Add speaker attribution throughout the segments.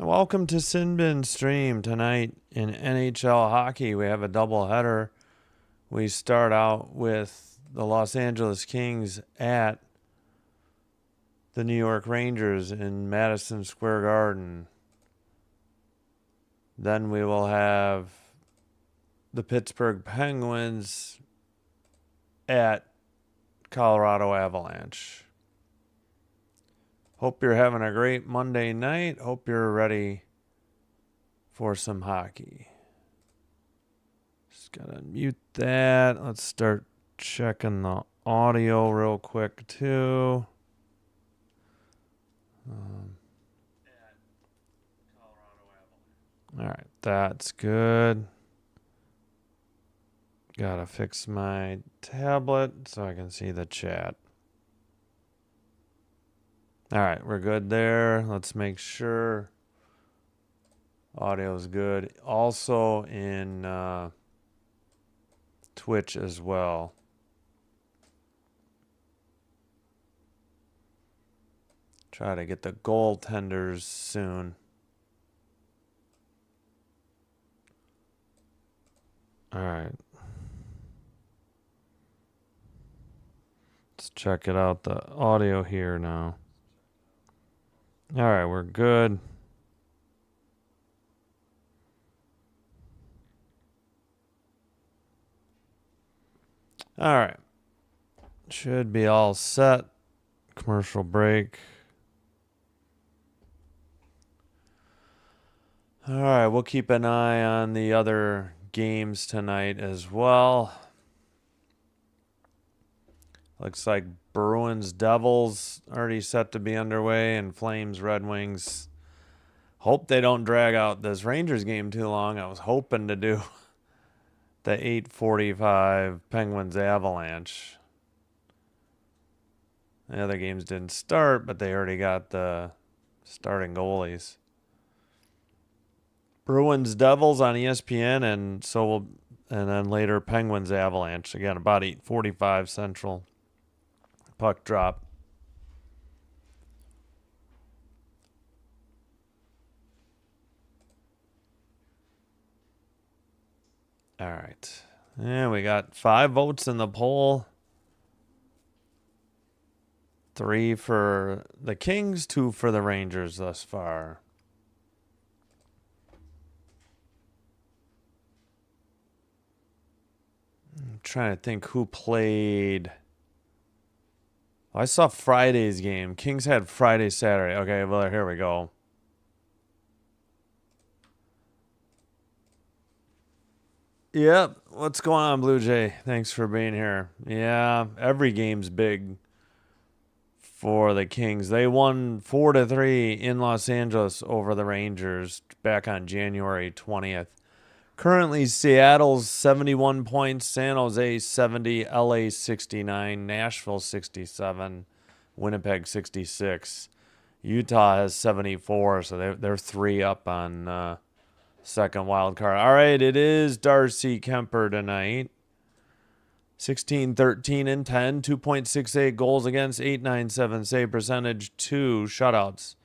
Speaker 1: Welcome to Sinbin Stream. Tonight in NHL hockey, we have a doubleheader. We start out with the Los Angeles Kings at the New York Rangers in Madison Square Garden. Then we will have the Pittsburgh Penguins at Colorado Avalanche. Hope you're having a great Monday night. Hope you're ready for some hockey. Just gotta mute that. Let's start checking the audio real quick too. All right, that's good. Gotta fix my tablet so I can see the chat. All right, we're good there. Let's make sure audio is good. Also in Twitch as well. Try to get the goaltenders soon. All right. Let's check it out, the audio here now. All right, we're good. All right. Should be all set. Commercial break. All right, we'll keep an eye on the other games tonight as well. Looks like Bruins Devils already set to be underway, and Flames Red Wings. Hope they don't drag out this Rangers game too long. I was hoping to do the 8:45 Penguins Avalanche. The other games didn't start, but they already got the starting goalies. Bruins Devils on ESPN, and then later Penguins Avalanche again about 8:45 Central. Puck drop. All right. And we got 5 votes in the poll. 3 for the Kings, 2 for the Rangers thus far. I'm trying to think who played. I saw Friday's game. Kings had Friday, Saturday. Okay, well, here we go. Yep. What's going on, Blue Jay? Thanks for being here. Yeah, every game's big for the Kings. They won 4-3 in Los Angeles over the Rangers back on January 20th. Currently, Seattle's 71 points, San Jose 70, LA 69, Nashville 67, Winnipeg 66. Utah has 74, so they're 3 up on second wild card. All right, it is Darcy Kemper tonight. 16, 13, and 10, 2.68 goals against, 8.97 save percentage, 2 shutouts.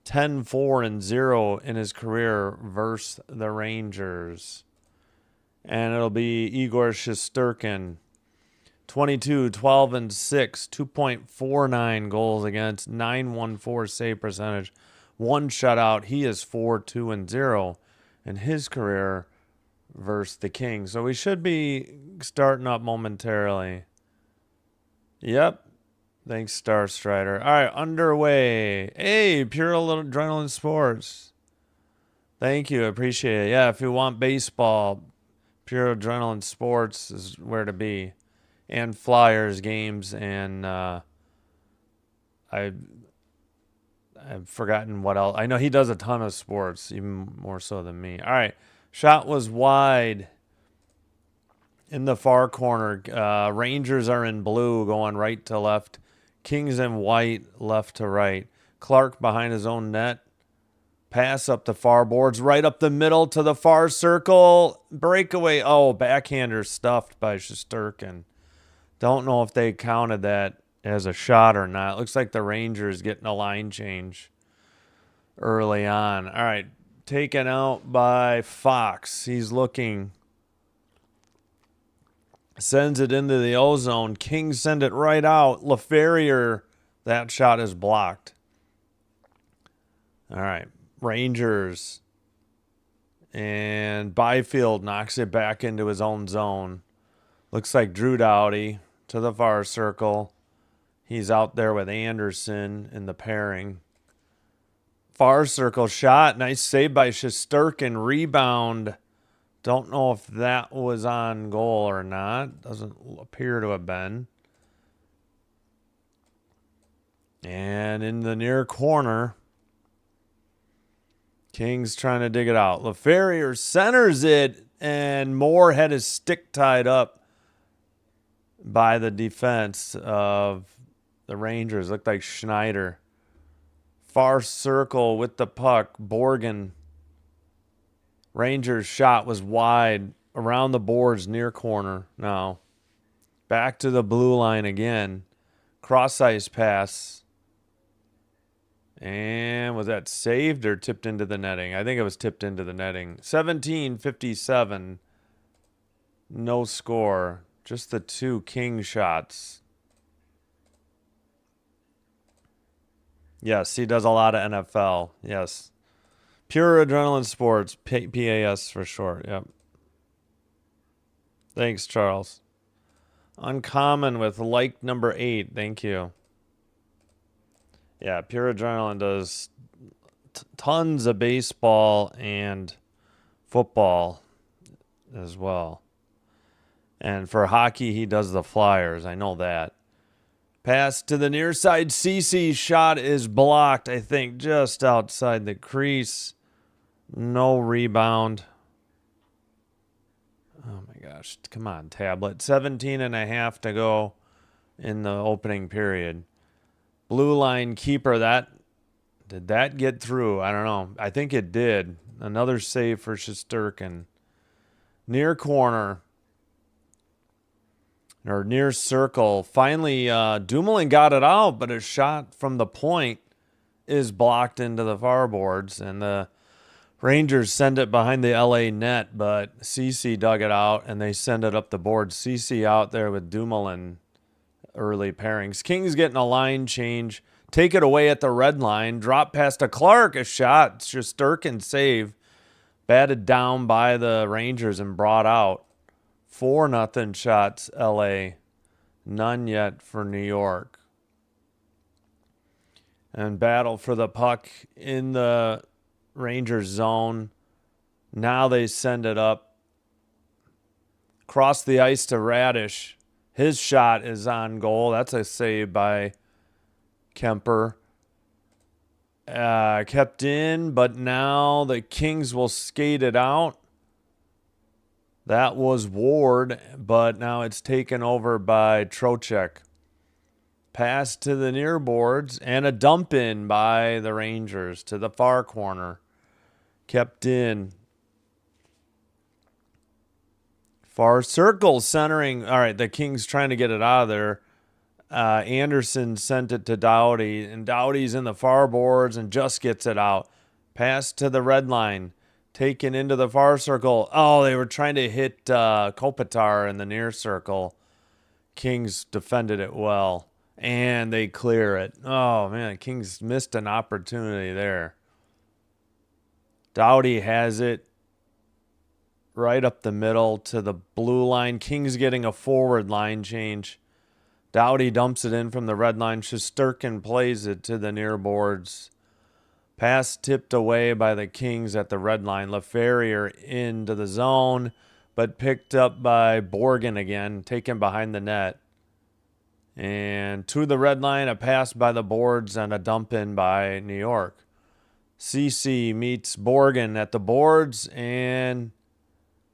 Speaker 1: 10, 4, and 0 in his career versus the Rangers. And it'll be Igor Shesterkin. 22, 12, and 6, 2.49 goals against, 9.14 save percentage, 1 shutout. He is 4, 2, and 0 in his career versus the Kings. So we should be starting up momentarily. Yep. Thanks, Star Strider. All right, underway. Hey, Pure Adrenaline Sports. Thank you. Appreciate it. Yeah, if you want baseball, Pure Adrenaline Sports is where to be. And Flyers games. And I've forgotten what else. I know he does a ton of sports, even more so than me. All right. Shot was wide in the far corner. Rangers are in blue going right to left. Kings in white, left to right. Clark behind his own net. Pass up the far boards, right up the middle to the far circle. Breakaway. Oh, backhander stuffed by Shesterkin. Don't know if they counted that as a shot or not. Looks like the Rangers getting a line change early on. All right, taken out by Fox. He's looking. Sends it into the ozone. Kings send it right out. LaFerrier, that shot is blocked. All right, Rangers. And Byfield knocks it back into his own zone. Looks like Drew Doughty to the far circle. He's out there with Anderson in the pairing. Far circle shot. Nice save by Shesterkin. Rebound. Don't know if that was on goal or not. Doesn't appear to have been. And in the near corner, Kings trying to dig it out. LaFerrier centers it, and Moore had his stick tied up by the defense of the Rangers. Looked like Schneider. Far circle with the puck. Borgen. Rangers' shot was wide around the boards near corner. Now, back to the blue line again. Cross ice pass. And was that saved or tipped into the netting? I think it was tipped into the netting. 17:57. No score. Just the two King shots. Yes, he does a lot of NFL. Yes. Pure Adrenaline Sports. PAS for short. Yep. Thanks, Charles. Uncommon with like number 8. Thank you. Yeah, Pure Adrenaline does tons of baseball and football as well. And for hockey, he does the Flyers. I know that. Pass to the near side. CC's shot is blocked, I think, just outside the crease. No rebound. Oh, my gosh. Come on, tablet. 17 and a half to go in the opening period. Blue line keeper, did that get through? I don't know. I think it did. Another save for Shesterkin. Near corner. Or near circle. Finally, Dumoulin got it out, but a shot from the point is blocked into the far boards. And the Rangers send it behind the LA net, but CC dug it out, and they send it up the board. CC out there with Dumoulin. Early pairings. Kings getting a line change. Take it away at the red line. Drop past to Clark. A shot. Shesterkin save. Batted down by the Rangers and brought out. 4-0 shots, LA. None yet for New York. And battle for the puck in the Rangers zone. Now they send it up. Cross the ice to Radish. His shot is on goal. That's a save by Kemper. Kept in, but now the Kings will skate it out. That was Ward, but now it's taken over by Trocheck. Pass to the near boards and a dump in by the Rangers to the far corner. Kept in. Far circle centering. All right, the Kings trying to get it out of there. Anderson sent it to Doughty, and Doughty's in the far boards and just gets it out. Pass to the red line. Taken into the far circle. Oh, they were trying to hit Kopitar in the near circle. Kings defended it well, and they clear it. Oh, man, Kings missed an opportunity there. Doughty has it. Right up the middle to the blue line. Kings getting a forward line change. Doughty dumps it in from the red line. Shesterkin plays it to the near boards. Pass tipped away by the Kings at the red line. LaFerrier into the zone, but picked up by Borgen again, taken behind the net. And to the red line, a pass by the boards and a dump in by New York. CC meets Borgen at the boards and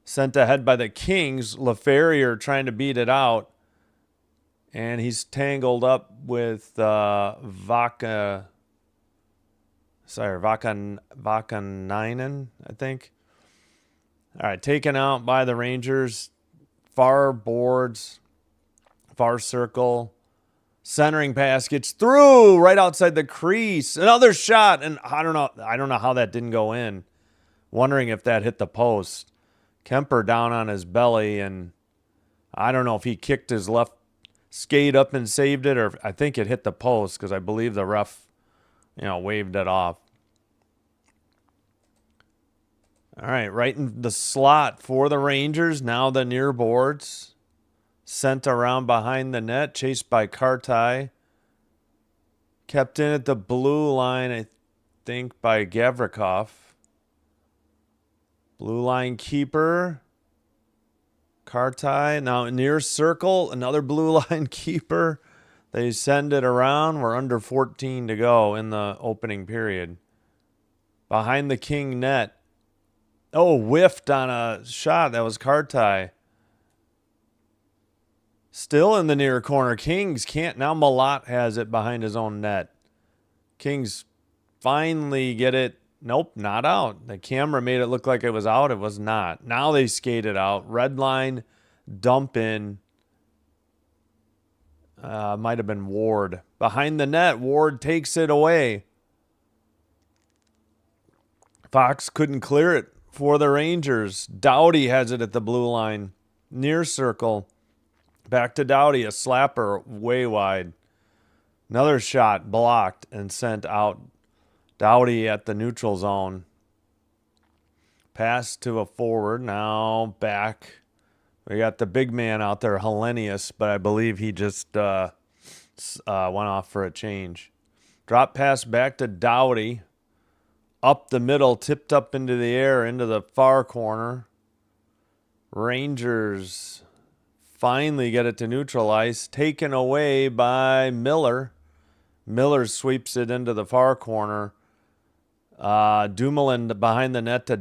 Speaker 1: sent ahead by the Kings. LaFerrier trying to beat it out. And he's tangled up with Vakanainen, I think. All right, taken out by the Rangers. Far boards, far circle. Centering pass gets through right outside the crease. Another shot, and I don't know how that didn't go in. Wondering if that hit the post. Kemper down on his belly, and I don't know if he kicked his left skate up and saved it, or I think it hit the post because I believe the ref, waved it off. All right, right in the slot for the Rangers. Now the near boards. Sent around behind the net, chased by Kartai. Kept in at the blue line, I think, by Gavrikov. Blue line keeper. Kartai. Now near circle, another blue line keeper. They send it around. We're under 14 to go in the opening period. Behind the King net. Oh, whiffed on a shot. That was Kartai. Still in the near corner. Kings can't. Now Malat has it behind his own net. Kings finally get it. Nope, not out. The camera made it look like it was out. It was not. Now they skate it out. Red line, dump in. Might have been Ward. Behind the net, Ward takes it away. Fox couldn't clear it for the Rangers. Doughty has it at the blue line. Near circle. Back to Doughty, a slapper way wide. Another shot blocked and sent out. Doughty at the neutral zone. Pass to a forward. Now back. We got the big man out there, Hellenius, but I believe he just went off for a change. Drop pass back to Doughty. Up the middle, tipped up into the air, into the far corner. Rangers finally get it to neutral ice. Taken away by Miller. Miller sweeps it into the far corner. Dumoulin behind the net to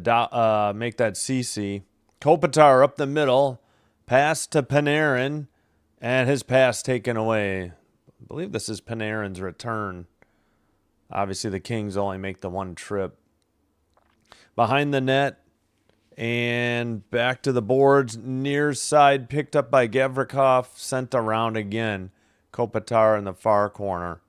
Speaker 1: make that CC. Kopitar up the middle. Pass to Panarin. And his pass taken away. I believe this is Panarin's return. Obviously, the Kings only make the one trip. Behind the net. And back to the boards. Near side picked up by Gavrikov. Sent around again. Kopitar in the far corner.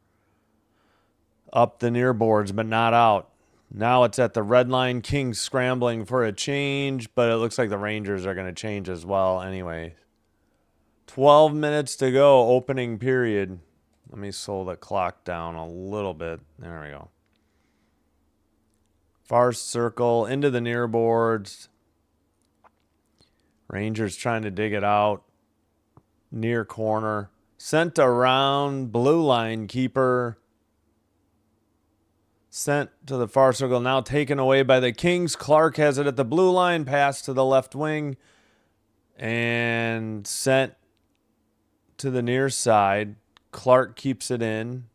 Speaker 1: Up the near boards, but not out. Now it's at the red line. Kings scrambling for a change, but it looks like the Rangers are going to change as well anyway. 12 minutes to go, opening period. Let me slow the clock down a little bit. There we go. Far circle, into the near boards. Rangers trying to dig it out. Near corner. Sent around, blue line keeper. Sent to the far circle, now taken away by the Kings. Clark has it at the blue line, pass to the left wing, and sent to the near side. Clark keeps it in.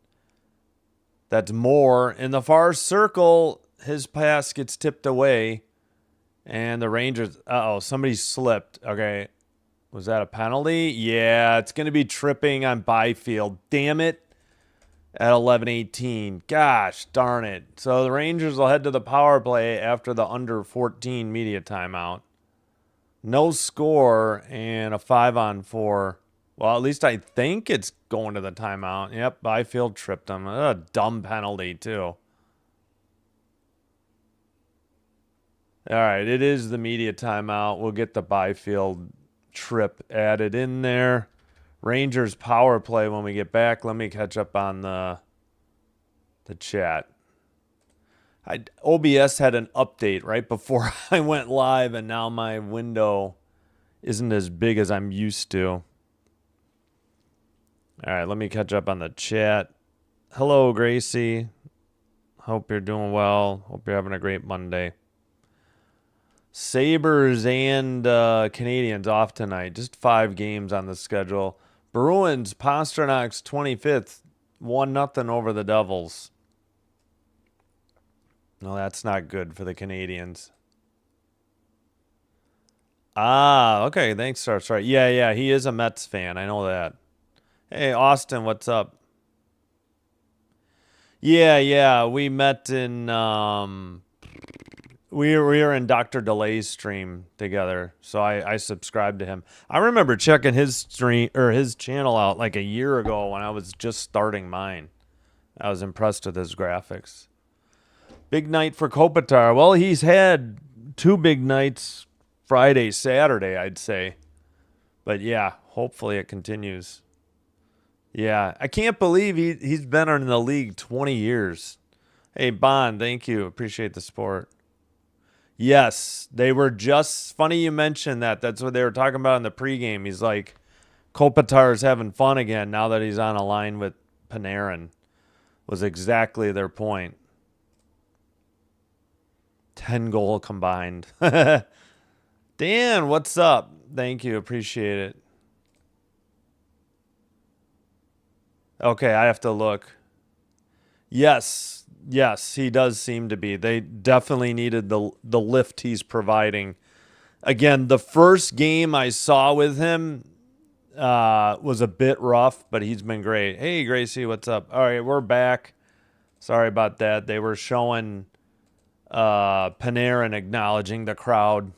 Speaker 1: That's Moore. In the far circle, his pass gets tipped away, and the Rangers, somebody slipped. Okay, was that a penalty? Yeah, it's going to be tripping on Byfield. Damn it. At 11:18. Gosh darn it. So the Rangers will head to the power play after the under 14 media timeout. No score and a 5-on-4. Well, at least I think it's going to the timeout. Yep, Byfield tripped him. A dumb penalty, too. All right, it is the media timeout. We'll get the Byfield trip added in there. Rangers power play when we get back. Let me catch up on the chat. OBS had an update right before I went live, and now my window isn't as big as I'm used to. All right, let me catch up on the chat. Hello, Gracie. Hope you're doing well. Hope you're having a great Monday. Sabres and Canadians off tonight. Just 5 games on the schedule. Bruins, Pasternak's 25th, 1-0 over the Devils. No, that's not good for the Canadians. Okay, thanks, Sorry. Yeah, he is a Mets fan. I know that. Hey, Austin, what's up? Yeah, we met in, we were in Dr. Delay's stream together, so I subscribed to him. I remember checking his stream or his channel out like a year ago when I was just starting mine. I was impressed with his graphics. Big night for Kopitar. Well, he's had 2 big nights, Friday, Saturday, I'd say. But yeah, hopefully it continues. Yeah, I can't believe he's been in the league 20 years. Hey, Bond, thank you. Appreciate the support. Yes, they were just funny you mentioned that. That's what they were talking about in the pregame. He's like, Kopitar's having fun again now that he's on a line with Panarin. Was exactly their point. 10 goal combined. Dan, what's up? Thank you. Appreciate it. Okay, I have to look. Yes, he does seem to be. They definitely needed the lift he's providing. Again, the first game I saw with him was a bit rough, but he's been great. Hey, Gracie, what's up? All right, we're back. Sorry about that. They were showing Panarin acknowledging the crowd.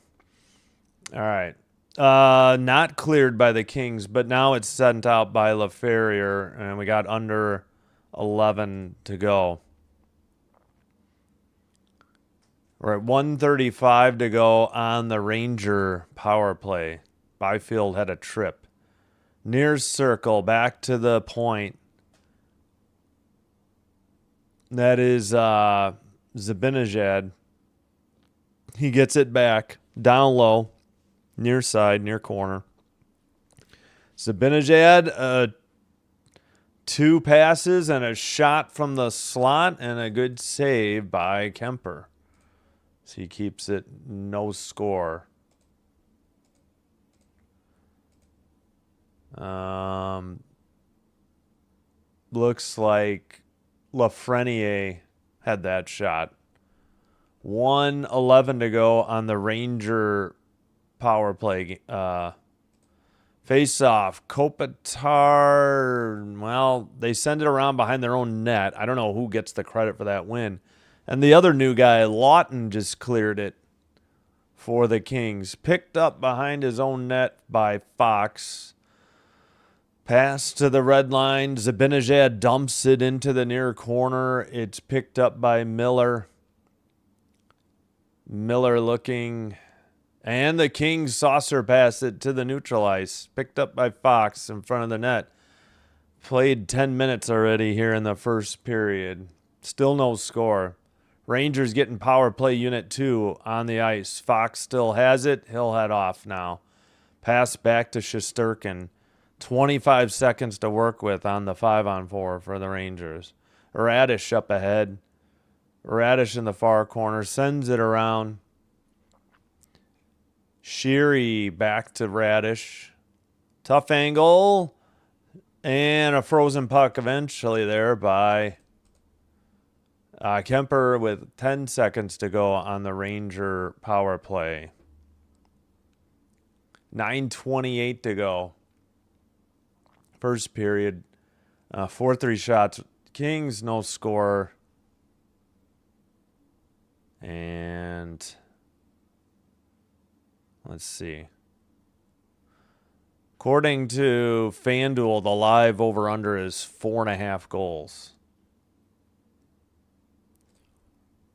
Speaker 1: All right. Not cleared by the Kings, but now it's sent out by LaFerriere, and we got under 11 to go. We're at 1:35 to go on the Ranger power play. Byfield had a trip. Near circle, back to the point. That is Zibanejad. He gets it back. Down low. Near side, near corner. Zibanejad, 2 passes and a shot from the slot and a good save by Kemper. So he keeps it no score. Looks like Lafreniere had that shot. 1:11 to go on the Ranger power play. Face off. Kopitar, well, they send it around behind their own net. I don't know who gets the credit for that win. And the other new guy, Lawton, just cleared it for the Kings. Picked up behind his own net by Fox. Pass to the red line. Zibanejad dumps it into the near corner. It's picked up by Miller. Miller looking. And the Kings saucer pass it to the neutral ice. Picked up by Fox in front of the net. Played 10 minutes already here in the first period. Still no score. Rangers getting power play unit 2 on the ice. Fox still has it. He'll head off now. Pass back to Shesterkin. 25 seconds to work with on the 5-on-4 for the Rangers. Radish up ahead. Radish in the far corner. Sends it around. Sheary back to Radish. Tough angle. And a frozen puck eventually there by Kemper with 10 seconds to go on the Ranger power play. 9:28 to go. First period. 4-3 shots. Kings, no score. And let's see. According to FanDuel, the live over-under is 4.5 goals.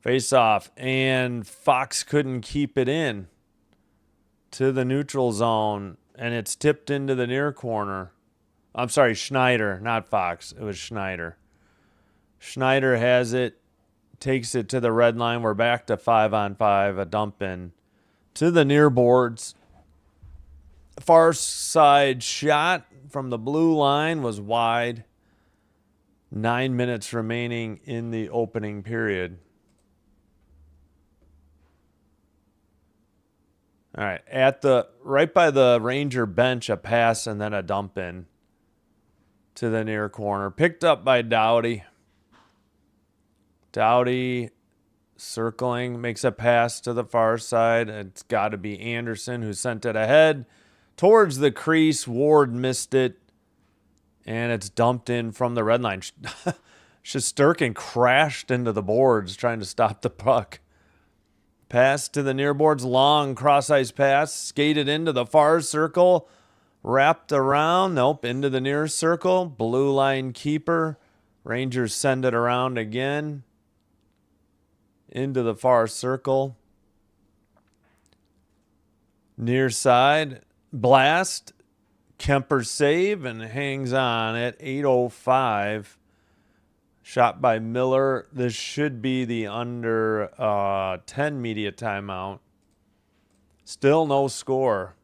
Speaker 1: Face-off, and Fox couldn't keep it in to the neutral zone, and it's tipped into the near corner. I'm sorry, Schneider, not Fox. It was Schneider. Schneider has it, takes it to the red line. We're back to 5-on-5, a dump in to the near boards. Far side shot from the blue line was wide. 9 minutes remaining in the opening period. All right, right by the Ranger bench, a pass and then a dump in to the near corner. Picked up by Doughty. Doughty circling, makes a pass to the far side. It's got to be Anderson who sent it ahead towards the crease. Ward missed it, and it's dumped in from the red line. Shesterkin crashed into the boards trying to stop the puck. Pass to the near boards. Long cross-ice pass. Skated into the far circle. Wrapped around. Nope, into the near circle. Blue line keeper. Rangers send it around again. Into the far circle. Near side. Blast. Kemper save and hangs on at 8:05. Shot by Miller. This should be the under 10 media timeout. Still no score.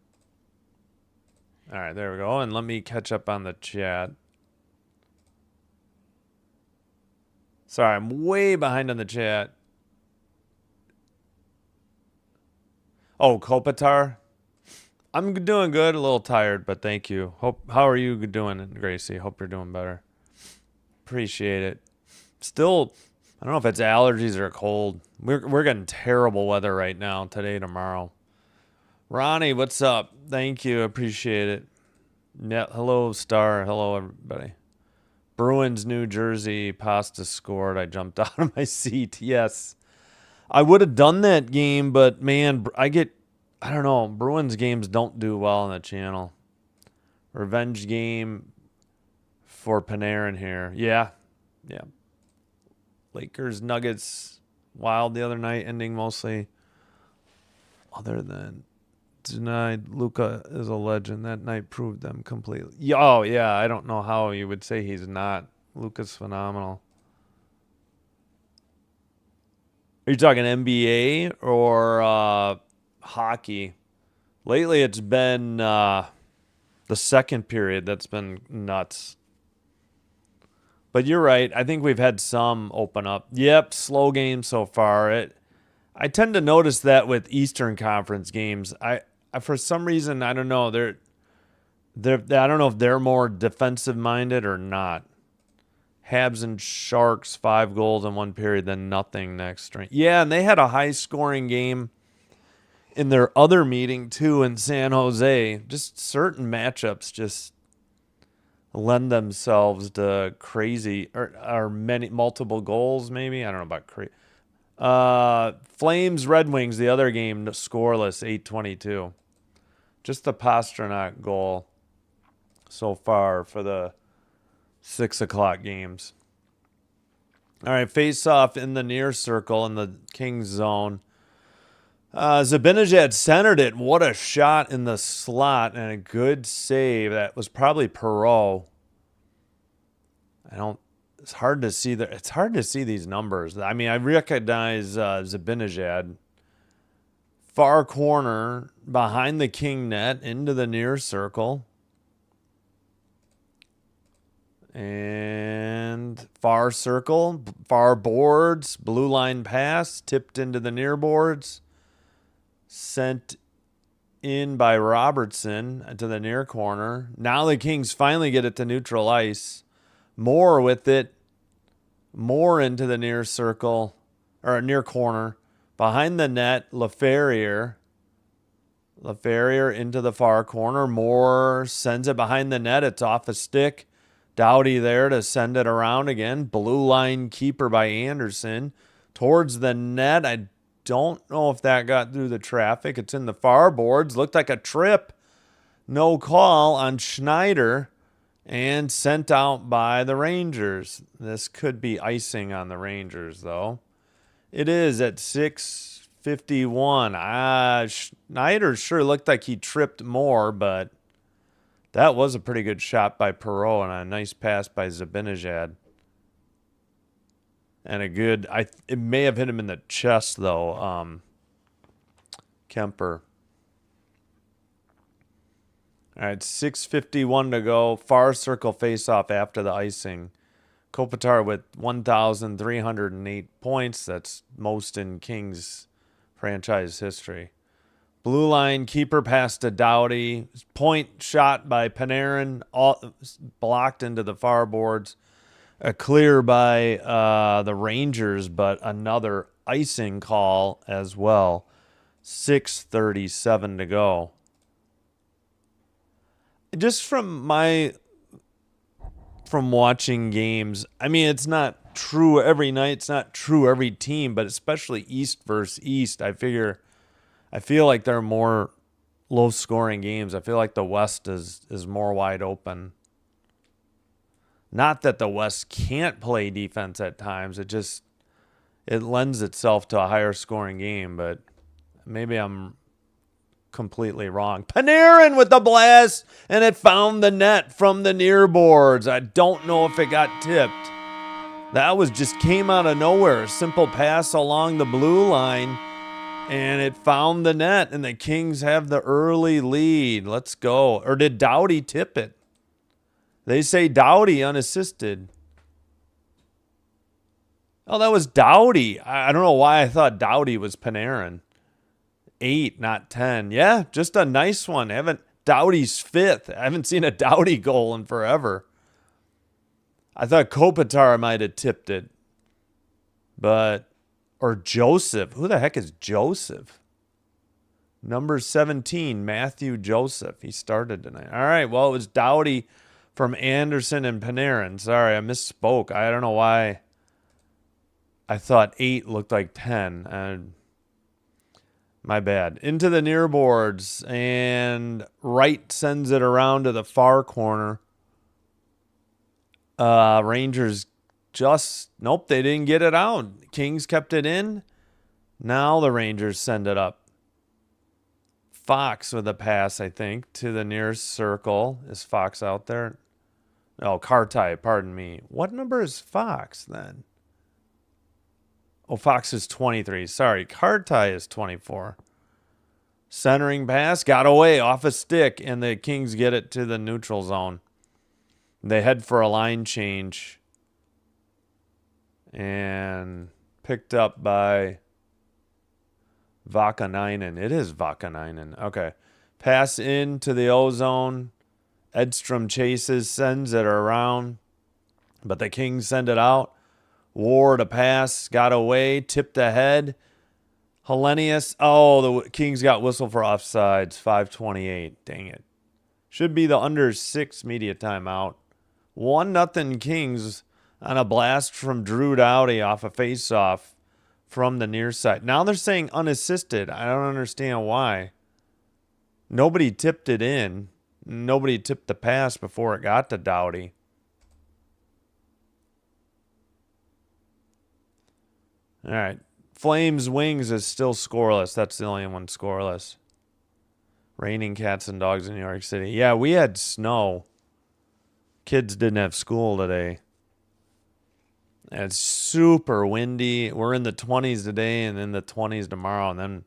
Speaker 1: All right, there we go. And let me catch up on the chat. Sorry, I'm way behind on the chat. Oh, Kopitar. I'm doing good. A little tired, but thank you. How are you doing, Gracie? Hope you're doing better. Appreciate it. Still, I don't know if it's allergies or cold. We're getting terrible weather right now, today, tomorrow. Ronnie, what's up? Thank you. Appreciate it. Yeah, hello, Star. Hello, everybody. Bruins, New Jersey. Pasta scored. I jumped out of my seat. Yes. I would have done that game, but, man, I don't know. Bruins games don't do well on the channel. Revenge game for Panarin here. Yeah. Yeah. Lakers, Nuggets, Wild the other night, ending mostly. Other than denied, Luka is a legend. That night proved them completely. Oh, yeah. I don't know how you would say he's not. Luka's phenomenal. Are you talking NBA or hockey? Lately, it's been the second period that's been nuts. But you're right. I think we've had some open up. Yep, slow game so far. I tend to notice that with Eastern Conference games. I for some reason, I don't know. I don't know if they're more defensive minded or not. Habs and Sharks 5 goals in one period, then nothing next. Yeah, and they had a high scoring game in their other meeting too in San Jose. Just certain matchups just lend themselves to crazy or multiple goals maybe. I don't know about crazy. Flames Red Wings, the other game, scoreless, 8:22. Just the Pastrnak goal so far for the 6 o'clock games. All right, face off in the near circle in the Kings zone. Zibanejad centered it. What a shot in the slot and a good save. That was probably Perreault. It's hard to see it's hard to see these numbers. I mean, I recognize Zibanejad. Far corner behind the King net into the near circle. And far circle, far boards, blue line pass, tipped into the near boards. Sent in by Robertson to the near corner. Now the Kings finally get it to neutral ice. Moore with it. Moore into the near circle, or near corner. Behind the net, LaFerriere. LaFerriere into the far corner. Moore sends it behind the net. It's off a stick. Doughty there to send it around again. Blue line keeper by Anderson. Towards the net. I don't know if that got through the traffic. It's in the far boards. Looked like a trip. No call on Schneider. And sent out by the Rangers. This could be icing on the Rangers, though. It is at 6:51. Schneider sure looked like he tripped more, but that was a pretty good shot by Perreault and a nice pass by Zibanejad. And it may have hit him in the chest, though, Kemper. All right, 6:51 to go. Far circle face-off after the icing. Kopitar with 1,308 points. That's most in Kings franchise history. Blue line keeper pass to Doughty. Point shot by Panarin. All blocked into the far boards. A clear by the Rangers, but another icing call as well. 6:37 to go. Just from watching games, I mean, it's not true every night. It's not true every team, but especially East versus East, I feel like they're more low-scoring games. I feel like the West is more wide open. Not that the West can't play defense at times. It lends itself to a higher scoring game, but maybe I'm completely wrong. Panarin with the blast, and it found the net from the near boards. I don't know if it got tipped. That just came out of nowhere. A simple pass along the blue line, and it found the net, and the Kings have the early lead. Let's go. Or did Doughty tip it? They say Doughty unassisted. Oh, that was Doughty. I don't know why I thought Doughty was Panarin. 8, not 10. Yeah, just a nice one. Doughty's 5th. I haven't seen a Doughty goal in forever. I thought Kopitar might have tipped it. Or Joseph. Who the heck is Joseph? Number 17, Matthew Joseph. He started tonight. All right, well, it was Doughty from Anderson and Panarin. Sorry, I misspoke. I don't know why I thought 8 looked like 10. My bad. Into the near boards, and Wright sends it around to the far corner. Rangers nope, they didn't get it out. Kings kept it in. Now the Rangers send it up. Fox with a pass, I think, to the nearest circle. Is Fox out there? Oh, Kartai, pardon me. What number is Fox then? Oh, Fox is 23. Sorry, Kartai is 24. Centering pass, got away off a stick, and the Kings get it to the neutral zone. They head for a line change. And picked up by Vakanainen. It is Vakanainen. Okay. Pass into the O-zone. Edstrom chases, sends it around. But the Kings send it out. Ward a pass, got away, tipped ahead. Hellenius. Oh, the Kings got whistle for offsides. 5:28. Dang it. Should be the under 6 media timeout. 1-0 Kings on a blast from Drew Doughty off a faceoff from the near side. Now they're saying unassisted. I don't understand why. Nobody tipped it in. Nobody tipped the pass before it got to Doughty. All right. Flames Wings is still scoreless. That's the only one scoreless. Raining cats and dogs in New York City. Yeah, we had snow. Kids didn't have school today. It's super windy. We're in the 20s today and in the 20s tomorrow. And then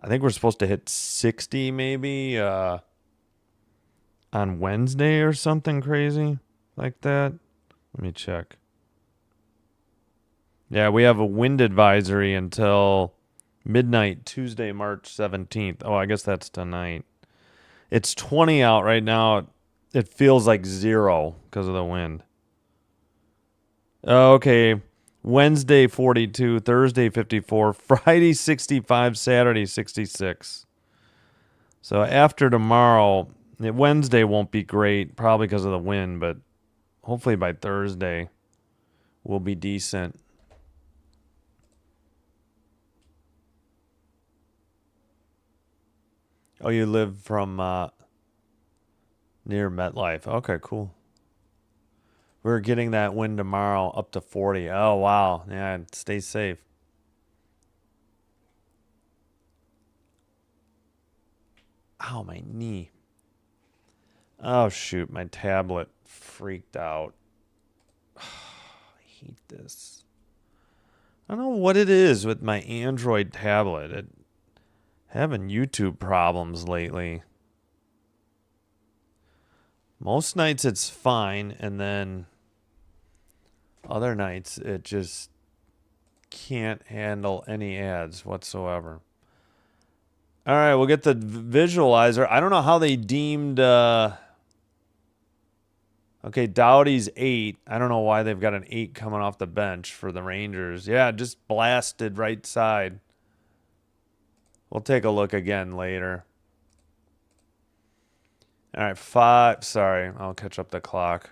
Speaker 1: I think we're supposed to hit 60 maybe on Wednesday or something crazy like that. Let me check. Yeah, we have a wind advisory until midnight, Tuesday, March 17th. Oh, I guess that's tonight. It's 20 out right now. It feels like 0 because of the wind. Okay, Wednesday 42, Thursday 54, Friday 65, Saturday 66. So after tomorrow, Wednesday won't be great, probably because of the wind, but hopefully by Thursday we'll be decent. Oh, you live from near MetLife. Okay, cool. We're getting that wind tomorrow up to 40. Oh, wow. Yeah, stay safe. Ow, my knee. Oh, shoot. My tablet freaked out. I hate this. I don't know what it is with my Android tablet. Having YouTube problems lately. Most nights it's fine, and then other nights it just can't handle any ads whatsoever. All right, we'll get the visualizer. I don't know how they deemed... Okay, Doughty's 8. I don't know why they've got an 8 coming off the bench for the Rangers. Yeah, just blasted right side. We'll take a look again later. All right, 5. Sorry, I'll catch up the clock.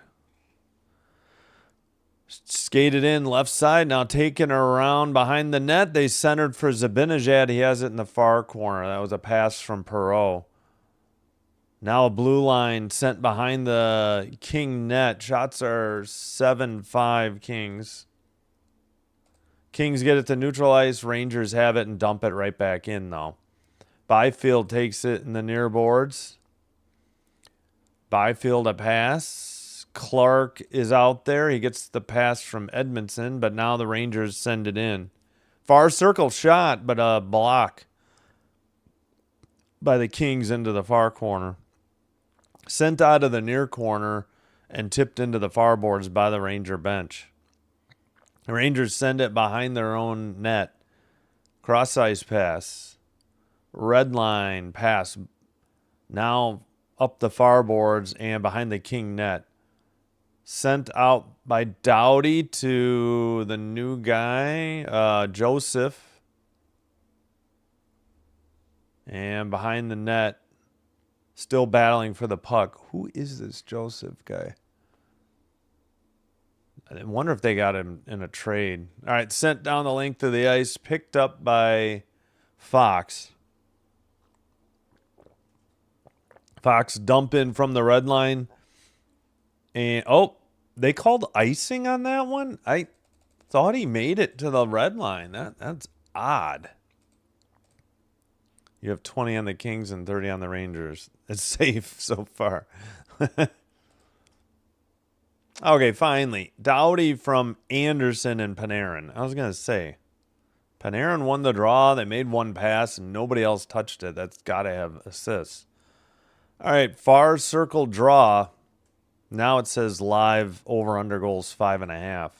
Speaker 1: Skated in left side, now taking around behind the net. They centered for Zibanejad. He has it in the far corner. That was a pass from Perreault. Now a blue line sent behind the King net. Shots are 7-5 Kings. Kings get it to neutral ice. Rangers have it and dump it right back in, though. Byfield takes it in the near boards. Byfield a pass. Clark is out there. He gets the pass from Edmondson, but now the Rangers send it in. Far circle shot, but a block by the Kings into the far corner. Sent out of the near corner and tipped into the far boards by the Ranger bench. The Rangers send it behind their own net. Cross ice pass. Red line pass. Now up the far boards and behind the King net. Sent out by Doughty to the new guy, Joseph. And behind the net, still battling for the puck. Who is this Joseph guy? I wonder if they got him in a trade. All right, sent down the length of the ice, picked up by Fox. Fox dump in from the red line. And, they called icing on that one? I thought he made it to the red line. That's odd. You have 20 on the Kings and 30 on the Rangers. It's safe so far. Okay, finally. Doughty from Anderson and Panarin. I was going to say, Panarin won the draw. They made one pass, and nobody else touched it. That's got to have assists. All right, far circle draw. Now it says live over-under goals 5.5.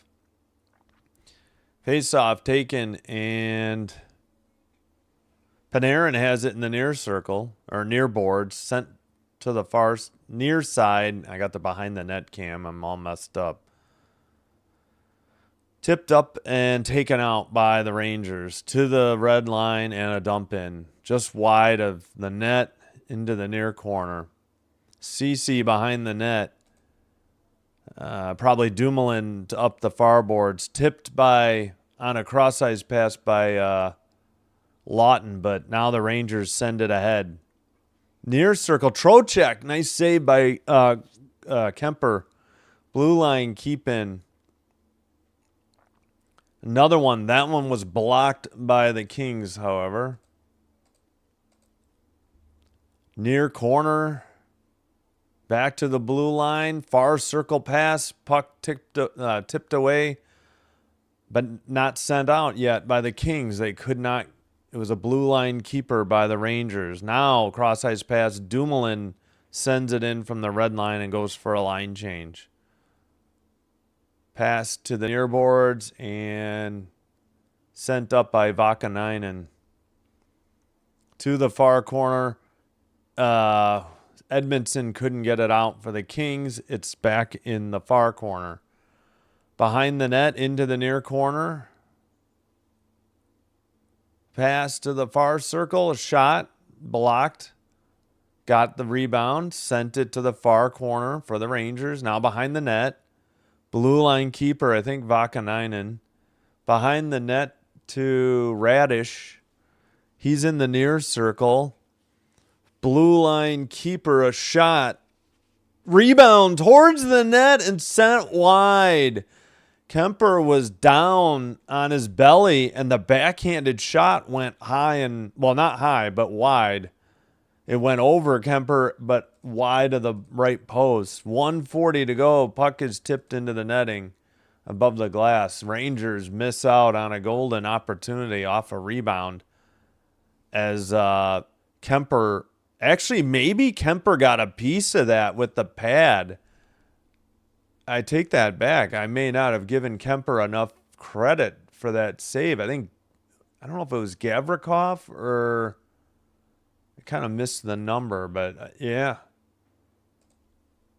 Speaker 1: Face-off taken, and Panarin has it in the near circle, or near boards, sent to the far near side. I got the behind the net cam. I'm all messed up. Tipped up and taken out by the Rangers to the red line and a dump in. Just wide of the net into the near corner. CC behind the net. Probably Dumoulin to up the far boards. Tipped by on a cross-ice pass by Lawton, but now the Rangers send it ahead. Near circle, Trocheck. Nice save by Kemper. Blue line keep in. Another one. That one was blocked by the Kings, however. Near corner. Back to the blue line. Far circle pass. Puck tipped away, but not sent out yet by the Kings. They could not. It was a blue line keeper by the Rangers. Now, cross ice pass. Dumoulin sends it in from the red line and goes for a line change. Pass to the near boards and sent up by Vakanainen. To the far corner. Edmondson couldn't get it out for the Kings. It's back in the far corner. Behind the net into the near corner. Pass to the far circle. A shot. Blocked. Got the rebound. Sent it to the far corner for the Rangers. Now behind the net. Blue line keeper, I think Vakanainen. Behind the net to Radish. He's in the near circle. Blue line keeper, a shot. Rebound towards the net and sent wide. Kemper was down on his belly, and the backhanded shot went high and, well, not high, but wide. It went over Kemper, but wide of the right post. 1:40 to go. Puck is tipped into the netting above the glass. Rangers miss out on a golden opportunity off a rebound as Kemper... Actually, maybe Kemper got a piece of that with the pad. I take that back. I may not have given Kemper enough credit for that save. I don't know if it was Gavrikov or I kind of missed the number, but yeah.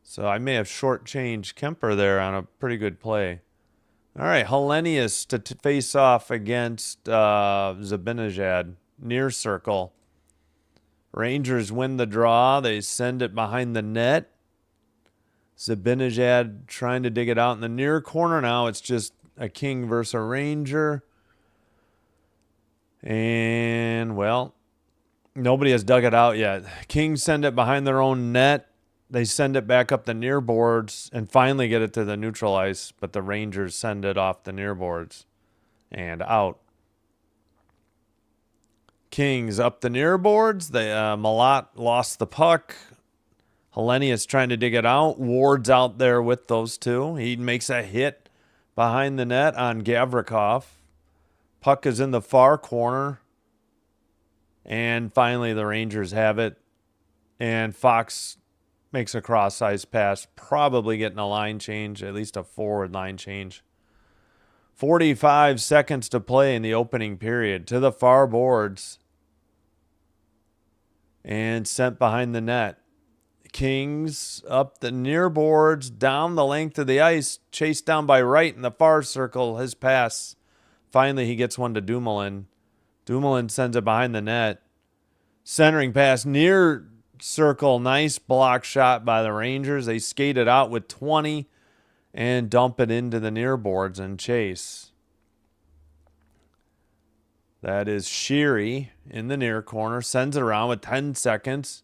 Speaker 1: So I may have shortchanged Kemper there on a pretty good play. All right, Hellenius to face off against Zibanejad. Near circle. Rangers win the draw. They send it behind the net. Zibanejad trying to dig it out in the near corner. Now it's just a King versus a Ranger. And, well, nobody has dug it out yet. Kings send it behind their own net. They send it back up the near boards and finally get it to the neutral ice, but the Rangers send it off the near boards and out. Kings up the near boards. Malat lost the puck. Hellenius trying to dig it out. Ward's out there with those two. He makes a hit behind the net on Gavrikov. Puck is in the far corner. And finally the Rangers have it. And Fox makes a cross-ice pass, probably getting a line change, at least a forward line change. 45 seconds to play in the opening period to the far boards. And sent behind the net. Kings up the near boards, down the length of the ice, chased down by Wright in the far circle. His pass. Finally, he gets one to Dumoulin. Dumoulin sends it behind the net. Centering pass near circle. Nice block shot by the Rangers. They skate it out with 20 and dump it into the near boards and chase. That is Sheary in the near corner. Sends it around with 10 seconds.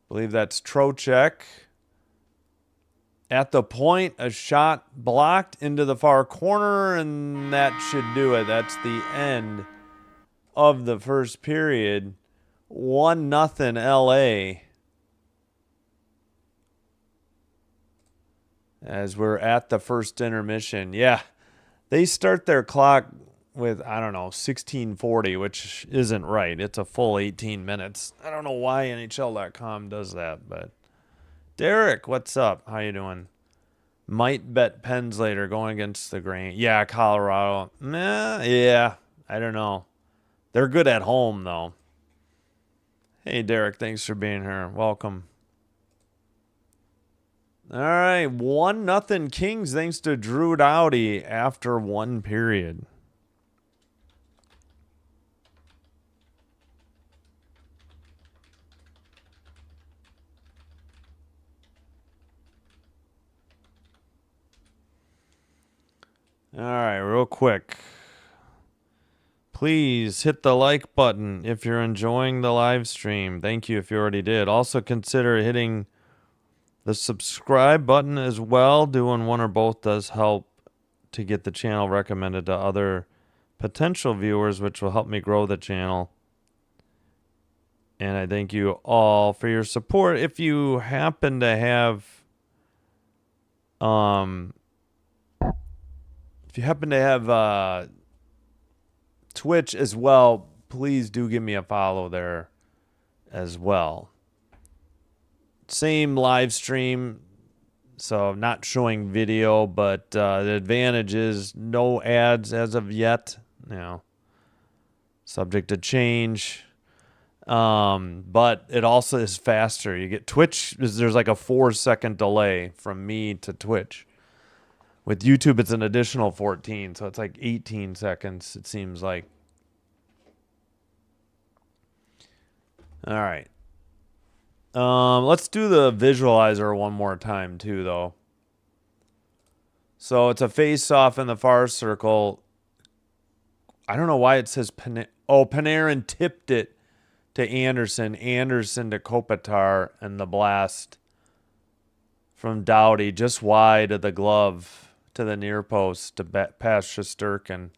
Speaker 1: I believe that's Trocheck. At the point, a shot blocked into the far corner, and that should do it. That's the end of the first period. 1-0 LA. As we're at the first intermission. Yeah, they start their clock with, I don't know, 1640, which isn't right. It's a full 18 minutes. I don't know why NHL.com does that, but Derek, what's up? How you doing? Might bet Pens later going against the grain. Yeah, Colorado. Yeah, I don't know. They're good at home, though. Hey, Derek, thanks for being here. Welcome. All right, 1-0 Kings thanks to Drew Doughty after one period. All right, real quick. Please hit the like button if you're enjoying the live stream. Thank you if you already did. Also consider hitting the subscribe button as well. Doing one or both does help to get the channel recommended to other potential viewers, which will help me grow the channel. And I thank you all for your support. If you happen to have Twitch as well, please do give me a follow there as well. Same live stream, so not showing video, but the advantage is no ads as of yet. Subject to change. But it also is faster. You get Twitch, there's like a 4-second delay from me to Twitch. With YouTube, it's an additional 14, so it's like 18 seconds, it seems like. All right. Let's do the visualizer one more time, too, though. So it's a face-off in the far circle. I don't know why it says Panarin tipped it to Anderson. Anderson to Kopitar, and the blast from Doughty just wide of the glove to the near post to past Shesterkin.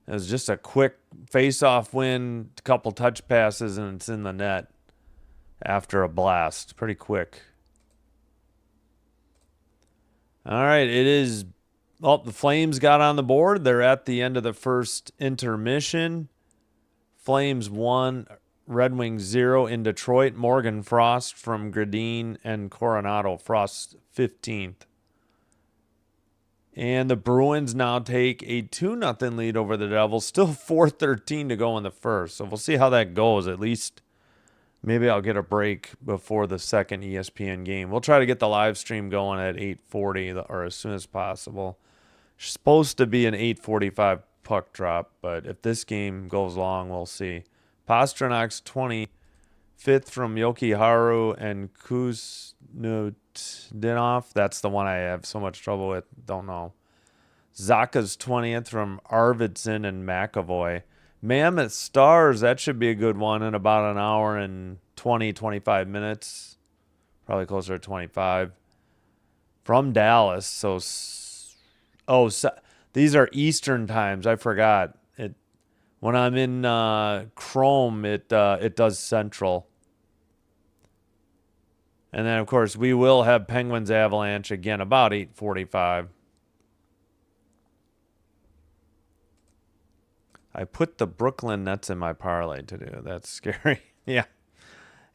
Speaker 1: It was just a quick face-off win, a couple touch passes, and it's in the net after a blast. Pretty quick. All right, it is... Oh, the Flames got on the board. They're at the end of the first intermission. Flames 1, Red Wings 0 in Detroit. Morgan Frost from Gradine and Coronado. Frost 15th. And the Bruins now take a 2-0 lead over the Devils. Still 4:13 to go in the first. So we'll see how that goes. At least maybe I'll get a break before the second ESPN game. We'll try to get the live stream going at 8:40 or as soon as possible. It's supposed to be an 8:45 puck drop, but if this game goes long, we'll see. Pasternak's 20 Fifth from Yokiharu and Kuznetsov. That's the one I have so much trouble with. Don't know. Zaka's 20th from Arvidsson and McAvoy. Mammoth Stars, that should be a good one in about an hour and 25 minutes. Probably closer to 25. From Dallas. These are Eastern times. I forgot. When I'm in Chrome, it does Central. And then, of course, we will have Penguins Avalanche again about 8:45. I put the Brooklyn Nets in my parlay to do. That's scary. Yeah.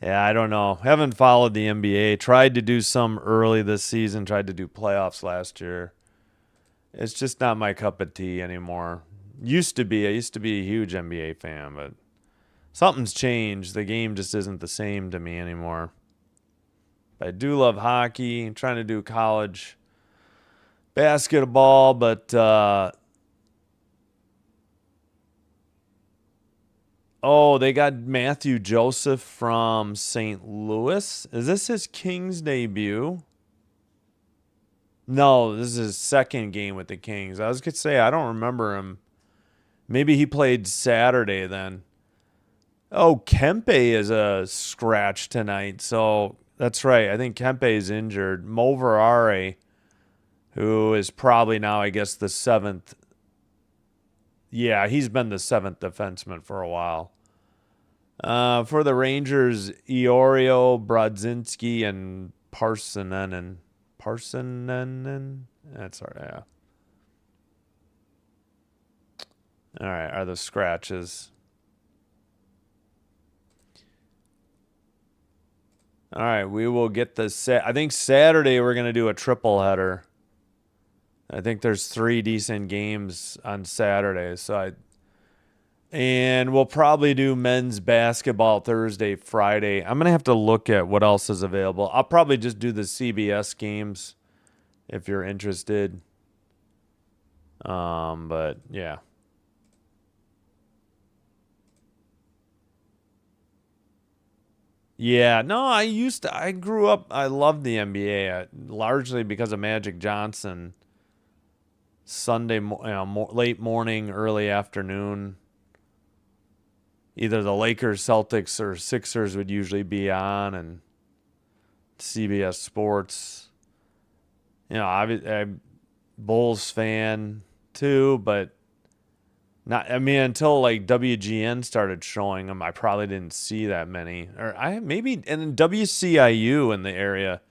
Speaker 1: Yeah, I don't know. Haven't followed the NBA. Tried to do some early this season. Tried to do playoffs last year. It's just not my cup of tea anymore. Used to be. I used to be a huge NBA fan, but something's changed. The game just isn't the same to me anymore. But I do love hockey. I'm trying to do college basketball, but they got Matthew Joseph from St. Louis. Is this his Kings debut? No, this is his second game with the Kings. I was going to say, I don't remember him. Maybe he played Saturday then. Oh, Kempe is a scratch tonight. So that's right. I think Kempe is injured. Mo Verare, who is probably now, I guess, the seventh. Yeah, he's been the seventh defenseman for a while. For the Rangers, Iorio, Brodzinski, and Parsonen. That's all right. Yeah. All right, are the scratches. All right, we will get the I think Saturday we're going to do a triple header. I think there's 3 decent games on Saturday. And we'll probably do men's basketball Thursday, Friday. I'm going to have to look at what else is available. I'll probably just do the CBS games if you're interested. But yeah. Yeah, no, I grew up, I loved the NBA, largely because of Magic Johnson. Sunday, late morning, early afternoon. Either the Lakers, Celtics, or Sixers would usually be on, and CBS Sports. I'm Bulls fan too, but until like WGN started showing them, I probably didn't see that many. And then WCIU in the area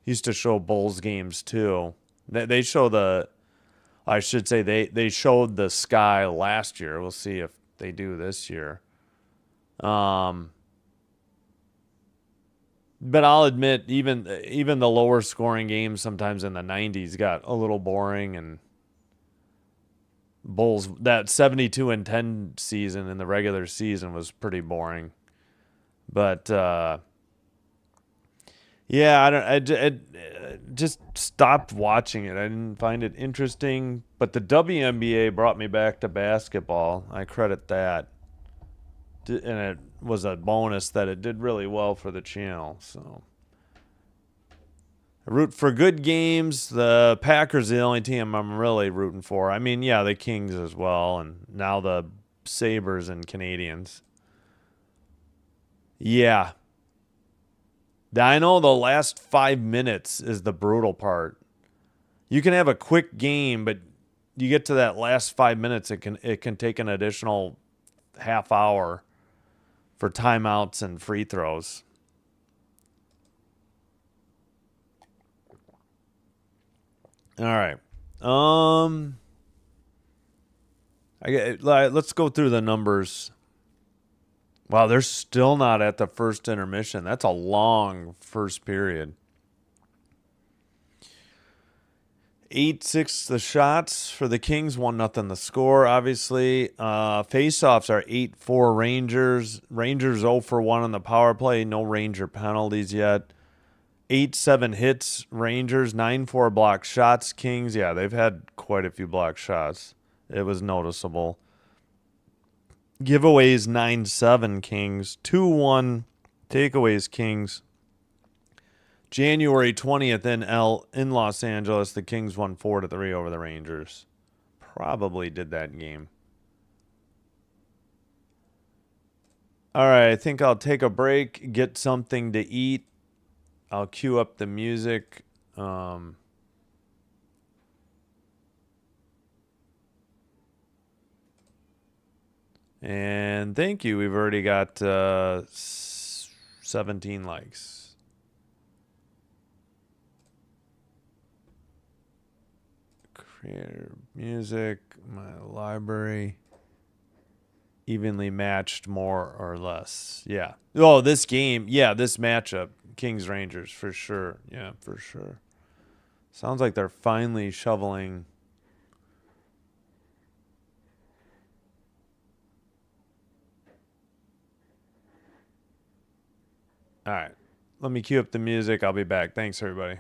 Speaker 1: used to show Bulls games too. They show I should say they showed the Sky last year. We'll see if they do this year. But I'll admit, even the lower scoring games sometimes in the 90s got a little boring, and Bulls, that 72-10 season in the regular season was pretty boring. But I just stopped watching it. I didn't find it interesting. But the WNBA brought me back to basketball. I credit that. And it was a bonus that it did really well for the channel. So I root for good games. The Packers are the only team I'm really rooting for. I mean, yeah, the Kings as well. And now the Sabres and Canadians. Yeah. I know the last 5 minutes is the brutal part. You can have a quick game, but you get to that last 5 minutes, it can take an additional half hour for timeouts and free throws. All right. Let's go through the numbers. Wow, they're still not at the first intermission. That's a long first period. 8-6 the shots for the Kings, 1-0 the score, obviously. Faceoffs are 8-4 Rangers. Rangers 0-for-1 on the power play. No Ranger penalties yet. 8-7 hits Rangers. 9-4 block shots Kings. Yeah, they've had quite a few block shots. It was noticeable. Giveaways 9-7 Kings. 2-1 Takeaways, Kings. January 20th in Los Angeles, the Kings won 4-3 over the Rangers. Probably did that game. All right, I think I'll take a break, get something to eat. I'll cue up the music. And thank you. We've already got 17 likes. Creator music, my library. Evenly matched, more or less. Yeah. Oh, this game. Yeah, this matchup. Kings Rangers, for sure. Yeah, for sure. Sounds like they're finally shoveling. All right. Let me cue up the music. I'll be back. Thanks, everybody.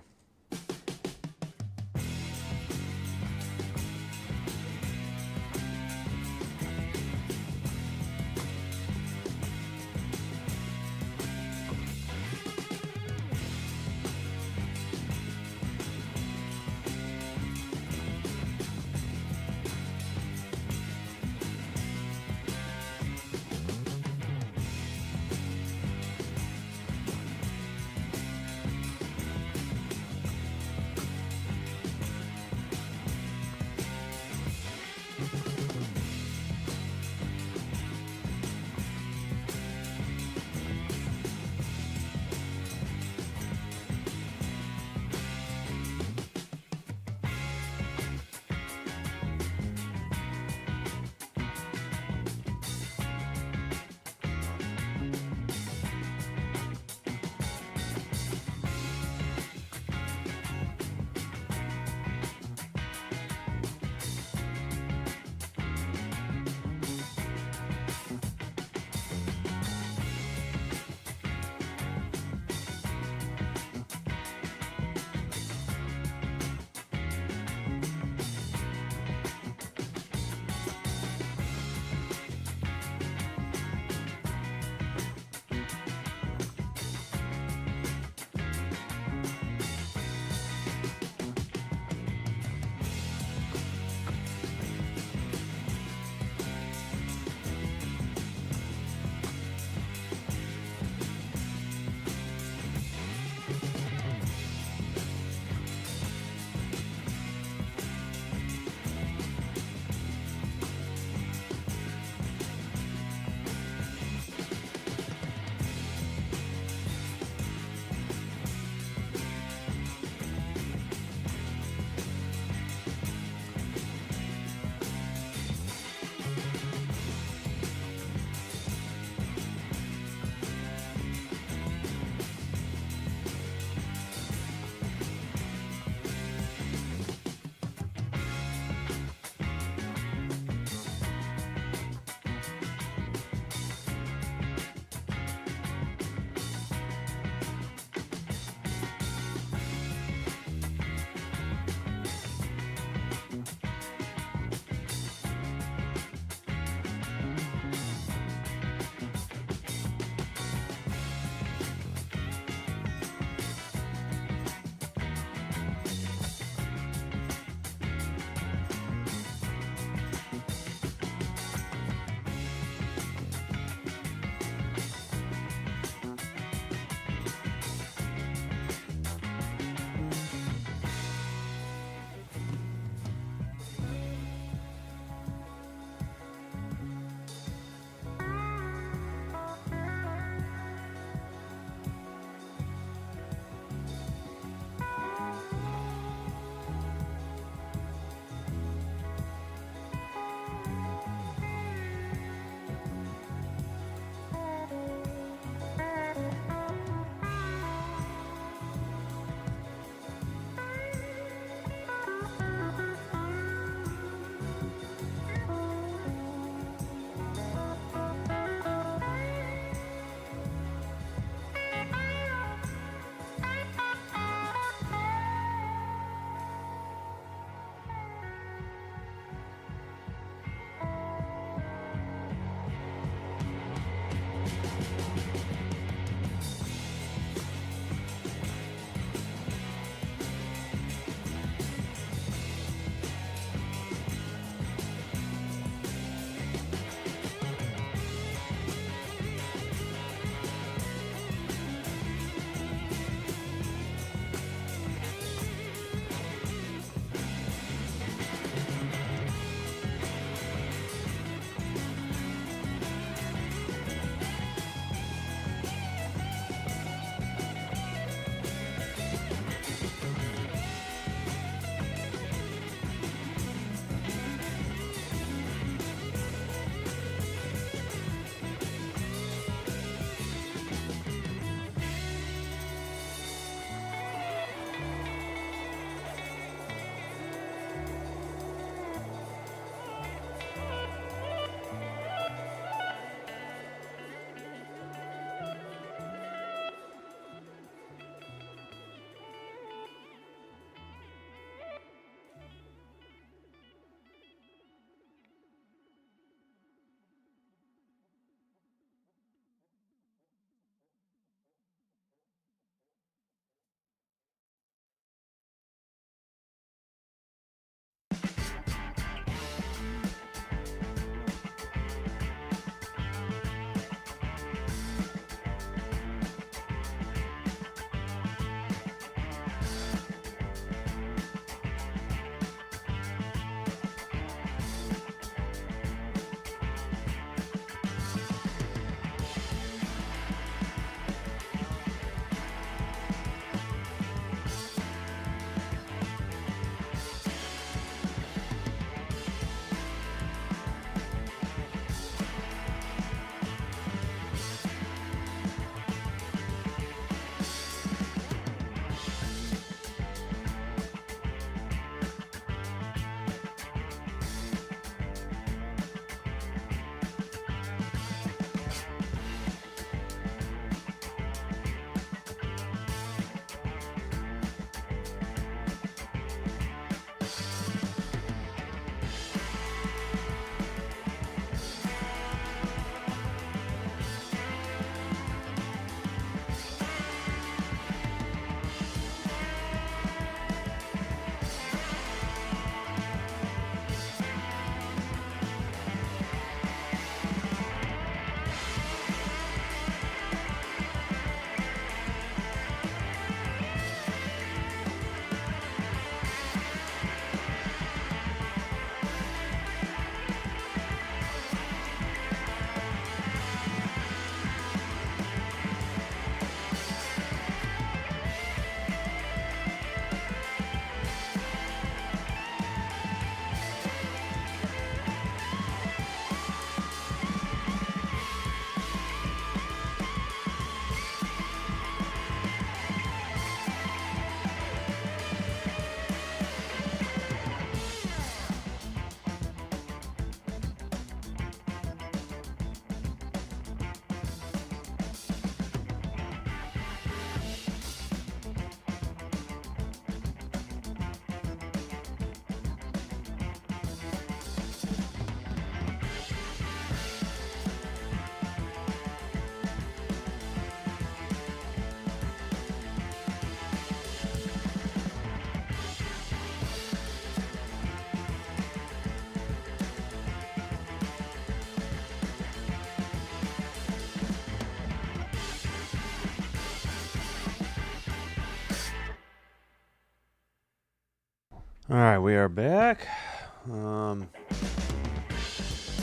Speaker 1: All right, we are back.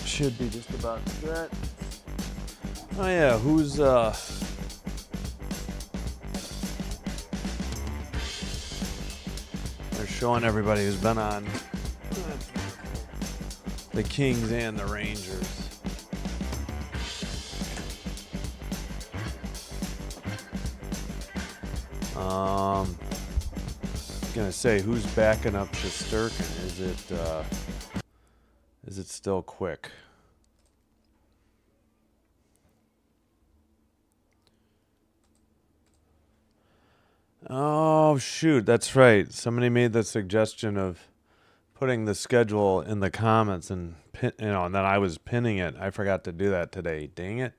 Speaker 1: Should be just about set. Oh yeah, who's they're showing everybody who's been on the Kings and the Rangers. Gonna say, who's backing up Shesterkin? Is it still Quick? Oh shoot, that's right. Somebody made the suggestion of putting the schedule in the comments and and then I was pinning it. I forgot to do that today. Dang it.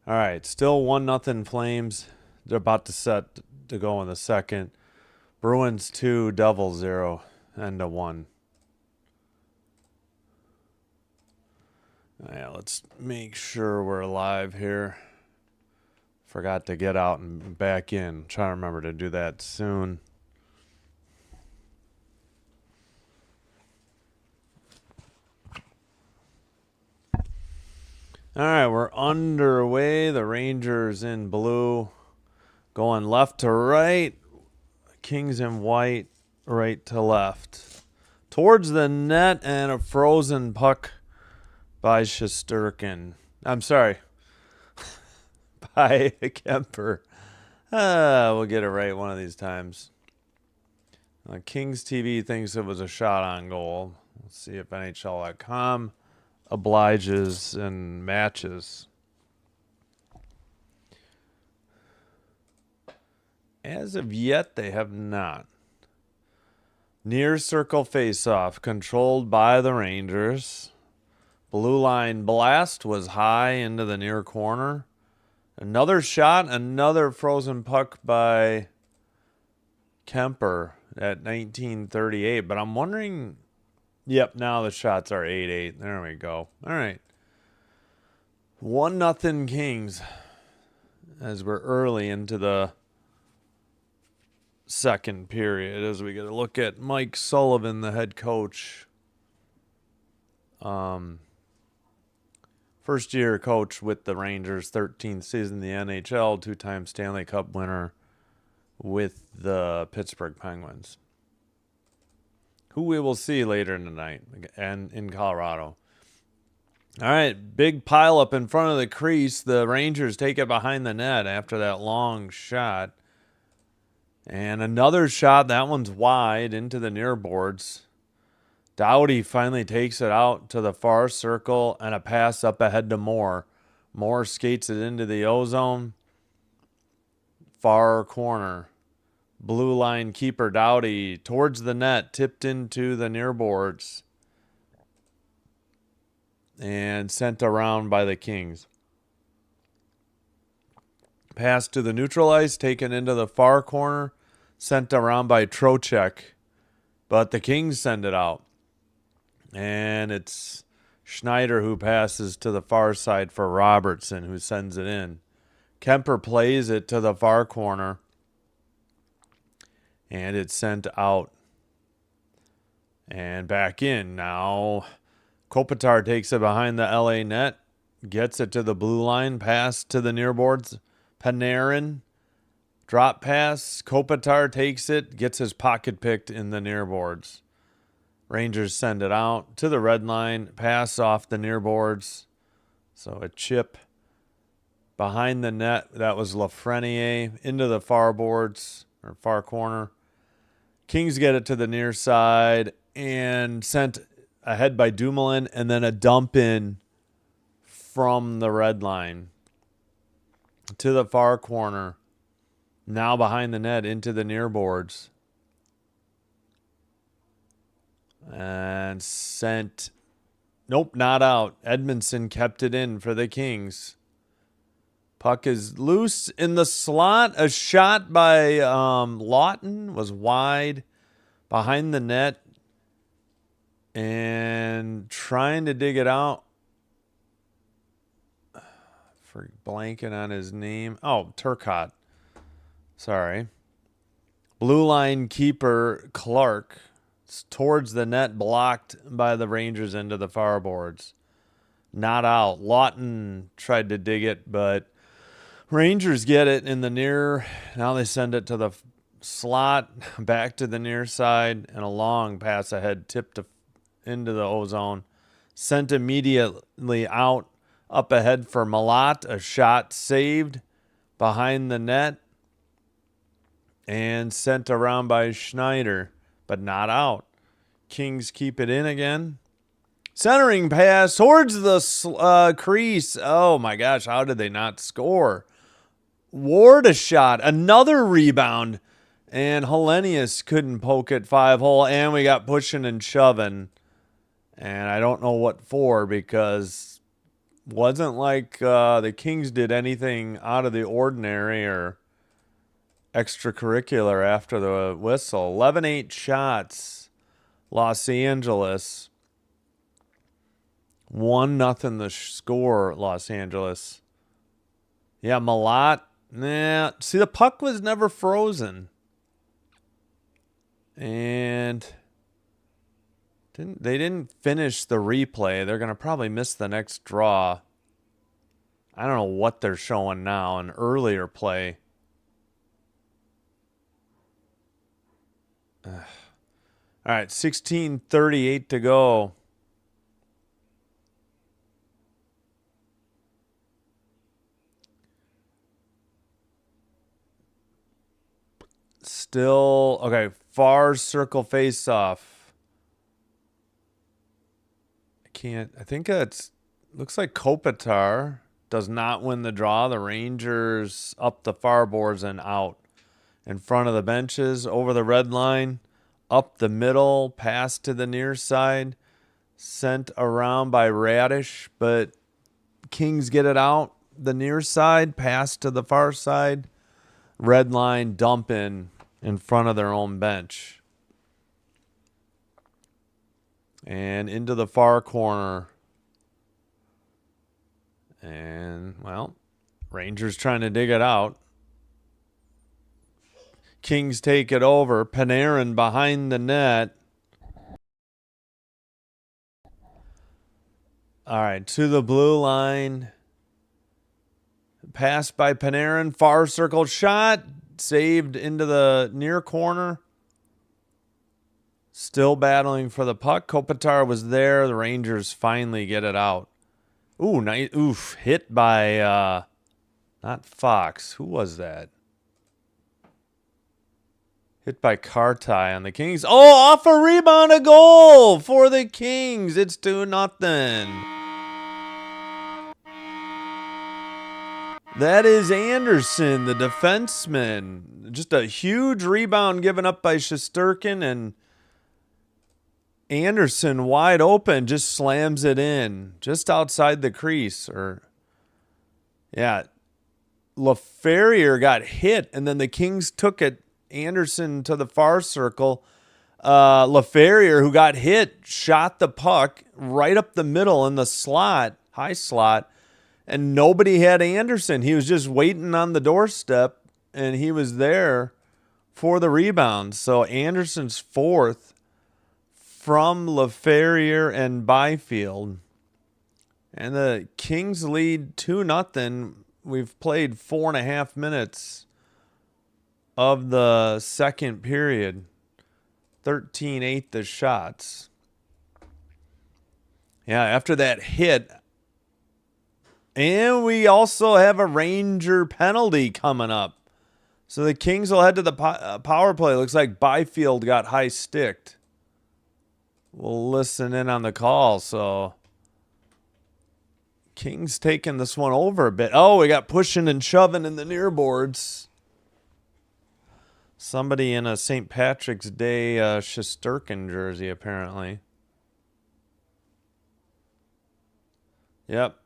Speaker 1: All right, still 1-0 Flames. They're about to set to go in the second. Bruins 2, Devils 0, and a 1. Yeah, let's make sure we're live here. Forgot to get out and back in. Try to remember to do that soon. All right, we're underway. The Rangers in blue, going left to right. Kings in white, right to left. Towards the net, and a frozen puck by Shesterkin. I'm sorry, by Kemper. We'll get it right one of these times. Kings TV thinks it was a shot on goal. Let's see if NHL.com obliges and matches. As of yet, they have not. Near circle faceoff, controlled by the Rangers. Blue line blast was high into the near corner. Another shot, another frozen puck by Kemper at 1938. But I'm wondering, yep, now the shots are 8-8. There we go. All right. 1-0 Kings as we're early into the second period, as we get a look at Mike Sullivan, the head coach. First year coach with the Rangers, 13th season in the NHL, 2-time Stanley Cup winner with the Pittsburgh Penguins, who we will see later in the night and in Colorado. All right, big pile up in front of the crease. The Rangers take it behind the net after that long shot. And another shot, that one's wide into the near boards. Doughty finally takes it out to the far circle and a pass up ahead to Moore. Moore skates it into the O-zone. Far corner. Blue line keeper Doughty towards the net, tipped into the near boards. And sent around by the Kings. Pass to the neutral ice, taken into the far corner, sent around by Trocheck. But the Kings send it out. And it's Schneider who passes to the far side for Robertson, who sends it in. Kemper plays it to the far corner. And it's sent out. And back in. Now Kopitar takes it behind the LA net. Gets it to the blue line. Pass to the near boards. Panarin. Drop pass. Kopitar takes it. Gets his pocket picked in the near boards. Rangers send it out to the red line. Pass off the near boards. So a chip behind the net. That was Lafreniere into the far boards or far corner. Kings get it to the near side and sent ahead by Dumoulin, and then a dump in from the red line to the far corner. Now behind the net into the near boards. And sent. Nope, not out. Edmondson kept it in for the Kings. Puck is loose in the slot. A shot by Lawton was wide behind the net. And trying to dig it out. For blanking on his name. Oh, Turcotte. Sorry. Blue line keeper Clark towards the net, blocked by the Rangers into the far boards. Not out. Lawton tried to dig it, but Rangers get it in the near. Now they send it to the slot, back to the near side, and a long pass ahead, tipped into the O-zone. Sent immediately out, up ahead for Malat. A shot saved behind the net and sent around by Schneider, but not out. Kings keep it in again. Centering pass towards the crease. Oh my gosh, how did they not score? Ward a shot, another rebound, and Hellenius couldn't poke it 5-hole, and we got pushing and shoving. And I don't know what for, because wasn't like the Kings did anything out of the ordinary or extracurricular after the whistle. 11-8 shots, Los Angeles. 1-0 the score, Los Angeles. Yeah, Malat. Nah, see, the puck was never frozen. And they didn't finish the replay. They're going to probably miss the next draw. I don't know what they're showing now, an earlier play. All right, 16:38 to go. Still, okay, far circle face-off. I think it's, looks like Kopitar does not win the draw. The Rangers up the far boards and out. In front of the benches, over the red line, up the middle, pass to the near side, sent around by Radish, but Kings get it out. The near side, pass to the far side, red line, dump in front of their own bench. And into the far corner. And, well, Rangers trying to dig it out. Kings take it over. Panarin behind the net. All right, to the blue line. Pass by Panarin. Far circle shot. Saved into the near corner. Still battling for the puck. Kopitar was there. The Rangers finally get it out. Ooh, nice. Oof. Hit by, not Fox. Who was that? Hit by Kartai on the Kings. Oh, off a rebound, a goal for the Kings. It's 2-0. That is Anderson, the defenseman. Just a huge rebound given up by Shesterkin, and Anderson wide open just slams it in just outside the crease. LaFerriere got hit, and then the Kings took it. Anderson to the far circle. LaFerriere, who got hit, shot the puck right up the middle in the slot, high slot, and nobody had Anderson. He was just waiting on the doorstep, and he was there for the rebound. So Anderson's fourth from LaFerriere and Byfield. And the Kings lead 2-0. We've played 4.5 minutes of the second period. 13-8 the shots. Yeah, after that hit. And we also have a Ranger penalty coming up. So the Kings will head to the power play. Looks like Byfield got high sticked. We'll listen in on the call. So Kings taking this one over a bit. Oh, we got pushing and shoving in the near boards. Somebody in a St. Patrick's Day Shesterkin jersey, apparently. Yep.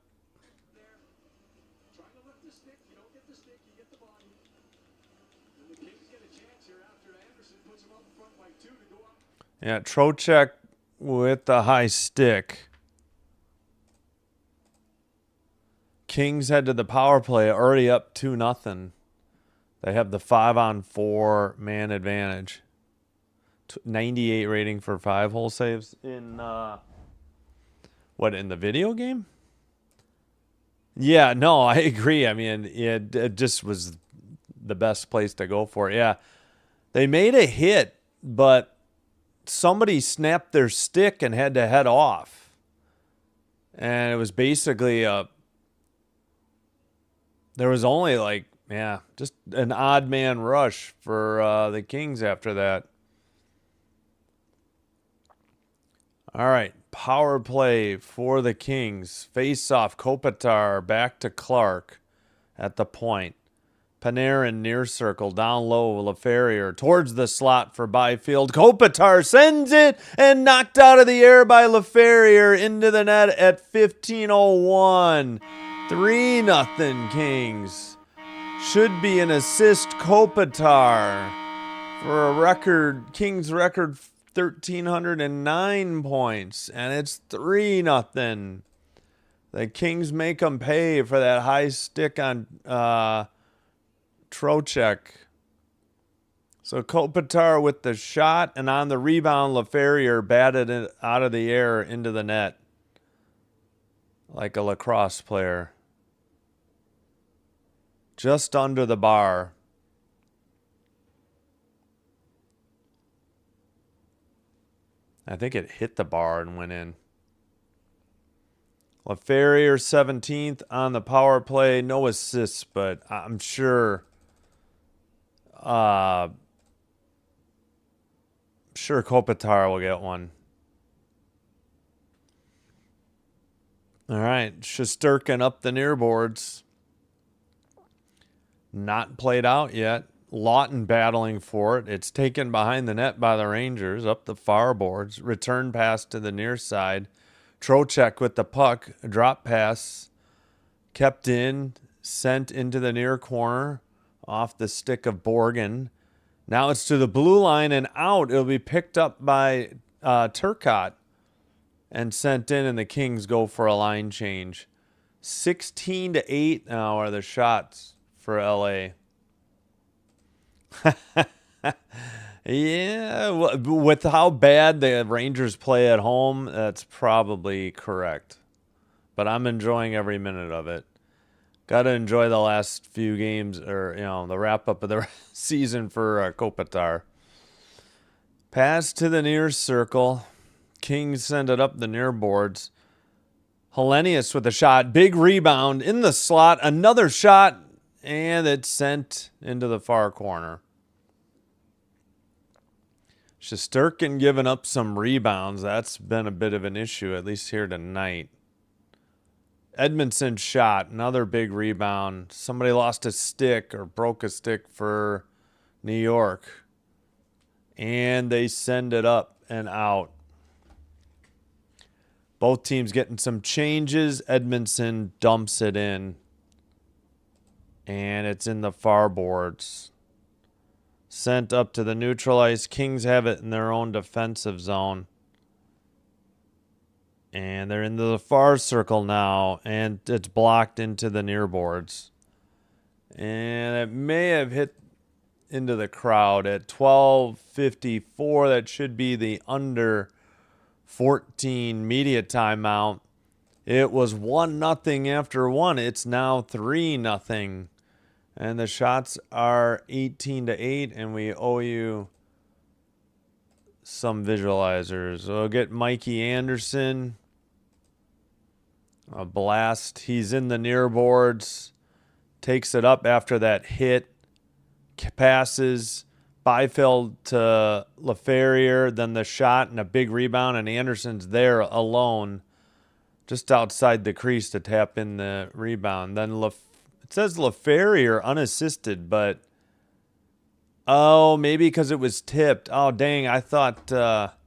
Speaker 1: Yeah, Trocheck with the high stick. Kings head to the power play, already up 2-0. They have the 5-on-4 man advantage. 98 rating for 5-hole saves in in the video game? Yeah, no, I agree. I mean, it just was the best place to go for it. Yeah. They made a hit, but somebody snapped their stick and had to head off. And it was basically there was only just an odd man rush for the Kings after that. All right, power play for the Kings. Face off, Kopitar back to Clark at the point. Panarin near circle, down low, LaFerrier towards the slot for Byfield. Kopitar sends it and knocked out of the air by LaFerrier into the net at 15:01. 3-0 Kings. Should be an assist Kopitar for a record, Kings record 1,309 points, and it's 3-0. The Kings make them pay for that high stick on Trocheck. So Kopitar with the shot, and on the rebound, LaFerrier batted it out of the air into the net like a lacrosse player. Just under the bar. I think it hit the bar and went in. LaFerrier 17th on the power play. No assists, but I'm sure Kopitar will get one. All right, Shesterkin up the near boards. Not played out yet. Lawton battling for it. It's taken behind the net by the Rangers, up the far boards. Return pass to the near side. Trocheck with the puck. Drop pass. Kept in. Sent into the near corner. Off the stick of Borgen. Now it's to the blue line and out. It'll be picked up by Turcotte and sent in, and the Kings go for a line change. 16-8 now are the shots for LA. Yeah, with how bad the Rangers play at home, that's probably correct. But I'm enjoying every minute of it. Got to enjoy the last few games, or the wrap up of the season for Kopitar. Pass to the near circle. Kings send it up the near boards. Hellenius with a shot. Big rebound in the slot. Another shot, and it's sent into the far corner. Shesterkin giving up some rebounds. That's been a bit of an issue, at least here tonight. Edmondson shot. Another big rebound. Somebody lost a stick or broke a stick for New York. And they send it up and out. Both teams getting some changes. Edmondson dumps it in. And it's in the far boards. Sent up to the neutral ice. Kings have it in their own defensive zone. And they're into the far circle now. And it's blocked into the near boards. And it may have hit into the crowd at 12:54. That should be the under 14 media timeout. It was 1-0 after one. It's now 3-0. And the shots are 18-8, and we owe you some visualizers. We'll get Mikey Anderson. A blast. He's in the near boards. Takes it up after that hit. Passes. Byfield to LaFerrier. Then the shot and a big rebound, and Anderson's there alone just outside the crease to tap in the rebound. Then it says LaFerrier unassisted, but maybe because it was tipped. Oh, dang, I thought Kopitar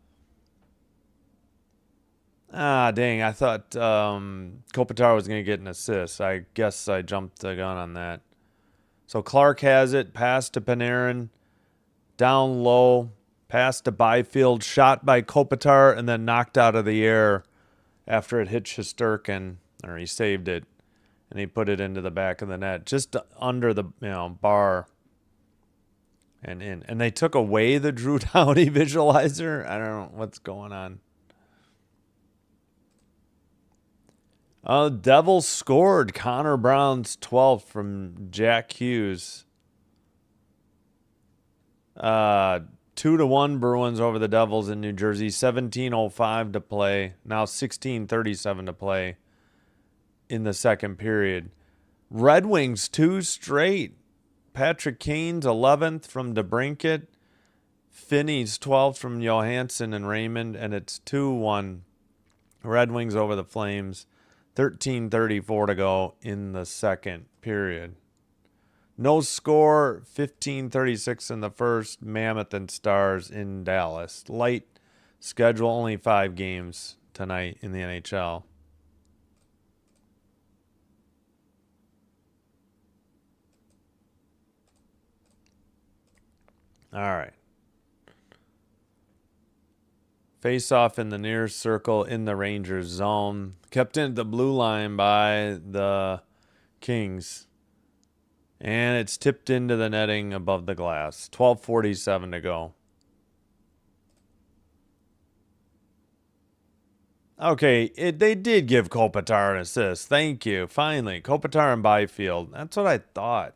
Speaker 1: was going to get an assist. I guess I jumped the gun on that. So Clark has it, pass to Panarin, down low, pass to Byfield, shot by Kopitar, and then knocked out of the air after it hit Shesterkin, or he saved it, and he put it into the back of the net, just under the bar. and in. And they took away the Drew Downey visualizer. I don't know what's going on. Devils scored. Connor Brown's 12th from Jack Hughes. 2-1 Bruins over the Devils in New Jersey. 17:05 to play. Now 16:37 to play in the second period. Red Wings 2 straight. Patrick Kane's 11th from DeBrincat. Finney's 12th from Johansson and Raymond. And it's 2-1 Red Wings over the Flames. 13:34 to go in the second period. No score, 15:36 in the first. Mammoth and Stars in Dallas. Light schedule, only 5 games tonight in the NHL. All right. Face off in the near circle in the Rangers zone. Kept in the blue line by the Kings. And it's tipped into the netting above the glass. 12:47 to go. Okay, they did give Kopitar an assist. Thank you. Finally, Kopitar and Byfield. That's what I thought.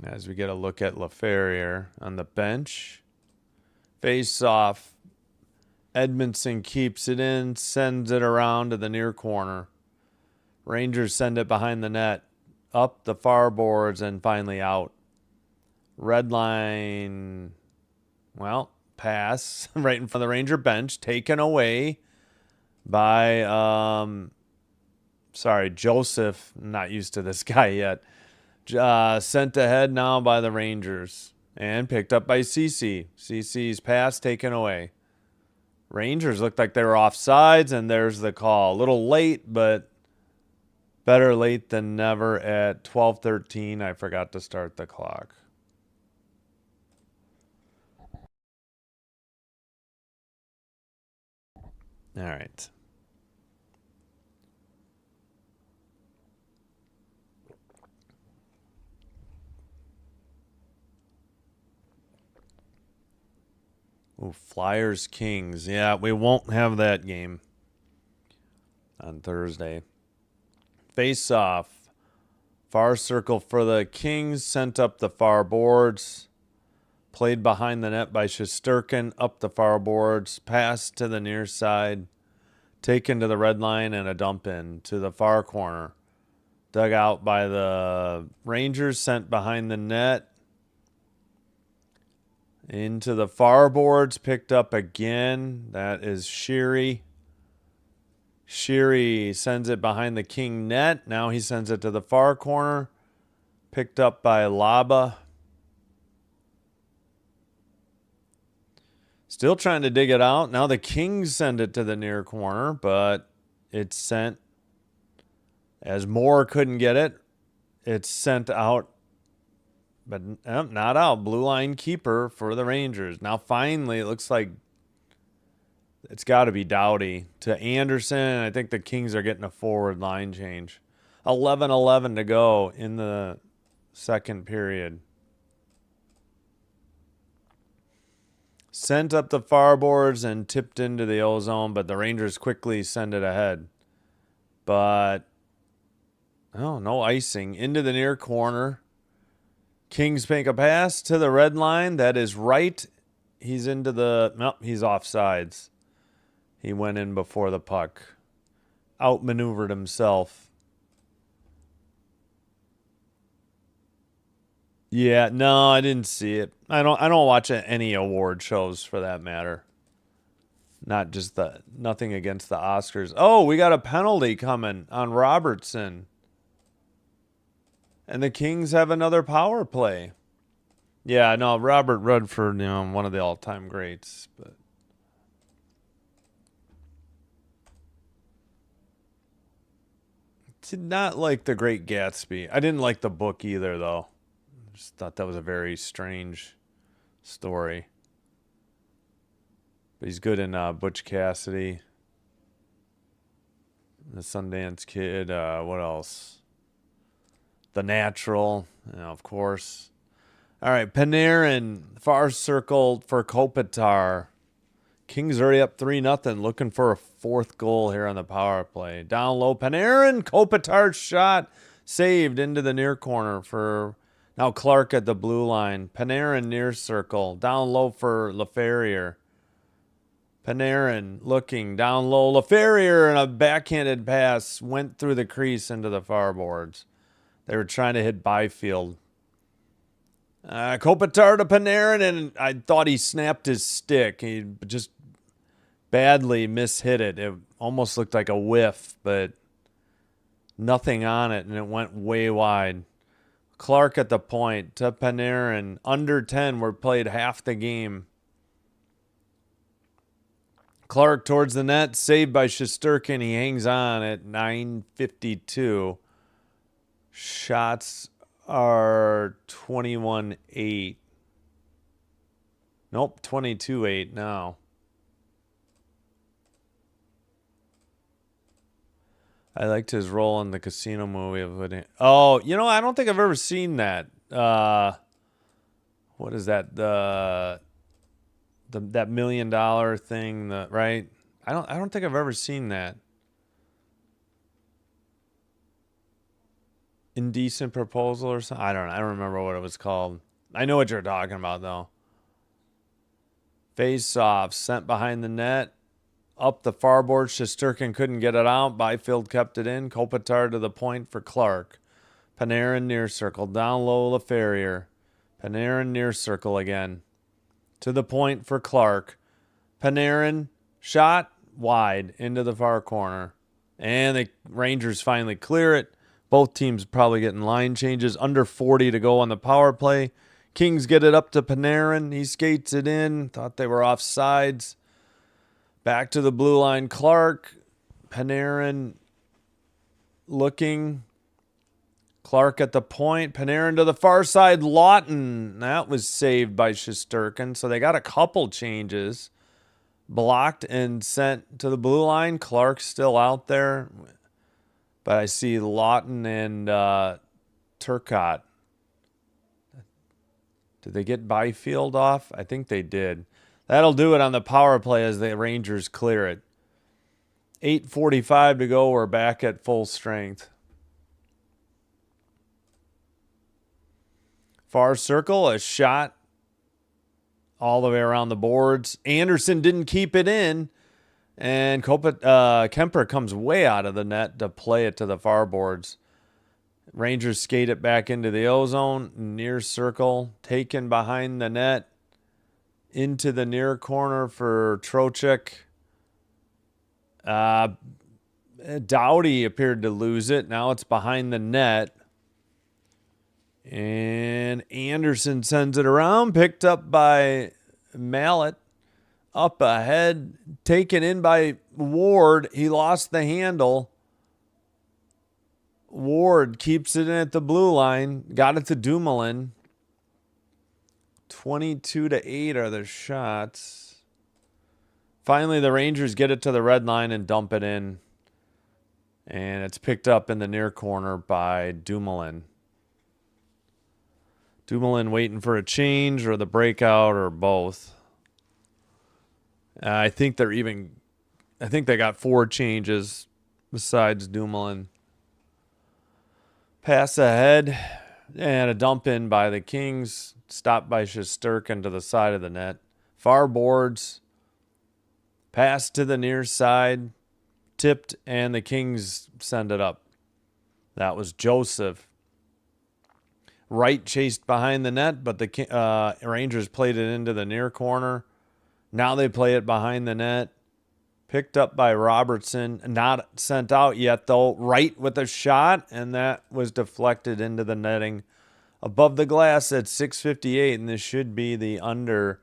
Speaker 1: As we get a look at LaFerriere on the bench. Face off. Edmondson keeps it in, sends it around to the near corner. Rangers send it behind the net, up the far boards, and finally out. Red line, well, pass right in front of the Ranger bench, taken away by, Joseph. Not used to this guy yet. Sent ahead now by the Rangers and picked up by CC. CC's pass taken away. Rangers looked like they were offsides, and there's the call. A little late, but better late than never. At 12:13, I forgot to start the clock. All right. Ooh, Flyers Kings. Yeah, we won't have that game on Thursday. Face off. Far circle for the Kings. Sent up the far boards. Played behind the net by Shesterkin. Up the far boards. Pass to the near side. Taken to the red line and a dump in to the far corner. Dug out by the Rangers. Sent behind the net. Into the far boards, picked up again. That is Sheary. Sheary sends it behind the King net. Now he sends it to the far corner. Picked up by Laba. Still trying to dig it out. Now the Kings send it to the near corner, but it's sent as Moore couldn't get it. It's sent out. But not out. Blue line keeper for the Rangers. Now finally it looks like it's got to be Doughty to Anderson. I think the Kings are getting a forward line change. 11:11 to go in the second period. Sent up the far boards and tipped into the O-zone, but the Rangers quickly send it ahead. But, no icing. Into the near corner. Kings make a pass to the red line. That is right. He's into the... Nope, he's offsides. He went in before the puck. Outmaneuvered himself. Yeah, no, I didn't see it. I don't watch any award shows for that matter. Not just nothing against the Oscars. Oh, we got a penalty coming on Robertson. And the Kings have another power play. Yeah, no, Robert Redford, one of the all-time greats. But did not like The Great Gatsby. I didn't like the book either, though. Just thought that was a very strange story. But he's good in Butch Cassidy. The Sundance Kid. What else? The Natural, of course. All right, Panarin, far circle for Kopitar. Kings already up 3-0, looking for a fourth goal here on the power play. Down low, Panarin, Kopitar's shot saved into the near corner for now Clark at the blue line. Panarin near circle, down low for LaFerriere. Panarin looking down low. LaFerriere and a backhanded pass went through the crease into the far boards. They were trying to hit Byfield. Kopitar to Panarin, and I thought he snapped his stick. He just badly mishit it. It almost looked like a whiff, but nothing on it, and it went way wide. Clark at the point to Panarin. Under 10, we're played half the game. Clark towards the net, saved by Shesterkin. He hangs on at 9:52. Shots are 21-8. Nope, 22-8 now. I liked his role in the casino movie. Oh, I don't think I've ever seen that. What is that? That $1 million thing, right? I don't think I've ever seen that. Indecent Proposal or something. I don't know. I don't remember what it was called. I know what you're talking about though. Face off, sent behind the net. Up the far board, Shesterkin couldn't get it out. Byfield kept it in. Kopitar to the point for Clark. Panarin near circle. Down low, LaFerriere. Panarin near circle again. To the point for Clark. Panarin, shot wide into the far corner. And the Rangers finally clear it. Both teams probably getting line changes. Under 40 to go on the power play. Kings get it up to Panarin. He skates it in. Thought they were off sides. Back to the blue line, Clark. Panarin looking. Clark at the point. Panarin to the far side. Lawton. That was saved by Shesterkin. So they got a couple changes. Blocked and sent to the blue line. Clark's still out there. But I see Lawton and Turcotte. Did they get Byfield off? I think they did. That'll do it on the power play as the Rangers clear it. 8:45 to go. We're back at full strength. Far circle, a shot all the way around the boards. Anderson didn't keep it in. And Kemper comes way out of the net to play it to the far boards. Rangers skate it back into the O-zone. Near circle, taken behind the net. Into the near corner for Trocheck. Doughty appeared to lose it. Now it's behind the net. And Anderson sends it around. Picked up by Mallet. Up ahead. Taken in by Ward. He lost the handle. Ward keeps it in at the blue line. Got it to Dumoulin. 22-8 are the shots. Finally, the Rangers get it to the red line and dump it in. And it's picked up in the near corner by Dumoulin. Dumoulin waiting for a change or the breakout or both. I think they got 4 changes besides Dumoulin. Pass ahead and a dump in by the Kings. Stopped by Shesterkin to the side of the net. Far boards. Pass to the near side. Tipped, and the Kings send it up. That was Joseph. Wright chased behind the net, but the Rangers played it into the near corner. Now they play it behind the net. Picked up by Robertson. Not sent out yet, though. Wright with a shot, and that was deflected into the netting. Above the glass at 6:58, and this should be the under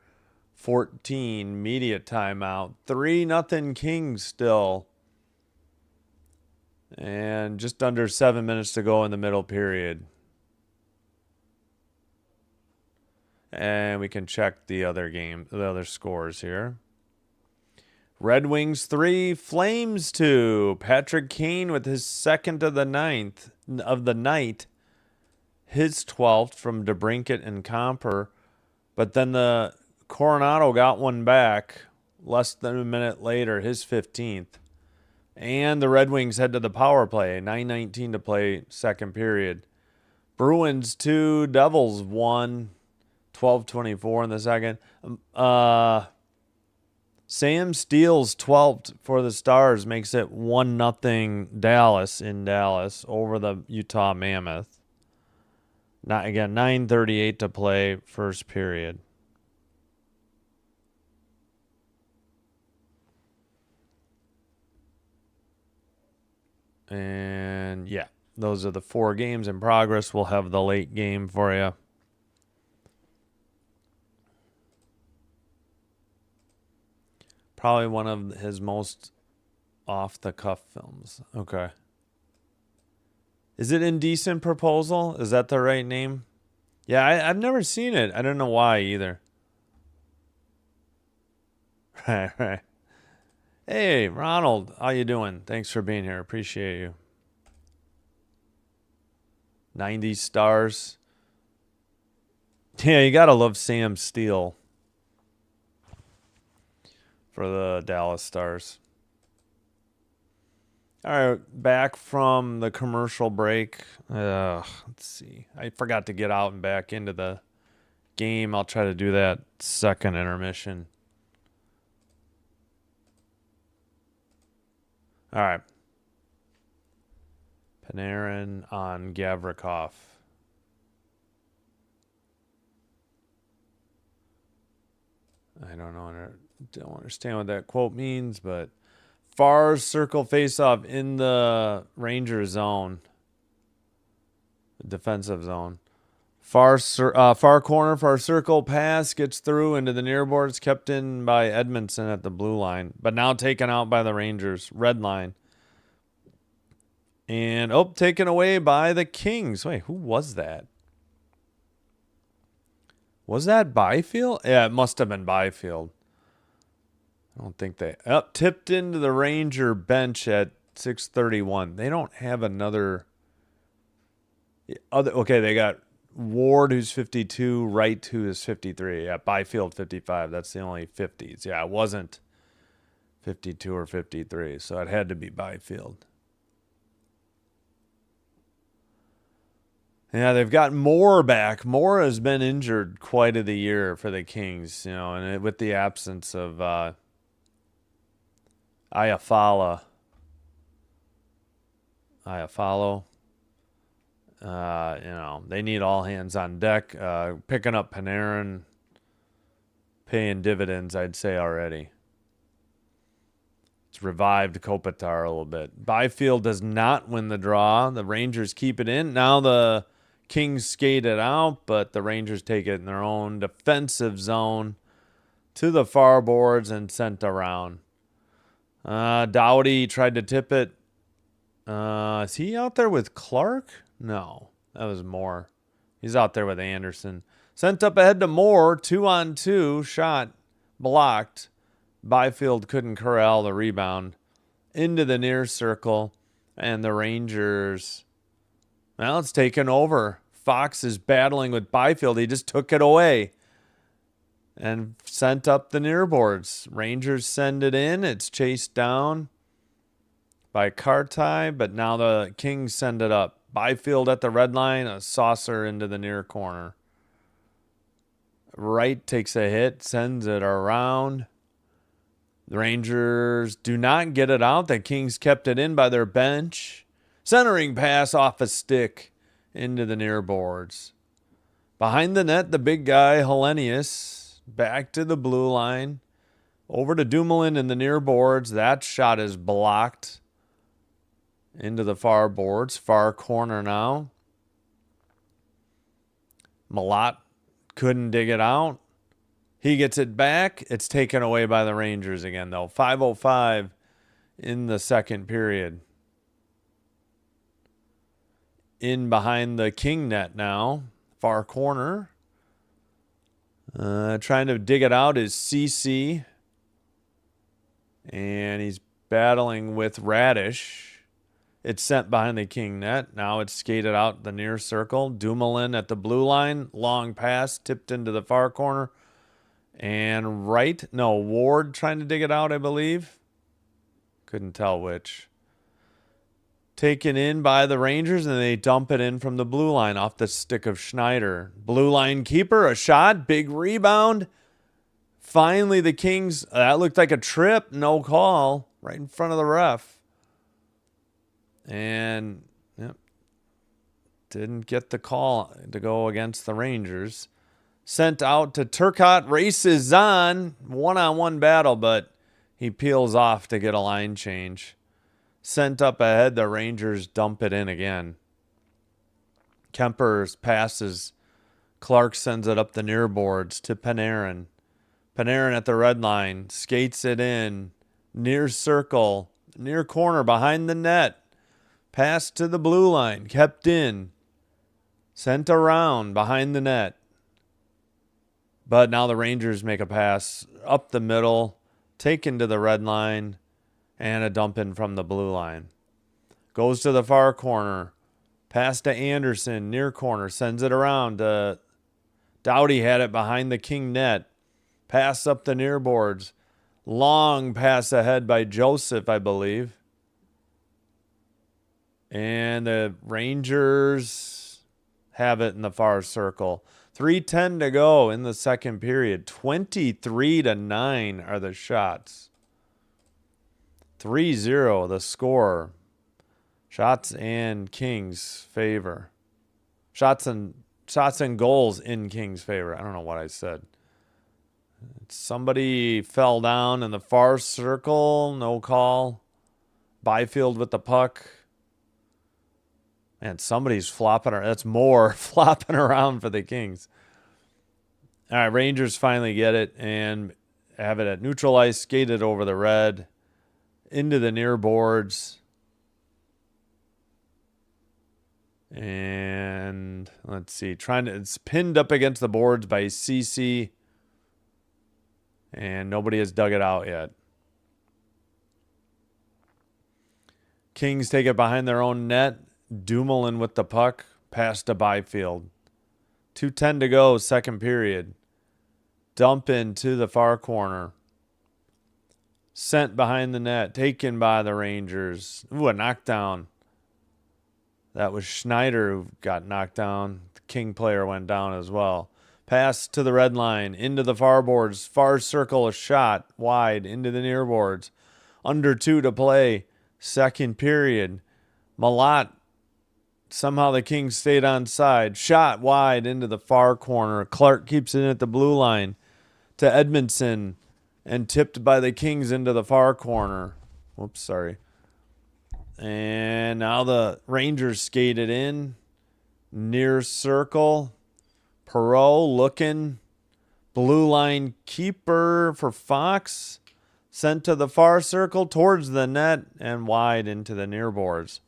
Speaker 1: 14 media timeout. 3-0 Kings still. And just under 7 minutes to go in the middle period. And we can check the other scores here. Red Wings 3, Flames 2. Patrick Kane with his second of the night. His 12th from DeBrincat and Comper. But then the Coronado got one back less than a minute later, his 15th. And the Red Wings head to the power play. 9:19 to play, second period. Bruins 2, Devils 1. 12:24 in the second. Sam Steele's 12th for the Stars makes it 1-0 Dallas in Dallas over the Utah Mammoth. Not again, 9:38 to play, first period. And yeah, those are the 4 games in progress. We'll have the late game for you. Probably one of his most off-the-cuff films. Okay. Is it Indecent Proposal? Is that the right name? Yeah, I've never seen it. I don't know why either. Right. Hey, Ronald. How you doing? Thanks for being here. Appreciate you. 90 stars. Yeah, you got to love Sam Steele for the Dallas Stars. All right, back from the commercial break. Let's see. I forgot to get out and back into the game. I'll try to do that second intermission. All right. Panarin on Gavrikov. I don't understand what that quote means, but far circle faceoff in the Ranger zone, defensive zone. Far corner, far circle pass gets through into the near boards, kept in by Edmondson at the blue line, but now taken out by the Rangers, red line. And, taken away by the Kings. Wait, who was that? Was that Byfield? Yeah, it must have been Byfield. I don't think they... tipped into the Ranger bench at 6:31. They don't have another... Okay, they got Ward, who's 52, Wright, who is 53. Yeah, Byfield, 55. That's the only 50s. Yeah, it wasn't 52 or 53, so it had to be Byfield. Yeah, they've got Moore back. Moore has been injured quite of the year for the Kings, and with the absence of Iafallo. They need all hands on deck. Picking up Panarin, paying dividends, I'd say already. It's revived Kopitar a little bit. Byfield does not win the draw. The Rangers keep it in. Now the Kings skate it out, but the Rangers take it in their own defensive zone to the far boards and sent around. Doughty tried to tip it. Is he out there with Clark? No, that was Moore. He's out there with Anderson. Sent up ahead to Moore. 2-on-2 shot blocked. Byfield couldn't corral the rebound into the near circle, and the Rangers, well, it's taken over. Fox is battling with Byfield. He just took it away and sent up the near boards. Rangers send it in. It's chased down by Kartai, but now the Kings send it up. Byfield at the red line, a saucer into the near corner. Wright takes a hit, sends it around. The Rangers do not get it out. The Kings kept it in by their bench. Centering pass off a stick into the near boards. Behind the net, the big guy, Hellenius, back to the blue line. Over to Dumoulin in the near boards. That shot is blocked into the far boards. Far corner now. Malat couldn't dig it out. He gets it back. It's taken away by the Rangers again, though. 5:05 in the second period. In behind the King net now. Far corner. Trying to dig it out is CC. And he's battling with Radish. It's sent behind the King net. Now it's skated out the near circle. Dumoulin at the blue line. Long pass, tipped into the far corner. And Ward trying to dig it out, I believe. Couldn't tell which. Taken in by the Rangers, and they dump it in from the blue line off the stick of Schneider. Blue line keeper, a shot, big rebound. Finally, the Kings, that looked like a trip, no call, right in front of the ref. And didn't get the call to go against the Rangers. Sent out to Turcotte, races on, one-on-one battle, but he peels off to get a line change. Sent up ahead, the Rangers dump it in again. Kemper's passes. Clark sends it up the near boards to Panarin. Panarin at the red line, skates it in. Near circle, near corner, behind the net. Pass to the blue line, kept in. Sent around, behind the net. But now the Rangers make a pass up the middle, taken to the red line, and a dump in from the blue line. Goes to the far corner. Pass to Anderson, near corner. Sends it around. Doughty had it behind the King net. Pass up the near boards. Long pass ahead by Joseph, I believe. And the Rangers have it in the far circle. 3:10 to go in the second period. 23-9 are the shots. 3-0 the score. Shots and Kings favor. Shots and goals in Kings favor. I don't know what I said. Somebody fell down in the far circle. No call. Byfield with the puck. And somebody's flopping around. That's more flopping around for the Kings. All right, Rangers finally get it and have it at neutral ice, skated over the red. Into the near boards. And let's see. It's pinned up against the boards by CC. And nobody has dug it out yet. Kings take it behind their own net. Dumoulin with the puck. Pass to Byfield. 2:10 to go, second period. Dump into the far corner. Sent behind the net. Taken by the Rangers. Ooh, a knockdown. That was Schneider who got knocked down. The King player went down as well. Pass to the red line. Into the far boards. Far circle, a shot. Wide. Into the near boards. Under 2 to play. Second period. Malott. Somehow the Kings stayed onside. Shot wide into the far corner. Clark keeps it at the blue line. To Edmondson. And tipped by the Kings into the far corner. Whoops, sorry. And now the Rangers skated in. Near circle. Perreault looking. Blue line keeper for Fox. Sent to the far circle towards the net and wide into the near boards.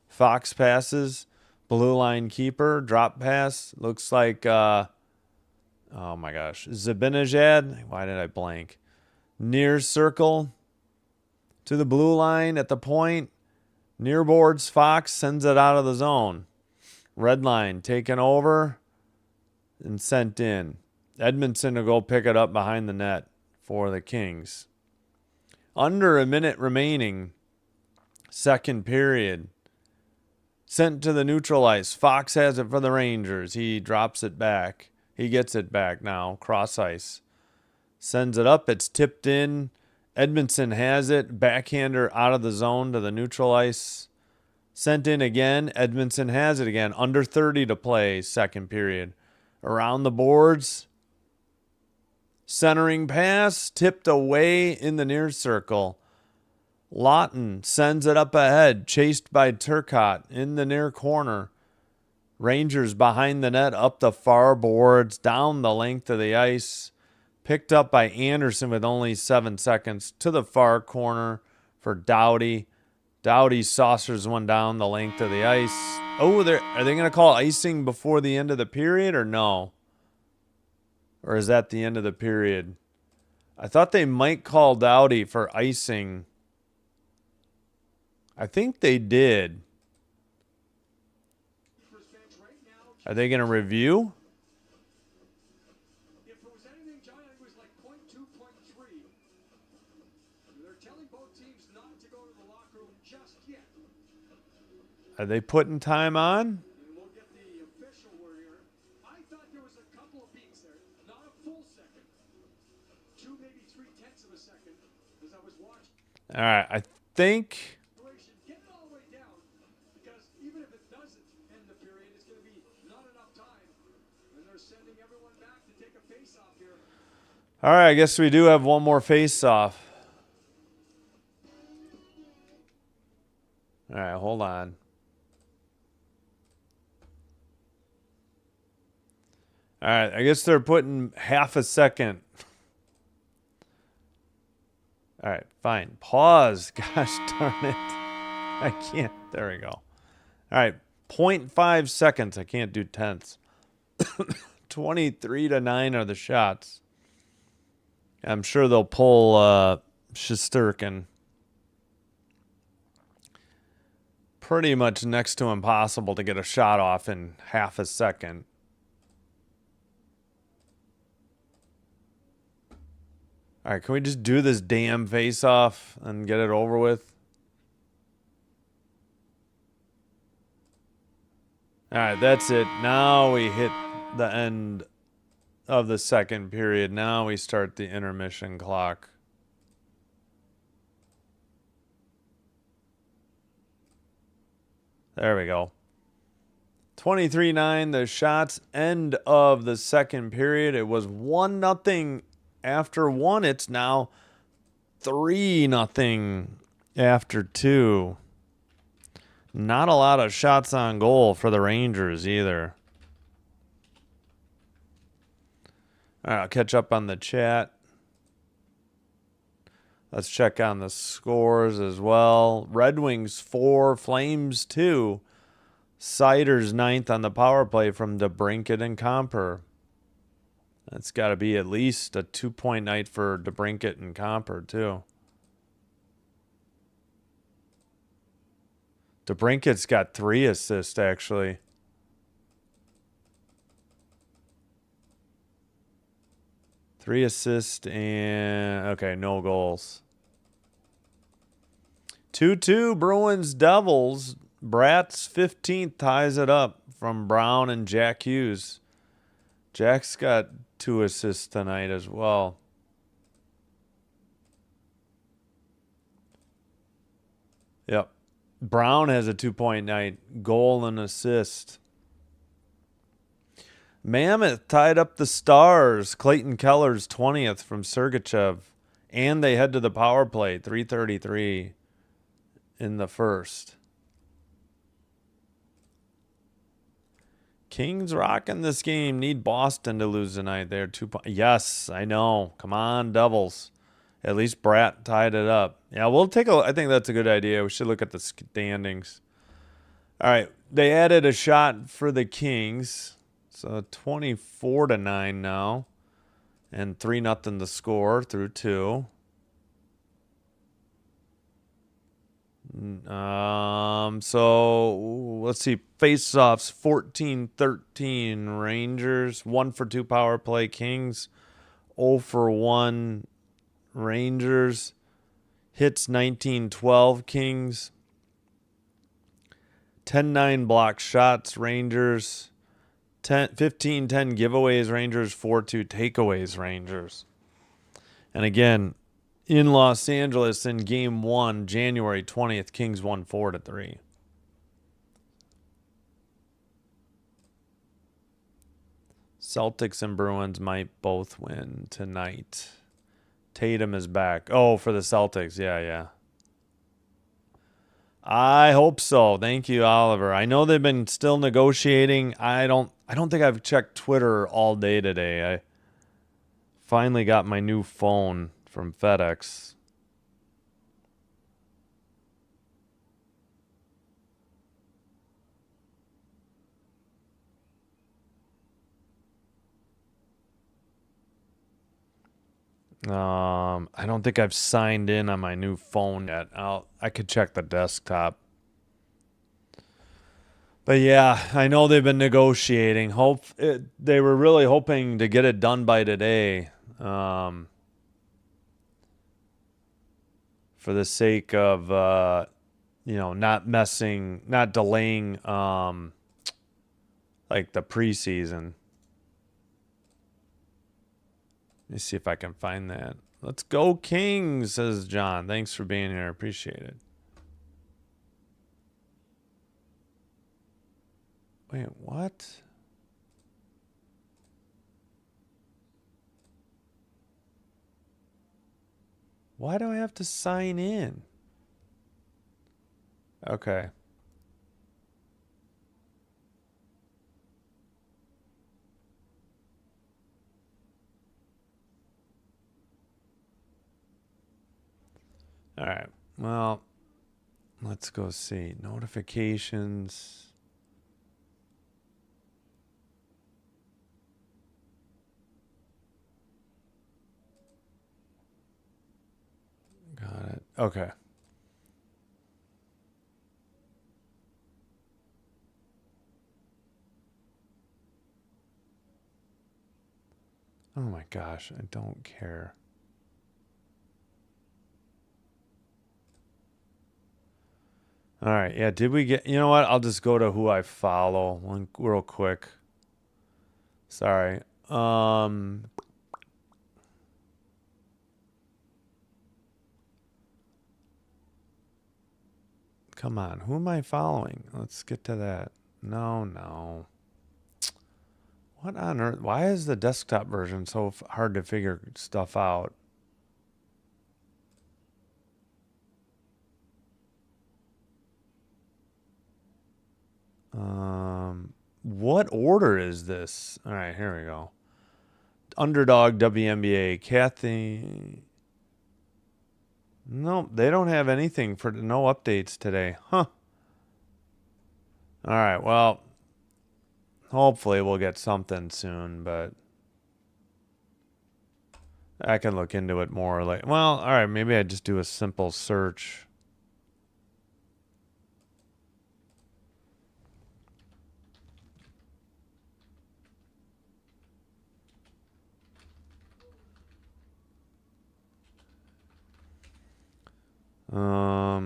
Speaker 1: Fox passes. Blue line keeper. Drop pass. Looks like, oh my gosh. Zibanejad. Why did I blank? Near circle to the blue line at the point. Near boards, Fox sends it out of the zone. Red line taken over and sent in. Edmondson will go pick it up behind the net for the Kings. Under a minute remaining. Second period. Sent to the neutral ice. Fox has it for the Rangers. He drops it back. He gets it back now. Cross ice. Sends it up. It's tipped in. Edmondson has it. Backhander out of the zone to the neutral ice. Sent in again. Edmondson has it again. Under 30 to play. Second period. Around the boards. Centering pass. Tipped away in the near circle. Lawton sends it up ahead. Chased by Turcotte in the near corner. Rangers behind the net. Up the far boards. Down the length of the ice. Picked up by Anderson with only 7 seconds to the far corner for Doughty. Doughty saucers one down the length of the ice. Oh, are they going to call icing before the end of the period or no? Or is that the end of the period? I thought they might call Doughty for icing. I think they did. Are they going to review?
Speaker 2: If it was anything, John, I think it was like 0.2, 0.3. They're telling both teams not to go to the locker room just yet.
Speaker 1: Are they putting time on?
Speaker 2: And we'll get the official word here. I thought there was a couple of beats there, not a full second. 2, maybe 3/10 of a second, as I was watching.
Speaker 1: All right, I think.
Speaker 2: Get it all the way down, because even if it doesn't end the period, it's going to be not enough time. And they're sending everyone back to take a face-off here.
Speaker 1: All right, I guess we do have one more face-off. All right, hold on. All right, I guess they're putting half a second. All right, fine. Pause. Gosh darn it. I can't. There we go. All right, 0.5 seconds. I can't do tenths. 23-9 are the shots. I'm sure they'll pull Shesterkin. Pretty much next to impossible to get a shot off in half a second. All right, can we just do this damn face-off and get it over with? All right, that's it. Now we hit the end of the second period. Now we start the intermission clock. There we go. 23-9, the shots, end of the second period. It was 1-0 after 1. It's now 3-0 after 2. Not a lot of shots on goal for the Rangers either. All right, I'll catch up on the chat. Let's check on the scores as well. Red Wings 4, Flames 2. Siders 9th on the power play from DeBrincat and Comper. That's got to be at least a 2-point night for DeBrincat and Comper, too. DeBrincat's got 3 assists, actually. Three assists and, okay, no goals. 2-2 Bruins Devils. Bratz 15th ties it up from Brown and Jack Hughes. Jack's got 2 assists tonight as well. Yep. Brown has a 2-point night. Goal and assist. Mammoth tied up the Stars. Clayton Keller's 20th from Sergachev. And they head to the power play. 3:33 in the first. Kings rocking this game. Need Boston to lose tonight. They're 2 points. Yes, I know. Come on, Devils. At least Bratt tied it up. Yeah, we'll take a. I think that's a good idea. We should look at the standings. All right, they added a shot for the Kings, so 24-9 now, and 3-0 the score through 2. So let's see. Face-offs 14-13 Rangers, 1 for 2 power play Kings, 0 for 1 Rangers. Hits 19-12 Kings. 10-9 block shots Rangers. 15-10 giveaways Rangers. 4-2 takeaways Rangers. And again, in Los Angeles in Game 1, January 20th, Kings won 4-3. Celtics and Bruins might both win tonight. Tatum is back. Oh, for the Celtics. Yeah. I hope so. Thank you, Oliver. I know they've been still negotiating. I don't think I've checked Twitter all day today. I finally got my new phone from FedEx. I don't think I've signed in on my new phone yet. I could check the desktop. But yeah, I know they've been negotiating. They were really hoping to get it done by today, for the sake of not delaying like the preseason. Let me see if I can find that. Let's go Kings, says John. Thanks for being here. Appreciate it. Wait, what? Why do I have to sign in? Okay. All right. Well, let's go see. Notifications. Got it. Okay. Oh my gosh, I don't care. All right. Yeah, did we get... You know what? I'll just go to who I follow real quick. Sorry. Come on. Who am I following? Let's get to that. No. What on earth? Why is the desktop version so hard to figure stuff out? What order is this? All right, here we go. Underdog WNBA. Kathy. Nope, they don't have anything for no updates today. Huh. All right, well, hopefully we'll get something soon, but I can look into it more. Like, well, all right, maybe I just do a simple search.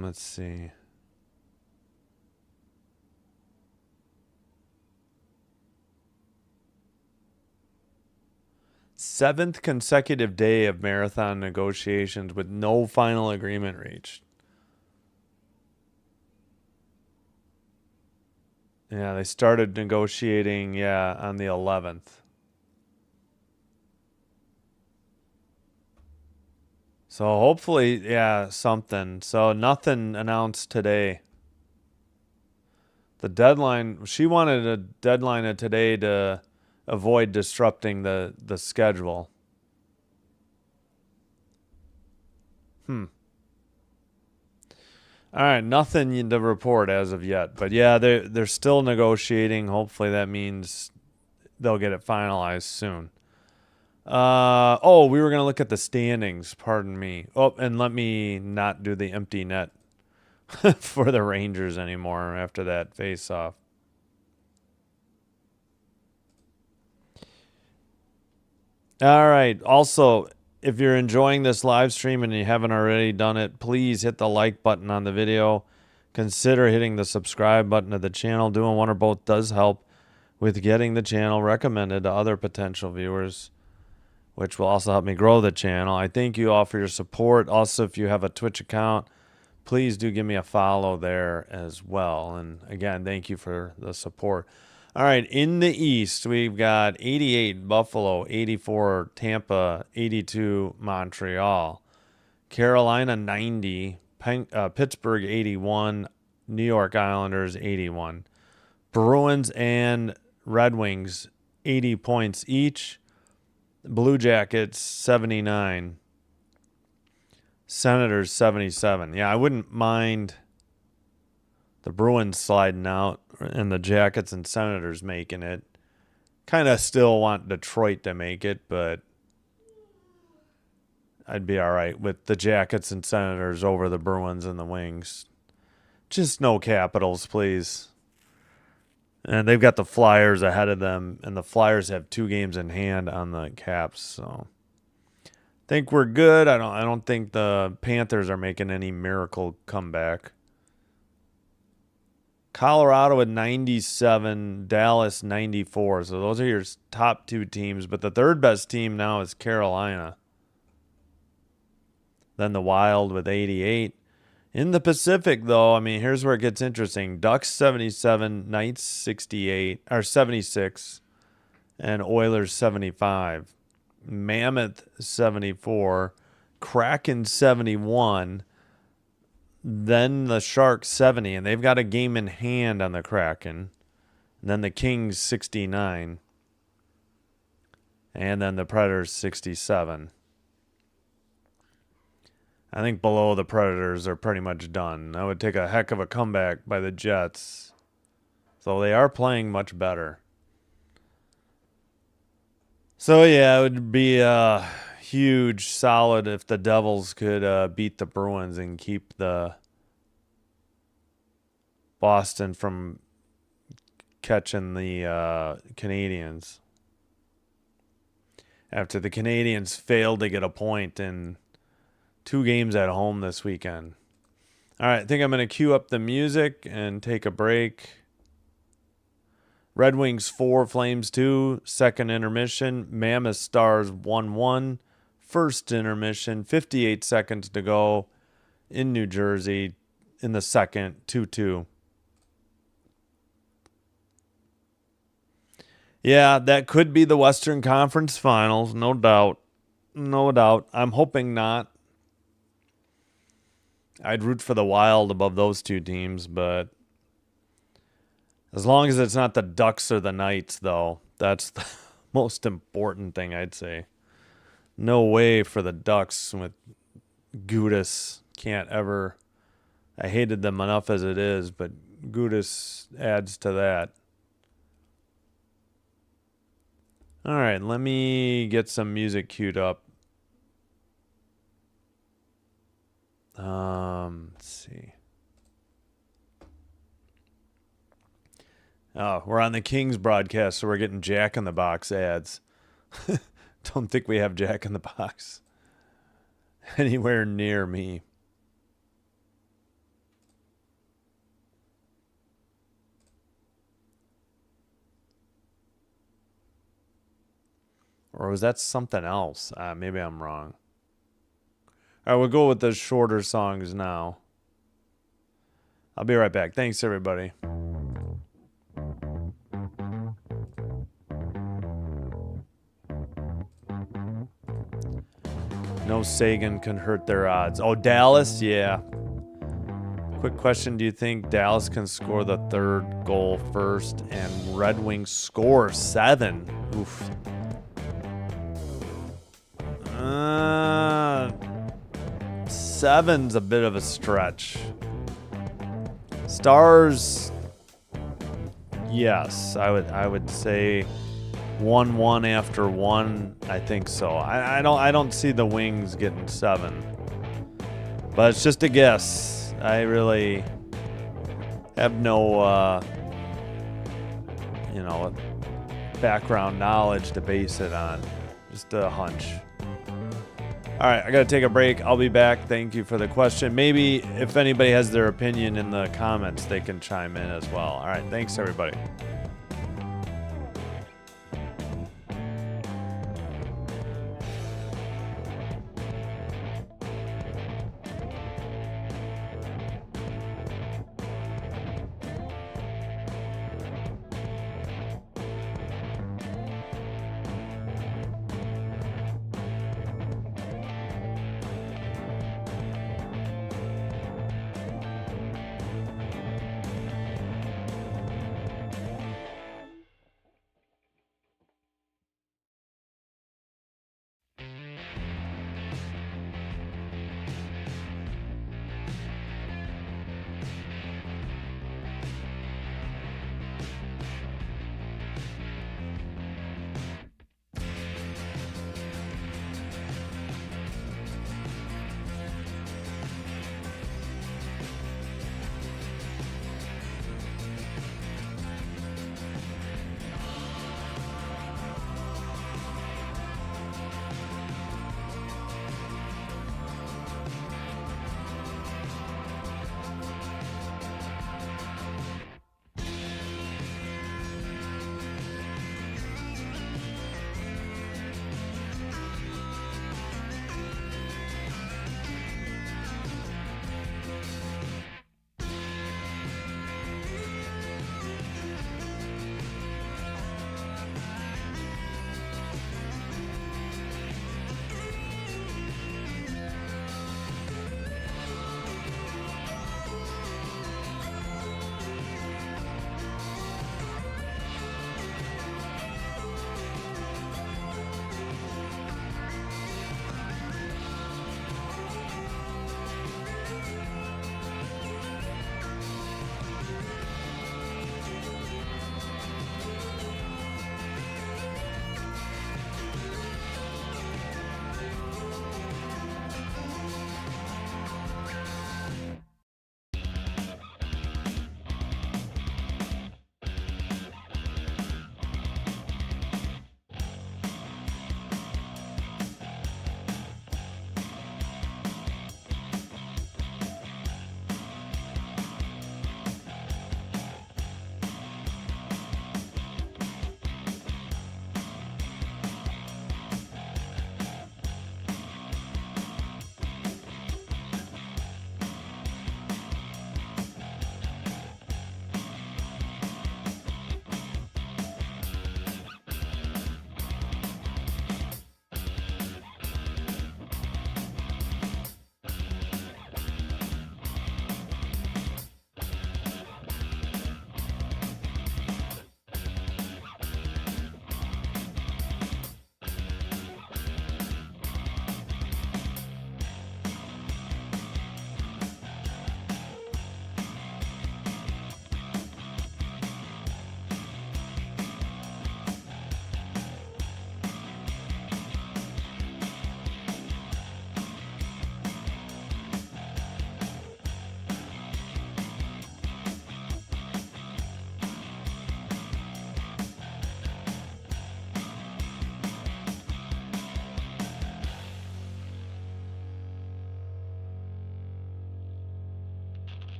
Speaker 1: Let's see. Seventh consecutive day of marathon negotiations with no final agreement reached. Yeah, they started negotiating, on the 11th. So hopefully, something. So nothing announced today. The deadline, she wanted a deadline of today to avoid disrupting the schedule. All right, nothing to report as of yet. But yeah, they're still negotiating. Hopefully that means they'll get it finalized soon. We were going to look at the standings. Pardon me. Oh, and let me not do the empty net for the Rangers anymore after that face-off. All right. Also, if you're enjoying this live stream and you haven't already done it, please hit the like button on the video. Consider hitting the subscribe button to the channel. Doing one or both does help with getting the channel recommended to other potential viewers, which will also help me grow the channel. I thank you all for your support. Also, if you have a Twitch account, please do give me a follow there as well. And again, thank you for the support. All right, in the East, we've got 88 Buffalo, 84 Tampa, 82 Montreal, Carolina 90, Pittsburgh 81, New York Islanders 81. Bruins and Red Wings 80 points each. Blue Jackets 79. Senators 77. Yeah, I wouldn't mind the Bruins sliding out and the Jackets and Senators making it. Kind of still want Detroit to make it, but I'd be all right with the Jackets and Senators over the Bruins and the Wings. Just no Capitals, please. And they've got the Flyers ahead of them, and the Flyers have 2 games in hand on the Caps. So I think we're good. I don't think the Panthers are making any miracle comeback. Colorado at 97, Dallas 94. So those are your top 2 teams. But the third best team now is Carolina. Then the Wild with 88. In the Pacific, though, I mean, here's where it gets interesting. Ducks 77, Knights 68, or 76, and Oilers 75. Mammoth 74, Kraken 71, then the Sharks 70, and they've got a game in hand on the Kraken. And then the Kings 69, and then the Predators 67. I think below the Predators are pretty much done. That would take a heck of a comeback by the Jets. So they are playing much better. So yeah, it would be a huge solid if the Devils could beat the Bruins and keep the Boston from catching the Canadiens. After the Canadiens failed to get a point in 2 games at home this weekend. All right, I think I'm going to cue up the music and take a break. Red Wings 4, Flames 2, second intermission. Mammoth Stars 1-1, first intermission, 58 seconds to go in New Jersey in the second, 2-2. Yeah, that could be the Western Conference Finals, no doubt. No doubt. I'm hoping not. I'd root for the Wild above those 2 teams, but as long as it's not the Ducks or the Knights, though, that's the most important thing, I'd say. No way for the Ducks with Gudis. Can't ever. I hated them enough as it is, but Gudis adds to that. All right, let me get some music queued up. Let's see. Oh, we're on the Kings broadcast, so we're getting Jack in the Box ads. Don't think we have Jack in the Box anywhere near me. Or was that something else? Maybe I'm wrong. All right, we'll go with the shorter songs now. I'll be right back. Thanks, everybody. No Sagan can hurt their odds. Oh, Dallas? Yeah. Quick question. Do you think Dallas can score the 3rd goal first and Red Wings score 7? Oof. 7's a bit of a stretch. Stars, yes, I would say 1-1 after 1. I think so. I don't see the Wings getting 7, but it's just a guess. I really have no background knowledge to base it on. Just a hunch. All right, I got to take a break. I'll be back. Thank you for the question. Maybe if anybody has their opinion in the comments, they can chime in as well. All right, thanks, everybody.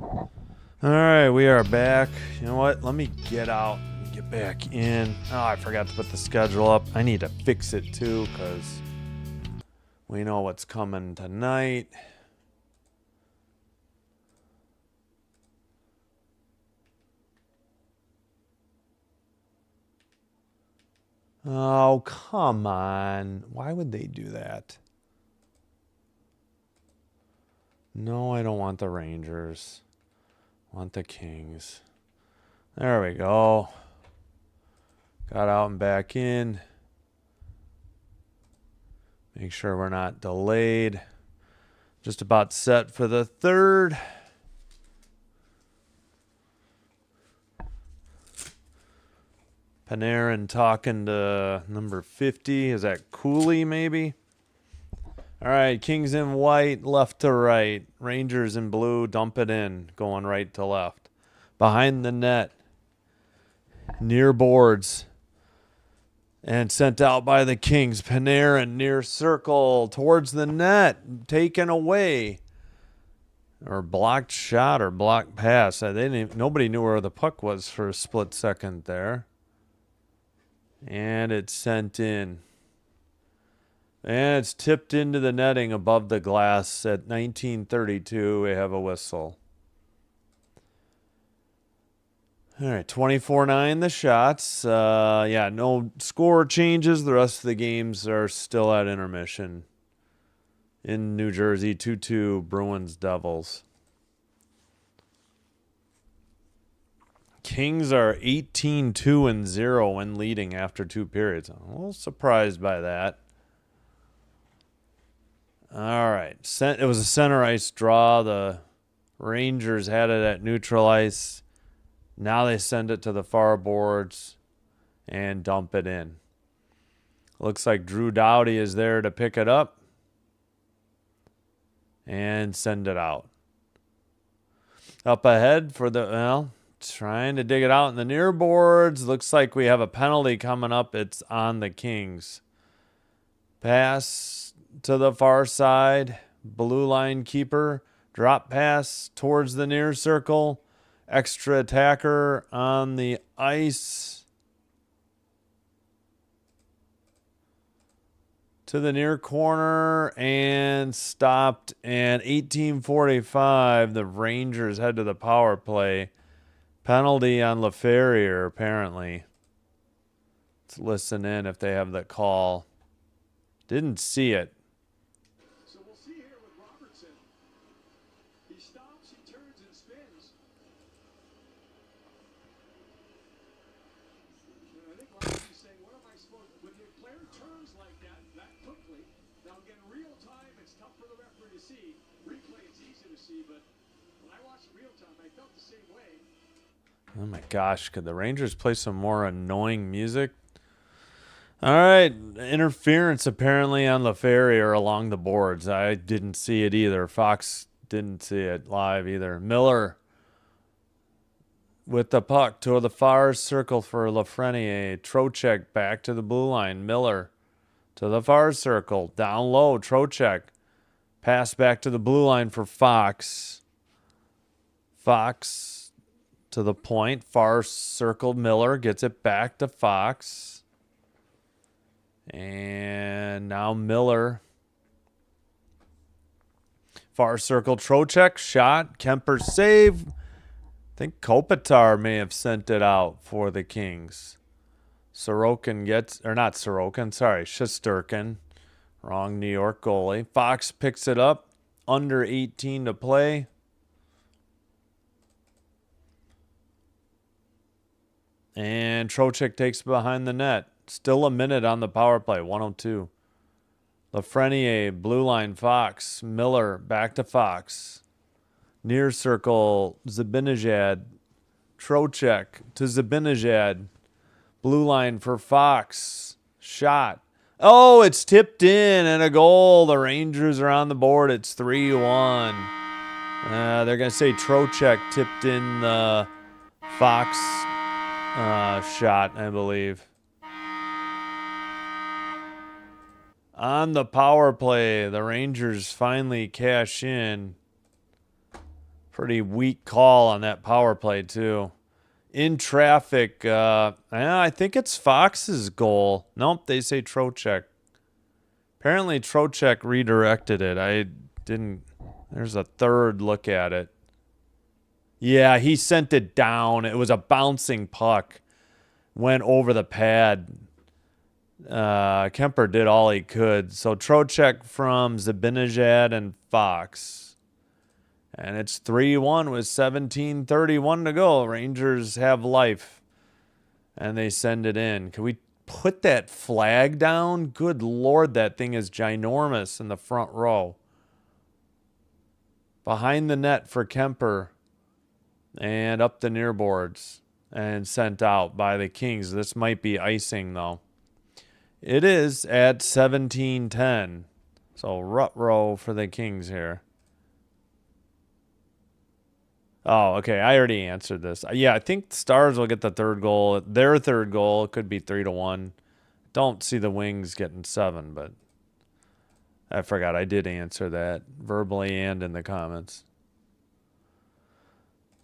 Speaker 1: All right, we are back. You know what? Let me get out and get back in. Oh, I forgot to put the schedule up. I need to fix it too because we know what's coming tonight. Oh, come on. Why would they do that? No, I don't want the Rangers. I want the Kings. There we go. Got out and back in. Make sure we're not delayed. Just about set for the third. Panarin talking to number 50. Is that Cooley maybe? All right, Kings in white, left to right. Rangers in blue, dump it in, going right to left. Behind the net, near boards, and sent out by the Kings. Panarin near circle, towards the net, taken away. Or blocked shot or blocked pass. Nobody knew where the puck was for a split second there. And it's sent in. And it's tipped into the netting above the glass at 19:32. We have a whistle. All right, 24-9 the shots. Yeah, no score changes. The rest of the games are still at intermission. In New Jersey, 2-2 Bruins Devils. Kings are 18-2-0 when leading after 2 periods. I'm a little surprised by that. All right. It was a center ice draw. The Rangers had it at neutral ice. Now they send it to the far boards and dump it in. Looks like Drew Doughty is there to pick it up and send it out. Up ahead for trying to dig it out in the near boards. Looks like we have a penalty coming up. It's on the Kings. Pass to the far side, blue line keeper, drop pass towards the near circle, extra attacker on the ice to the near corner and stopped. And 18:45, the Rangers head to the power play. Penalty on LaFerrier, apparently. Let's listen in if they have the call. Didn't see it.
Speaker 2: So we'll see here with Robertson. He stops, he turns and spins. And I think Robertson's saying, what am I supposed to, when the player turns like that quickly, now again, real time, it's tough for the referee to see. Replay, it's easy to see, but when I watched real time, I felt the same way.
Speaker 1: Oh my gosh, could the Rangers play some more annoying music? All right, interference apparently on LaFerrier along the boards. I didn't see it either. Fox didn't see it live either. Miller with the puck to the far circle for Lafreniere. Trocheck back to the blue line. Miller to the far circle. Down low, Trocheck. Pass back to the blue line for Fox. Fox to the point. Far circle, Miller gets it back to Fox. And now Miller. Far circle, Trocheck, shot. Kemper save. I think Kopitar may have sent it out for the Kings. Sorokin Shesterkin. Wrong New York goalie. Fox picks it up. Under 18 to play. And Trocheck takes behind the net. Still a minute on the power play, 1:02. Lafreniere, blue line, Fox. Miller, back to Fox. Near circle, Zibanejad. Trocheck to Zibanejad. Blue line for Fox. Shot. Oh, it's tipped in and a goal. The Rangers are on the board. It's 3-1. They're going to say Trocheck tipped in the Fox shot, I believe. On the power play, the Rangers finally cash in. Pretty weak call on that power play, too. In traffic, I think it's Fox's goal. Nope, they say Trocheck. Apparently, Trocheck redirected it. I didn't. There's a third look at it. Yeah, he sent it down. It was a bouncing puck. Went over the pad. Kemper did all he could. So Trocheck from Zibanejad and Fox. And it's 3-1 with 17:31 to go. Rangers have life. And they send it in. Can we put that flag down? Good Lord, that thing is ginormous in the front row. Behind the net for Kemper. And up the near boards. And sent out by the Kings. This might be icing, though. It is at 17:10. So rut row for the Kings here. Oh, okay. I already answered this. Yeah, I think the Stars will get the third goal. Their third goal could be 3-1. Don't see the Wings getting 7, but I forgot I did answer that verbally and in the comments.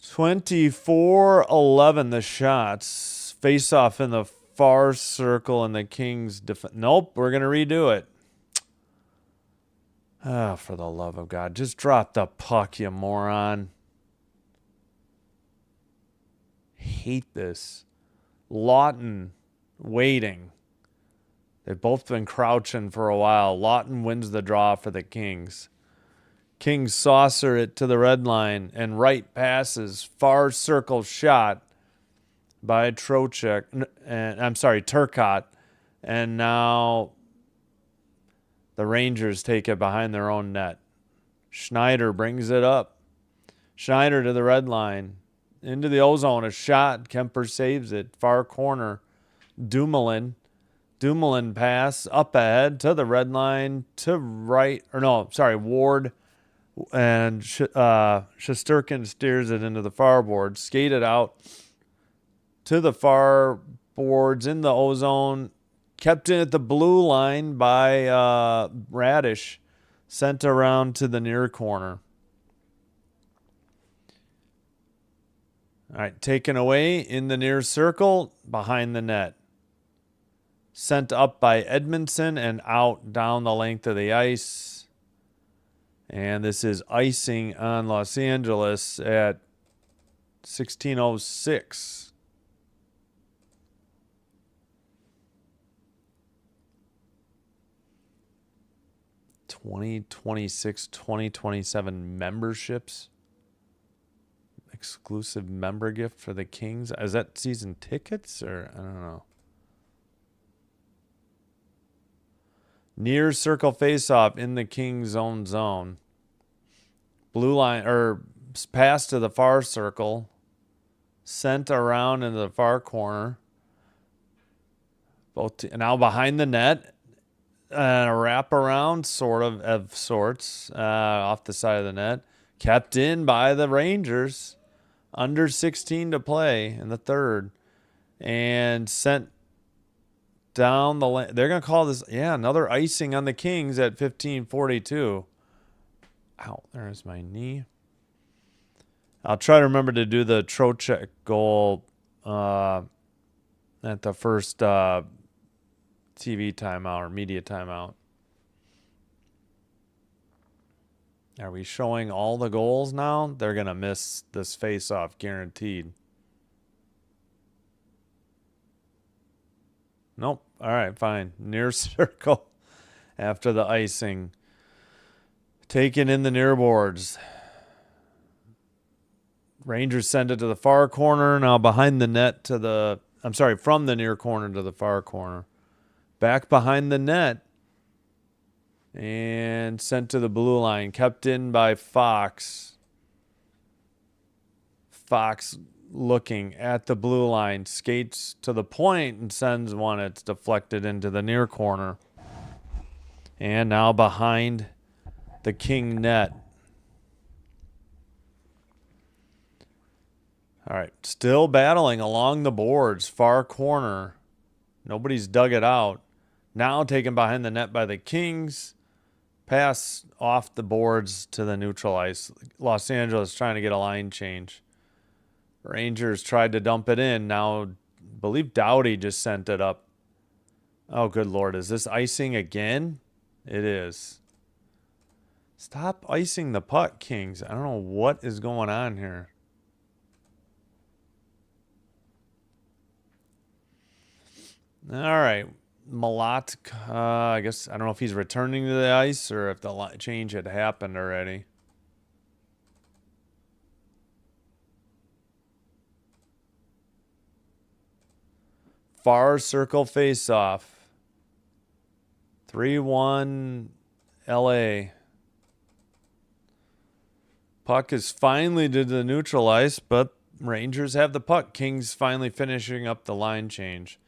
Speaker 1: 24-11 the shots. Face off in the far circle and the Kings nope, we're going to redo it. Ah, for the love of God. Just drop the puck, you moron. Hate this. Lawton waiting. They've both been crouching for a while. Lawton wins the draw for the Kings. Kings saucer it to the red line and right passes. Far circle shot by Trocheck. And I'm sorry, Turcotte. And now the Rangers take it behind their own net. Schneider brings it up. Schneider to the red line. Into the ozone, a shot. Kemper saves it. Far corner. Dumoulin. Dumoulin pass up ahead to the red line to right. Or no, sorry, Ward. And Shesterkin steers it into the far board. Skated out to the far boards in the ozone. Kept in at the blue line by Radish. Sent around to the near corner. All right, taken away in the near circle, behind the net. Sent up by Edmondson and out down the length of the ice. And this is icing on Los Angeles at 16:06. $2027 memberships. Exclusive member gift for the Kings. Is that season tickets or I don't know. Near circle faceoff in the Kings own zone. Blue line or pass to the far circle. Sent around into the far corner. Now behind the net. A wraparound sort of sorts off the side of the net. Kept in by the Rangers. Under 16 to play in the third. And sent down the lane. They're going to call this, another icing on the Kings at 15:42. Ow, there's my knee. I'll try to remember to do the Trocheck goal at the first TV timeout or media timeout. Are we showing all the goals now? They're going to miss this face-off, guaranteed. Nope. All right, fine. Near circle after the icing. Taken in the near boards. Rangers send it to the far corner. Now behind the net to the... I'm sorry, from the near corner to the far corner. Back behind the net. And sent to the blue line. Kept in by Fox. Fox looking at the blue line. Skates to the point and sends one. It's deflected into the near corner. And now behind the King net. All right. Still battling along the boards. Far corner. Nobody's dug it out. Now taken behind the net by the Kings. Pass off the boards to the neutral ice. Los Angeles trying to get a line change. Rangers tried to dump it in. Now, I believe Doughty just sent it up. Oh, good Lord. Is this icing again? It is. Stop icing the puck, Kings. I don't know what is going on here. All right. Malat, I guess, I don't know if he's returning to the ice or if the change had happened already. Far circle face-off. 3-1 LA. Puck is finally to the neutral ice, but Rangers have the puck. Kings finally finishing up the line change.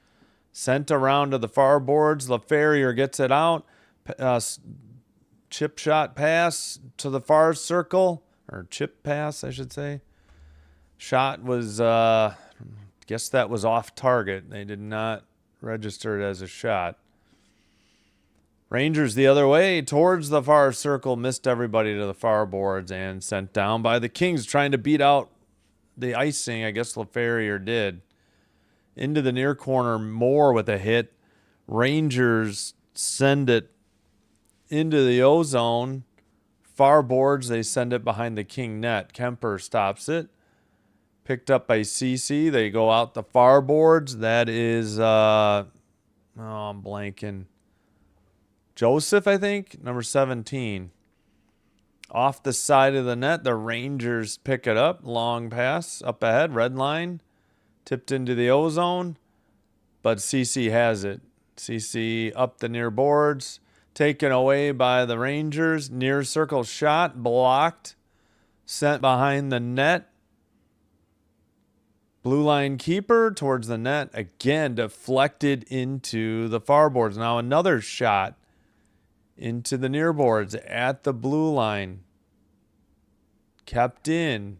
Speaker 1: Sent around to the far boards. LaFerrier gets it out. Chip shot pass to the far circle. Or chip pass, I should say. Shot was, guess that was off target. They did not register it as a shot. Rangers the other way towards the far circle. Missed everybody to the far boards and sent down by the Kings trying to beat out the icing. I guess LaFerrier did. Into the near corner, Moore with a hit. Rangers send it into the O-zone. Far boards, they send it behind the King net. Kemper stops it. Picked up by CC. They go out the far boards. That is, I'm blanking. Joseph, I think, number 17. Off the side of the net, the Rangers pick it up. Long pass up ahead, red line. Tipped into the O-zone, but CC has it. CC up the near boards, taken away by the Rangers. Near circle shot, blocked, sent behind the net. Blue line keeper towards the net, again deflected into the far boards. Now another shot into the near boards at the blue line. Kept in.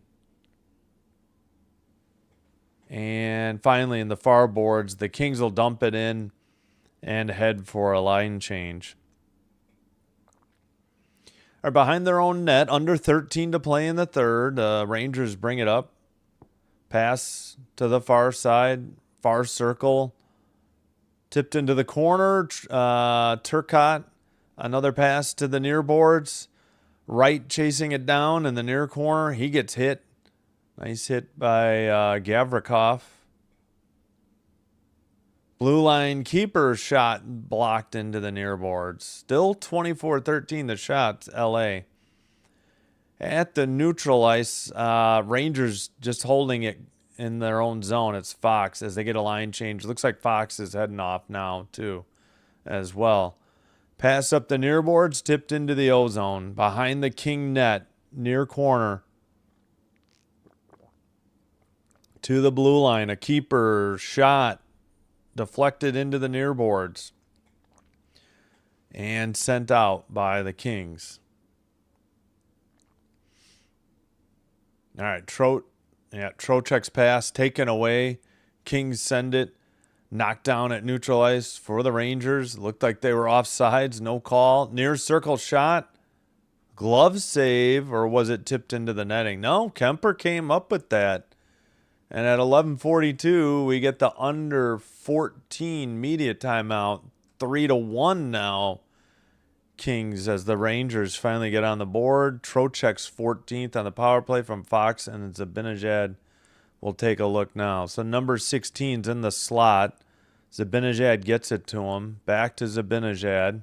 Speaker 1: And finally, in the far boards, the Kings will dump it in and head for a line change. Are behind their own net, under 13 to play in the third. Rangers bring it up. Pass to the far side, far circle. Tipped into the corner. Turcotte, another pass to the near boards. Wright chasing it down in the near corner. He gets hit. Nice hit by Gavrikov. Blue line keeper shot blocked into the near boards. Still 24-13 the shots, LA. At the neutral ice, Rangers just holding it in their own zone. It's Fox as they get a line change. Looks like Fox is heading off now too as well. Pass up the near boards, tipped into the O-zone. Behind the King net, near corner. To the blue line, a keeper shot deflected into the near boards and sent out by the Kings. All right, Trocheck's pass taken away. Kings send it, knocked down at neutral ice for the Rangers. Looked like they were offsides, no call. Near circle shot, glove save, or was it tipped into the netting? No, Kemper came up with that. And at 11:42, we get the under 14 media timeout. 3-1 now. Kings as the Rangers finally get on the board. Trocheck's 14th on the power play from Fox, and Zibanejad will take a look now. So number 16's in the slot. Zibanejad gets it to him. Back to Zibanejad.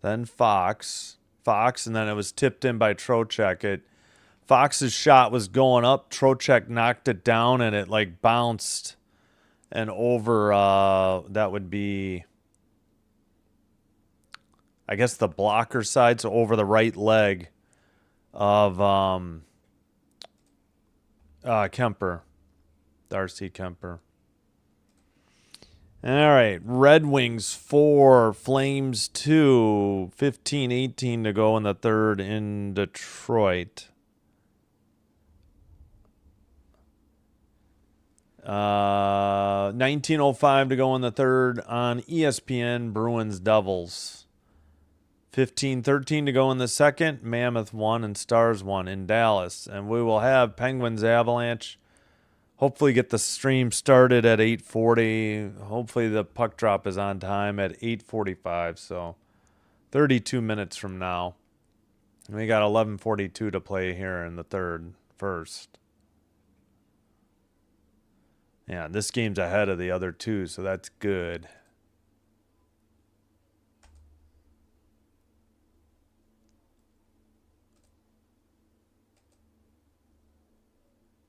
Speaker 1: Then Fox. And then it was tipped in by Trocheck. Fox's shot was going up. Trocheck knocked it down, and it like bounced and over. That would be, I guess, the blocker side, so over the right leg of Kemper, Darcy Kemper. All right, Red Wings 4, Flames 2, 15-18 to go in the third in Detroit. 19:05 to go in the third on ESPN. Bruins Devils. 15-13 to go in the second. Mammoth won and Stars won in Dallas. And we will have Penguins Avalanche. Hopefully get the stream started at 8:40. Hopefully the puck drop is on time at 8:45. So 32 minutes from now. And we got 11:42 to play here in the first. Yeah, this game's ahead of the other two, so that's good.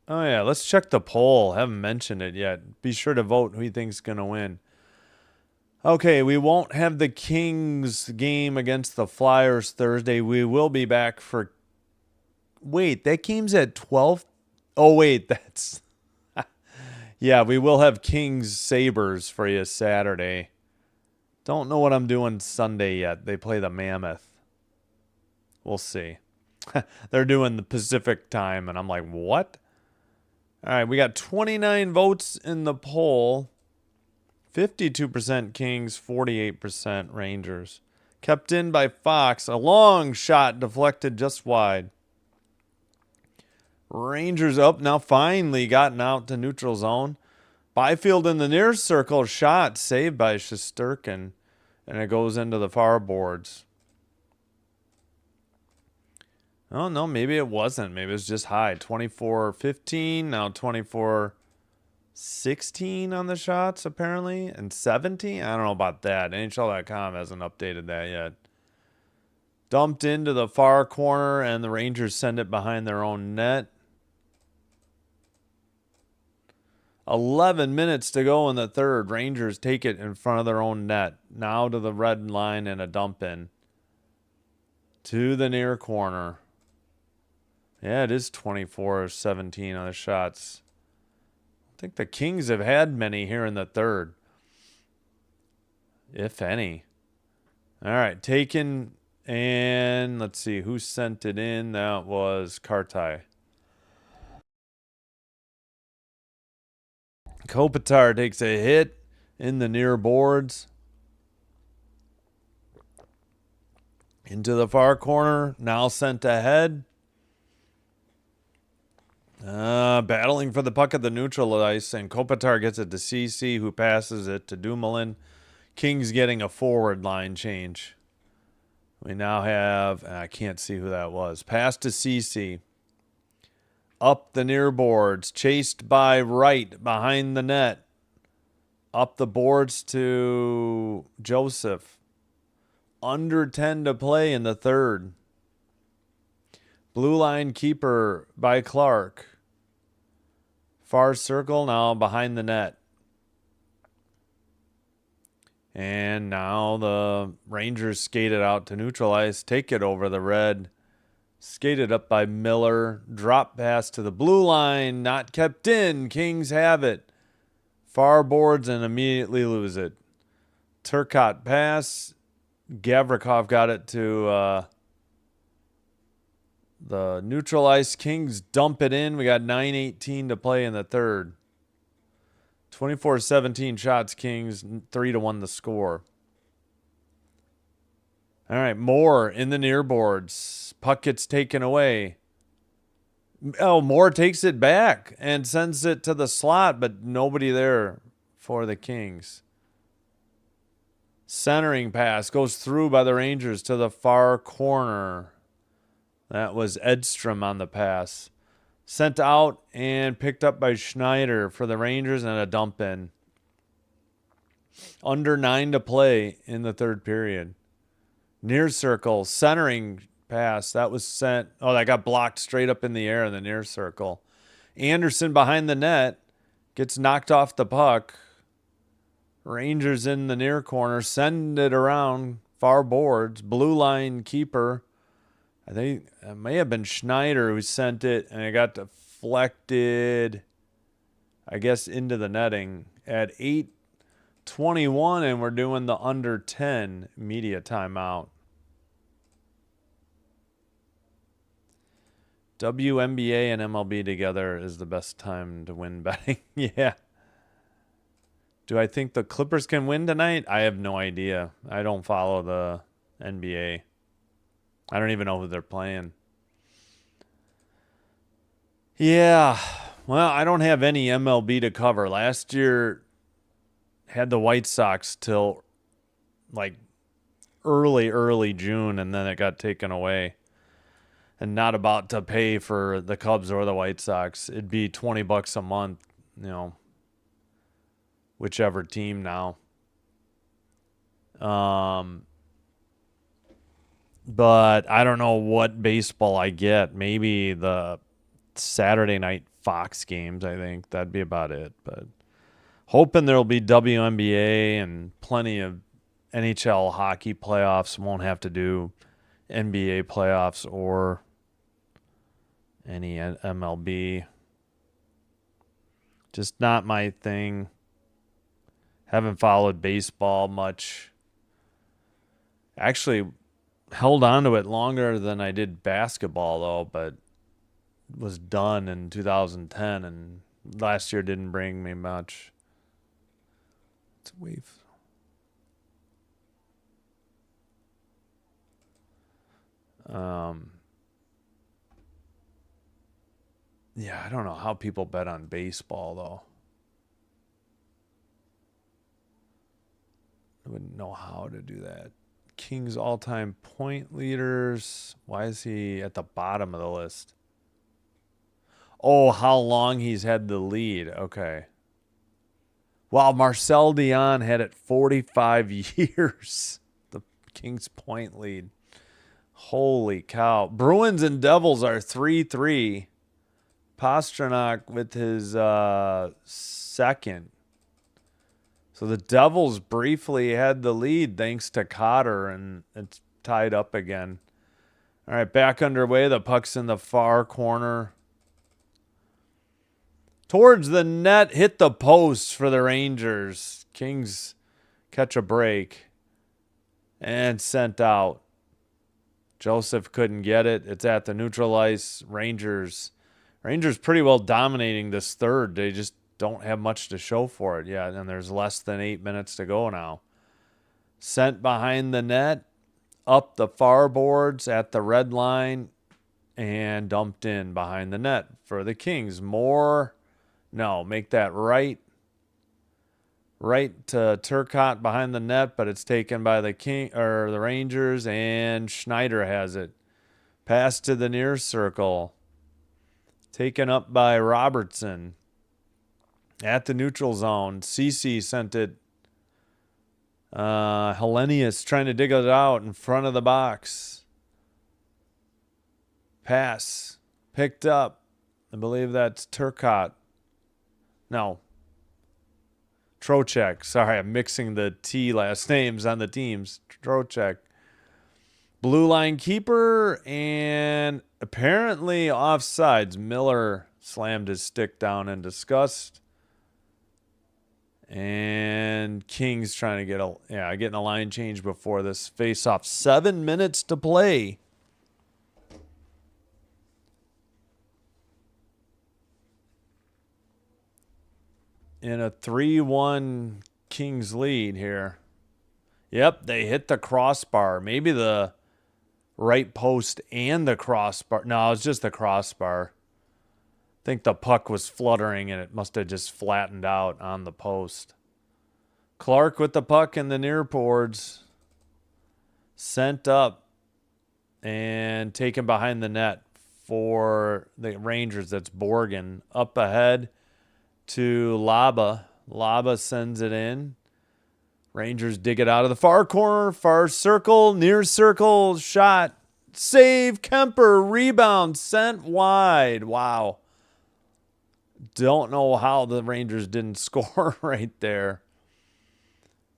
Speaker 1: Oh, yeah, let's check the poll. Haven't mentioned it yet. Be sure to vote who you think's going to win. Okay, we won't have the Kings game against the Flyers Thursday. We will be back for... Wait, that game's at 12? Oh, wait, that's... Yeah, we will have Kings Sabres for you Saturday. Don't know what I'm doing Sunday yet. They play the Mammoth. We'll see. They're doing the Pacific time, and I'm like, what? All right, we got 29 votes in the poll. 52% Kings, 48% Rangers. Kept in by Fox. A long shot deflected just wide. Rangers up now, finally gotten out to neutral zone. Byfield in the near circle, shot saved by Shesterkin, and it goes into the far boards. Oh, no, maybe it wasn't. Maybe it was just high. 24-15, now 24-16 on the shots, apparently, and 17? I don't know about that. NHL.com hasn't updated that yet. Dumped into the far corner, and the Rangers send it behind their own net. 11 minutes to go in the third. Rangers take it in front of their own net. Now to the red line and a dump in. To the near corner. Yeah, it is 24-17 on the shots. I think the Kings have had many here in the third. If any. All right, taken, and let's see who sent it in. That was Kartai. Kopitar takes a hit in the near boards. Into the far corner, now sent ahead. Battling for the puck at the neutral ice, and Kopitar gets it to CC, who passes it to Dumoulin. Kings getting a forward line change. We now have, I can't see who that was. Pass to CC. Up the near boards, chased by Wright behind the net. Up the boards to Joseph. Under 10 to play in the third. Blue line keeper by Clark. Far circle now behind the net. And now the Rangers skated out to neutral ice. Take it over the red. Skated up by Miller. Drop pass to the blue line. Not kept in. Kings have it. Far boards and immediately lose it. Turcotte pass. Gavrikov got it to the neutral ice. Kings dump it in. We got 9:18 to play in the third. 24-17 shots, Kings. 3-1 the score. All right, Moore in the near boards. Puck gets taken away. Oh, Moore takes it back and sends it to the slot, but nobody there for the Kings. Centering pass goes through by the Rangers to the far corner. That was Edstrom on the pass. Sent out and picked up by Schneider for the Rangers and a dump in. Under 9 to play in the third period. Near circle, centering pass. That was sent. Oh, that got blocked straight up in the air in the near circle. Anderson behind the net gets knocked off the puck. Rangers in the near corner. Send it around. Far boards. Blue line keeper. I think it may have been Schneider who sent it, and it got deflected, I guess, into the netting at 8:21, and we're doing the under 10 media timeout. WNBA and MLB together is the best time to win betting. Yeah. Do I think the Clippers can win tonight? I have no idea. I don't follow the NBA. I don't even know who they're playing. Yeah. Well, I don't have any MLB to cover. Last year had the White Sox till like early June, and then it got taken away. And not about to pay for the Cubs or the White Sox. It'd be $20 a month, whichever team now. But I don't know what baseball I get. Maybe the Saturday night Fox games, I think. That'd be about it. But hoping there'll be WNBA and plenty of NHL hockey playoffs. Won't have to do NBA playoffs or any MLB. Just not my thing. Haven't followed baseball much. Actually, held on to it longer than I did basketball, though, but was done in 2010, and last year didn't bring me much. It's a wave. Yeah, I don't know how people bet on baseball, though. I wouldn't know how to do that. Kings all-time point leaders. Why is he at the bottom of the list? Oh, how long he's had the lead. Okay. Wow, Marcel Dion had it 45 years. The Kings point lead. Holy cow. Bruins and Devils are 3-3. Pasternak with his second. So the Devils briefly had the lead thanks to Cotter, and it's tied up again. All right, back underway. The puck's in the far corner. Towards the net, hit the post for the Rangers. Kings catch a break and sent out. Joseph couldn't get it. It's at the neutral ice. Rangers pretty well dominating this third. They just don't have much to show for it yet, and there's less than 8 minutes to go now. Sent behind the net, up the far boards at the red line, and dumped in behind the net for the Kings. Make that right to Turcotte behind the net, but it's taken by the Rangers, and Schneider has it. Pass to the near circle. Taken up by Robertson. At the neutral zone, Cece sent it. Hellenius trying to dig it out in front of the box. Pass. Picked up. I believe that's Turcotte. No. Trocheck. Sorry, I'm mixing the T last names on the teams. Trocheck. Blue line keeper, and apparently offsides. Miller slammed his stick down in disgust. And Kings trying to getting a line change before this face-off. 7 minutes to play. In a 3-1 Kings lead here. Yep, they hit the crossbar. Maybe the right post and the crossbar. No, it's just the crossbar. I think the puck was fluttering and it must have just flattened out on the post. Clark with the puck in the near boards. Sent up and taken behind the net for the Rangers. That's Borgen. Up ahead to Laba. Laba sends it in. Rangers dig it out of the far corner, far circle, near circle, shot. Save, Kemper, rebound, sent wide. Wow. Don't know how the Rangers didn't score right there.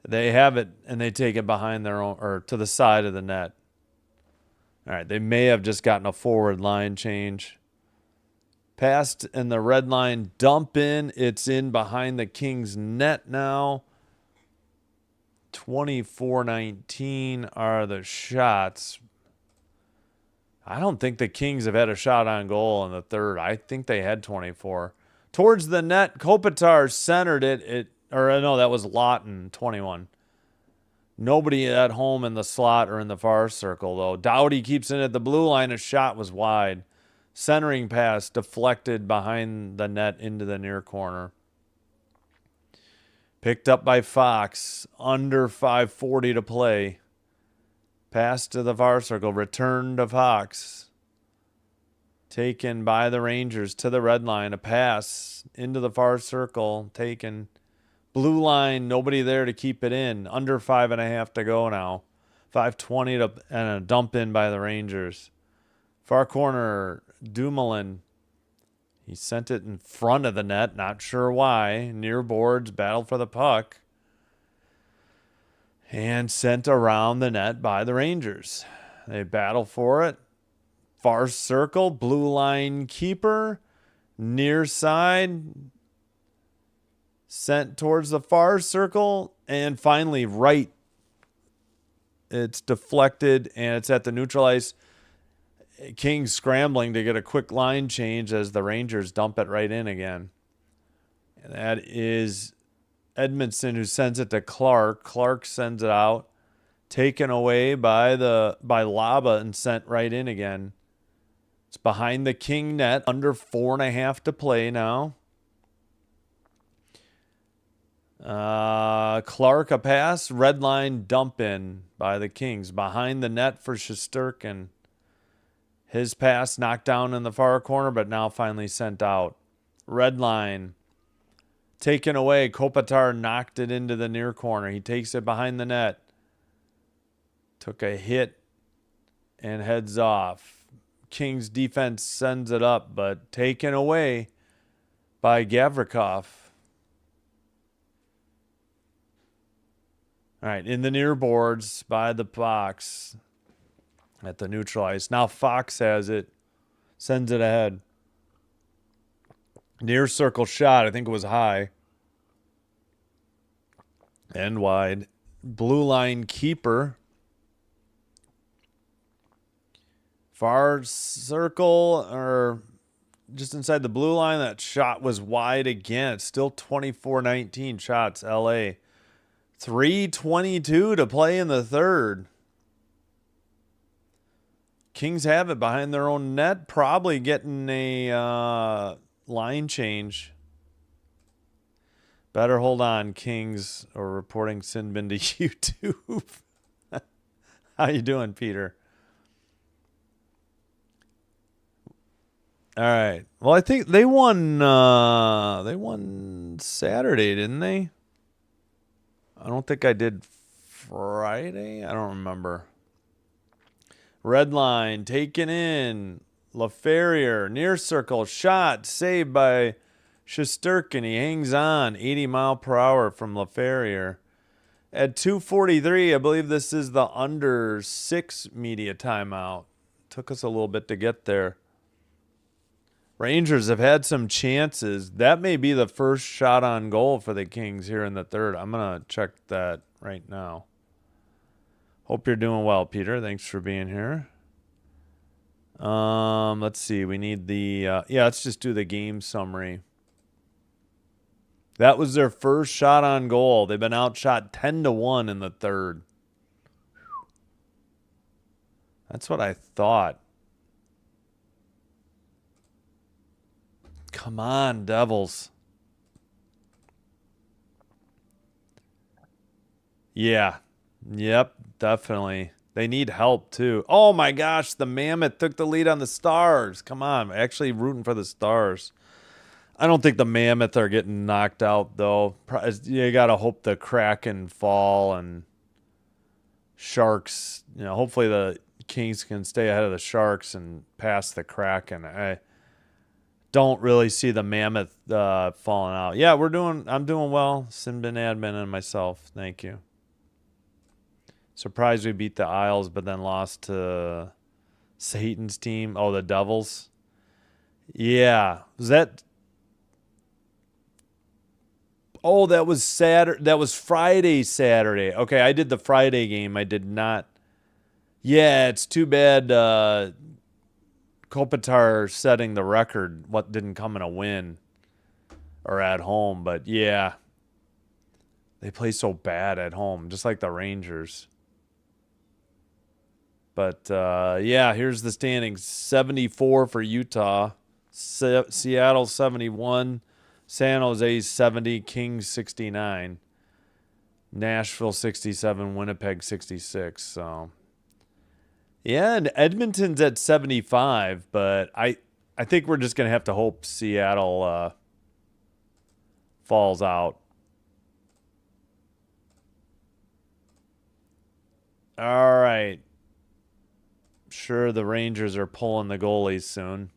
Speaker 1: They have it, and they take it behind their own, or to the side of the net. All right, they may have just gotten a forward line change. Passed in the red line, dump in. It's in behind the Kings net now. 24-19 are the shots. I don't think the Kings have had a shot on goal in the third. I think they had 24. Towards the net, Kopitar centered it. That was Lawton, 21. Nobody at home in the slot or in the far circle, though. Doughty keeps it at the blue line. A shot was wide. Centering pass deflected behind the net into the near corner. Picked up by Fox. Under 5:40 to play. Pass to the far circle. Return to Fox. Taken by the Rangers to the red line. A pass into the far circle. Taken. Blue line, nobody there to keep it in. Under 5.5 to go now. 5:20 to and a dump in by the Rangers. Far corner, Dumoulin. He sent it in front of the net. Not sure why. Near boards, battle for the puck. And sent around the net by the Rangers. They battle for it. Far circle, blue line keeper. Near side. Sent towards the far circle, and finally right. It's deflected, and it's at the neutral ice. Kings scrambling to get a quick line change as the Rangers dump it right in again. And that is Edmondson who sends it to Clark. Clark sends it out, taken away by Laba and sent right in again. It's behind the King net, under 4.5 to play now. Clark a pass, red line dump in by the Kings behind the net for Shesterkin. His pass knocked down in the far corner, but now finally sent out. Red line taken away. Kopitar knocked it into the near corner. He takes it behind the net. Took a hit and heads off. Kings defense sends it up, but taken away by Gavrikov. All right, in the near boards by the Fox at the neutral ice. Now Fox has it, sends it ahead. Near circle shot, I think it was high. And wide. Blue line keeper. Far circle, or just inside the blue line, that shot was wide again. It's still 24-19 shots, LA. 3:22 to play in the third. Kings have it behind their own net, probably getting a line change. Better hold on, Kings, or reporting Sinbin to YouTube. How you doing, Peter? All right. Well, I think they won Saturday, didn't they? I don't think I did Friday. I don't remember. Red line taken in. LaFerriere near circle shot saved by Shesterkin. He hangs on 80 mile per hour from LaFerriere. At 2:43, I believe this is the under 6 media timeout. Took us a little bit to get there. Rangers have had some chances. That may be the first shot on goal for the Kings here in the third. I'm going to check that right now. Hope you're doing well, Peter. Thanks for being here. Let's see. We need the let's just do the game summary. That was their first shot on goal. They've been outshot 10-1 in the third. That's what I thought. Come on, Devils. Yeah. Yep, definitely. They need help, too. Oh, my gosh. The Mammoth took the lead on the Stars. Come on. I'm actually rooting for the Stars. I don't think the Mammoth are getting knocked out, though. You got to hope the Kraken fall and Sharks. Hopefully the Kings can stay ahead of the Sharks and pass the Kraken. I don't really see the Mammoth falling out. Yeah, I'm doing well. Sinbin admin and myself. Thank you. Surprised we beat the Isles, but then lost to Satan's team. Oh, the Devils. Yeah. Was that? Oh, that was Saturday. That was Friday, Saturday. Okay, I did the Friday game. I did not. Yeah, it's too bad Kopitar setting the record. What didn't come in a win or at home, but yeah. They play so bad at home, just like the Rangers. But, yeah, here's the standings. 74 for Utah. Seattle 71. San Jose 70. Kings 69. Nashville 67. Winnipeg 66. So, yeah, and Edmonton's at 75. But I think we're just going to have to hope Seattle falls out. All right. Sure, the Rangers are pulling the goalies soon.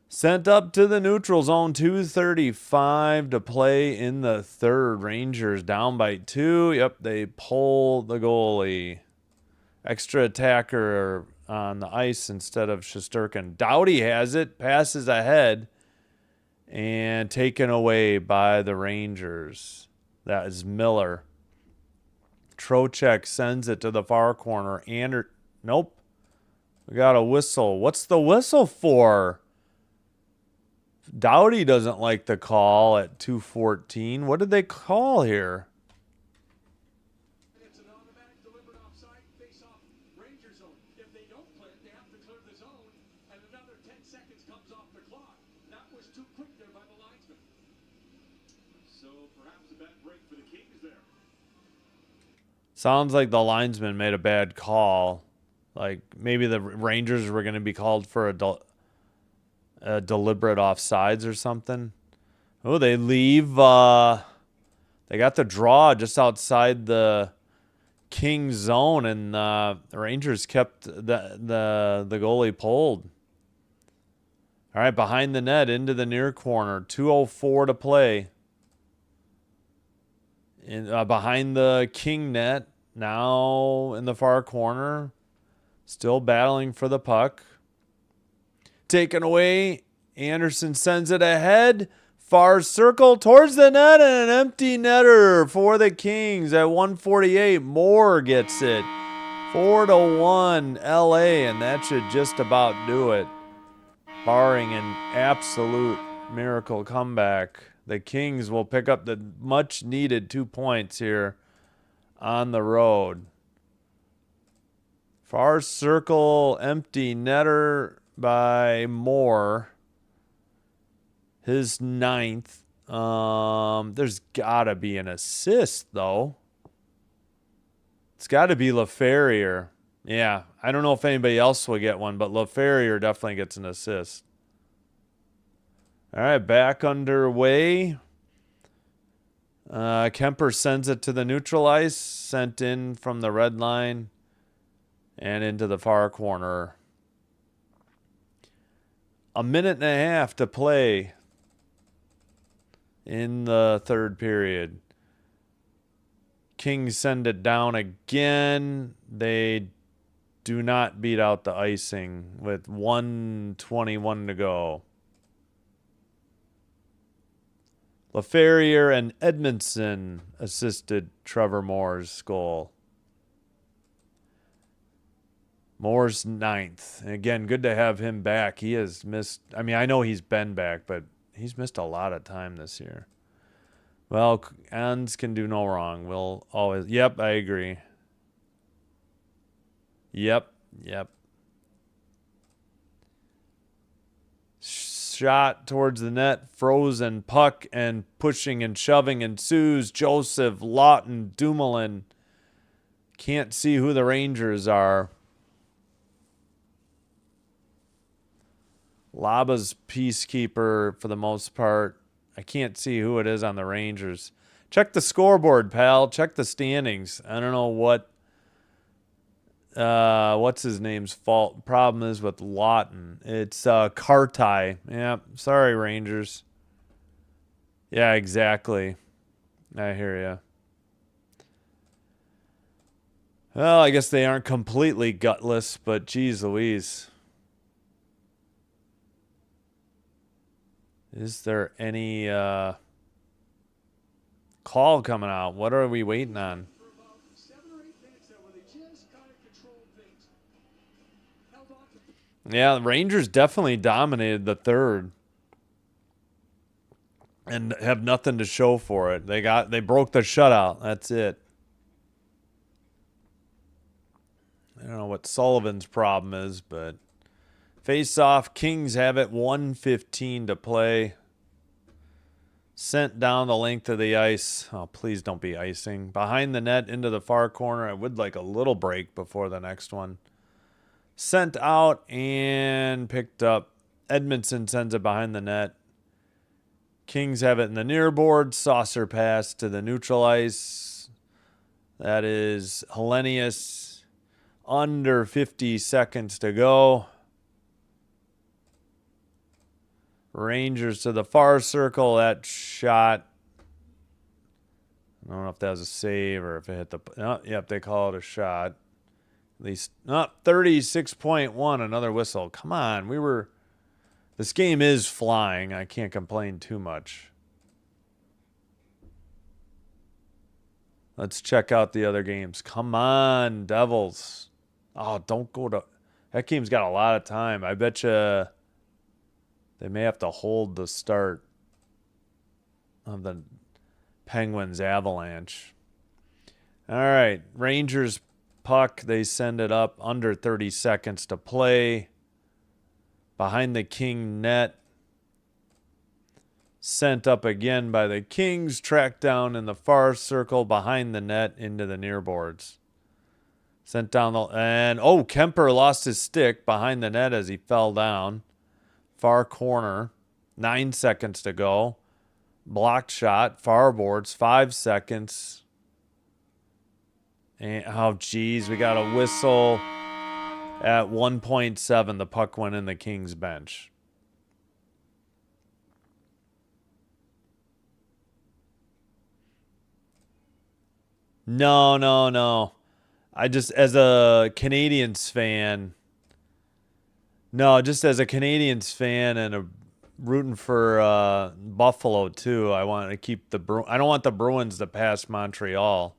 Speaker 1: Sent up to the neutral zone, 2:35 to play in the third. Rangers down by 2. Yep, they pull the goalie. Extra attacker on the ice instead of Shesterkin. Doughty has it, passes ahead, and taken away by the Rangers. That is Miller. Trocheck sends it to the far corner. Nope. We got a whistle. What's the whistle for? Doughty doesn't like the call at 2:14. What did they call here?
Speaker 2: It's an automatic deliberate offside face-off Ranger zone. If they don't play it, they have to clear the zone, and another 10 seconds comes off the clock. That was too quick there by the linesman. So perhaps a bad break for the Kings there.
Speaker 1: Sounds like the linesman made a bad call. Like maybe the Rangers were going to be called for a deliberate offsides or something. Oh, they leave. They got the draw just outside the Kings zone, and the Rangers kept the goalie pulled. All right, behind the net into the near corner. 2:04 to play. Behind the King net, now in the far corner. Still battling for the puck. Taken away. Anderson sends it ahead. Far circle towards the net and an empty netter for the Kings at 1:48. Moore gets it. 4-1 LA, and that should just about do it. Barring an absolute miracle comeback, the Kings will pick up the much needed 2 points here on the road. Far circle, empty netter by Moore. His 9th. There's got to be an assist, though. It's got to be LaFerrier. Yeah, I don't know if anybody else will get one, but LaFerrier definitely gets an assist. All right, back underway. Kemper sends it to the neutral ice, sent in from the red line. And into the far corner. A minute and a half to play in the third period. Kings send it down again. They do not beat out the icing with 1:21 to go. LaFerrier and Edmondson assisted Trevor Moore's goal. Moore's 9th. And again, good to have him back. He has missed. I mean, I know he's been back, but he's missed a lot of time this year. Well, ends can do no wrong. We'll always. Yep, I agree. Yep. Shot towards the net, frozen puck, and pushing and shoving ensues. Joseph, Lawton, Dumoulin. Can't see who the Rangers are. Laba's peacekeeper for the most part. I can't see who it is on the Rangers. Check the scoreboard, pal. Check the standings. I don't know what's his name's problem is with Lawton. It's Kartai. Yeah, sorry, Rangers. Yeah, exactly. I hear ya. Well, I guess they aren't completely gutless, but geez Louise. Is there any call coming out? What are we waiting on?
Speaker 2: For about 7 or 8 minutes there where they just kind of controlled things. Held on to
Speaker 1: Yeah, the Rangers definitely dominated the third. and have nothing to show for it. They broke the shutout. That's it. I don't know what Sullivan's problem is, but face off. Kings have it. 1:15 to play. Sent down the length of the ice. Oh, please don't be icing. Behind the net into the far corner. I would like a little break before the next one. Sent out and picked up. Edmondson sends it behind the net. Kings have it in the near board. Saucer pass to the neutral ice. That is Hellenius. Under 50 seconds to go. Rangers to the far circle. That shot. I don't know if that was a save or if it hit the... Oh, yep, they call it a shot. At least... Oh, 36.1. Another whistle. Come on. This game is flying. I can't complain too much. Let's check out the other games. Come on, Devils. Oh, don't go to... That game's got a lot of time. I bet you they may have to hold the start of the Penguins Avalanche. All right. Rangers puck. They send it up under 30 seconds to play. Behind the King net. Sent up again by the Kings. Tracked down in the far circle behind the net into the near boards. Sent down the... And, oh, Kemper lost his stick behind the net as he fell down. Far corner. 9 seconds to go. Blocked shot. Far boards. 5 seconds. And, oh, geez. We got a whistle. At 1.7, the puck went in the Kings bench. No. I just, as a Canadiens fan... No, just as a Canadiens fan and rooting for Buffalo, too, I want to keep I don't want the Bruins to pass Montreal.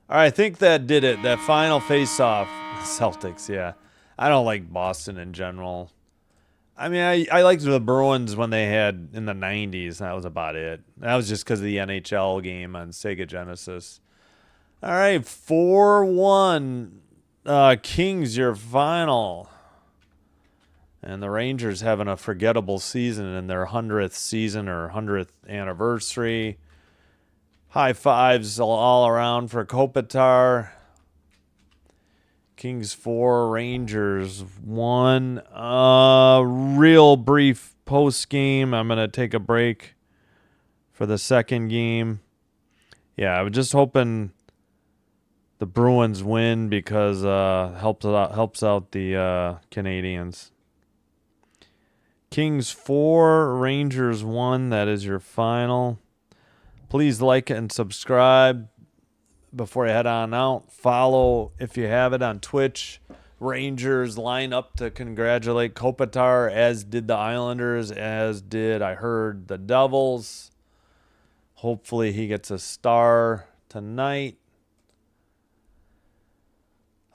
Speaker 1: All right, I think that did it. That final face-off. Celtics, yeah. I don't like Boston in general. I mean, I liked the Bruins when they had in the 90s. That was about it. That was just because of the NHL game on Sega Genesis. All right, 4-1. Kings, your final. And the Rangers having a forgettable season in their 100th season or 100th anniversary. High fives all around for Kopitar. Kings 4, Rangers 1. Real brief post game. I'm going to take a break for the second game. Yeah, I was just hoping the Bruins win because helps out the Canadians. Kings 4, Rangers 1. That is your final. Please like and subscribe before you head on out. Follow, if you have it, on Twitch. Rangers line up to congratulate Kopitar, as did the Islanders, as did, I heard, the Devils. Hopefully he gets a star tonight.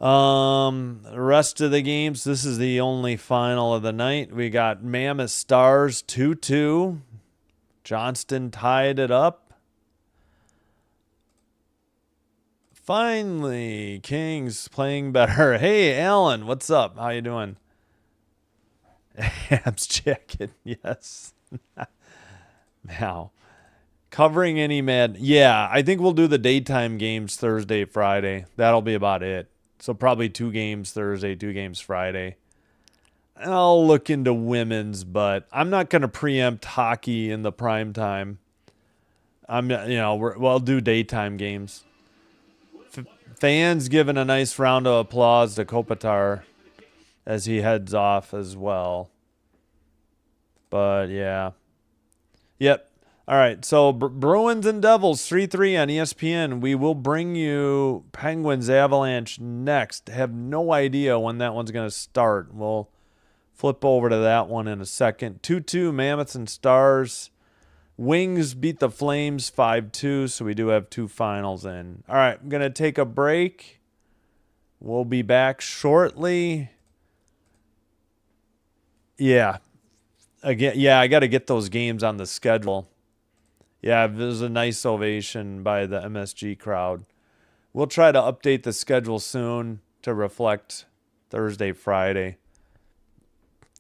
Speaker 1: The rest of the games, this is the only final of the night. We got Mammoth Stars 2-2. Johnston tied it up. Finally, Kings playing better. Hey, Alan, what's up? How you doing? Abs jacket, yes. Now, covering any mad... Yeah, I think we'll do the daytime games Thursday, Friday. That'll be about it. So probably 2 games Thursday, 2 games Friday. I'll look into women's, but I'm not going to preempt hockey in the prime time. We'll do daytime games. Fans giving a nice round of applause to Kopitar as he heads off as well. But yeah. Yep. All right, so Bruins and Devils, 3-3 on ESPN. We will bring you Penguins Avalanche next. Have no idea when that one's going to start. We'll flip over to that one in a second. 2-2, Mammoths and Stars. Wings beat the Flames 5-2, so we do have 2 finals in. All right, I'm going to take a break. We'll be back shortly. Yeah. Again, yeah, I got to get those games on the schedule. Yeah, it was a nice ovation by the MSG crowd. We'll try to update the schedule soon to reflect Thursday, Friday.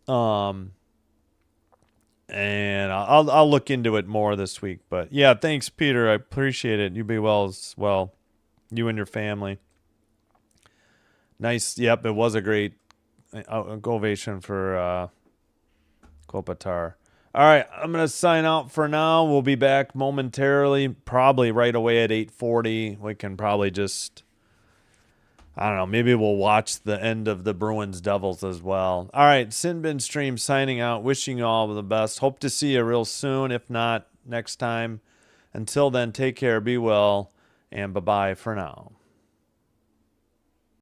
Speaker 1: And I'll look into it more this week. But yeah, thanks, Peter. I appreciate it. You be well as well. You and your family. Nice. Yep, it was a great ovation for Kopitar. All right, I'm going to sign out for now. We'll be back momentarily, probably right away at 8:40. We can probably just, I don't know, maybe we'll watch the end of the Bruins Devils as well. All right, Sinbin Stream signing out, wishing you all the best. Hope to see you real soon, if not next time. Until then, take care, be well, and bye-bye for now.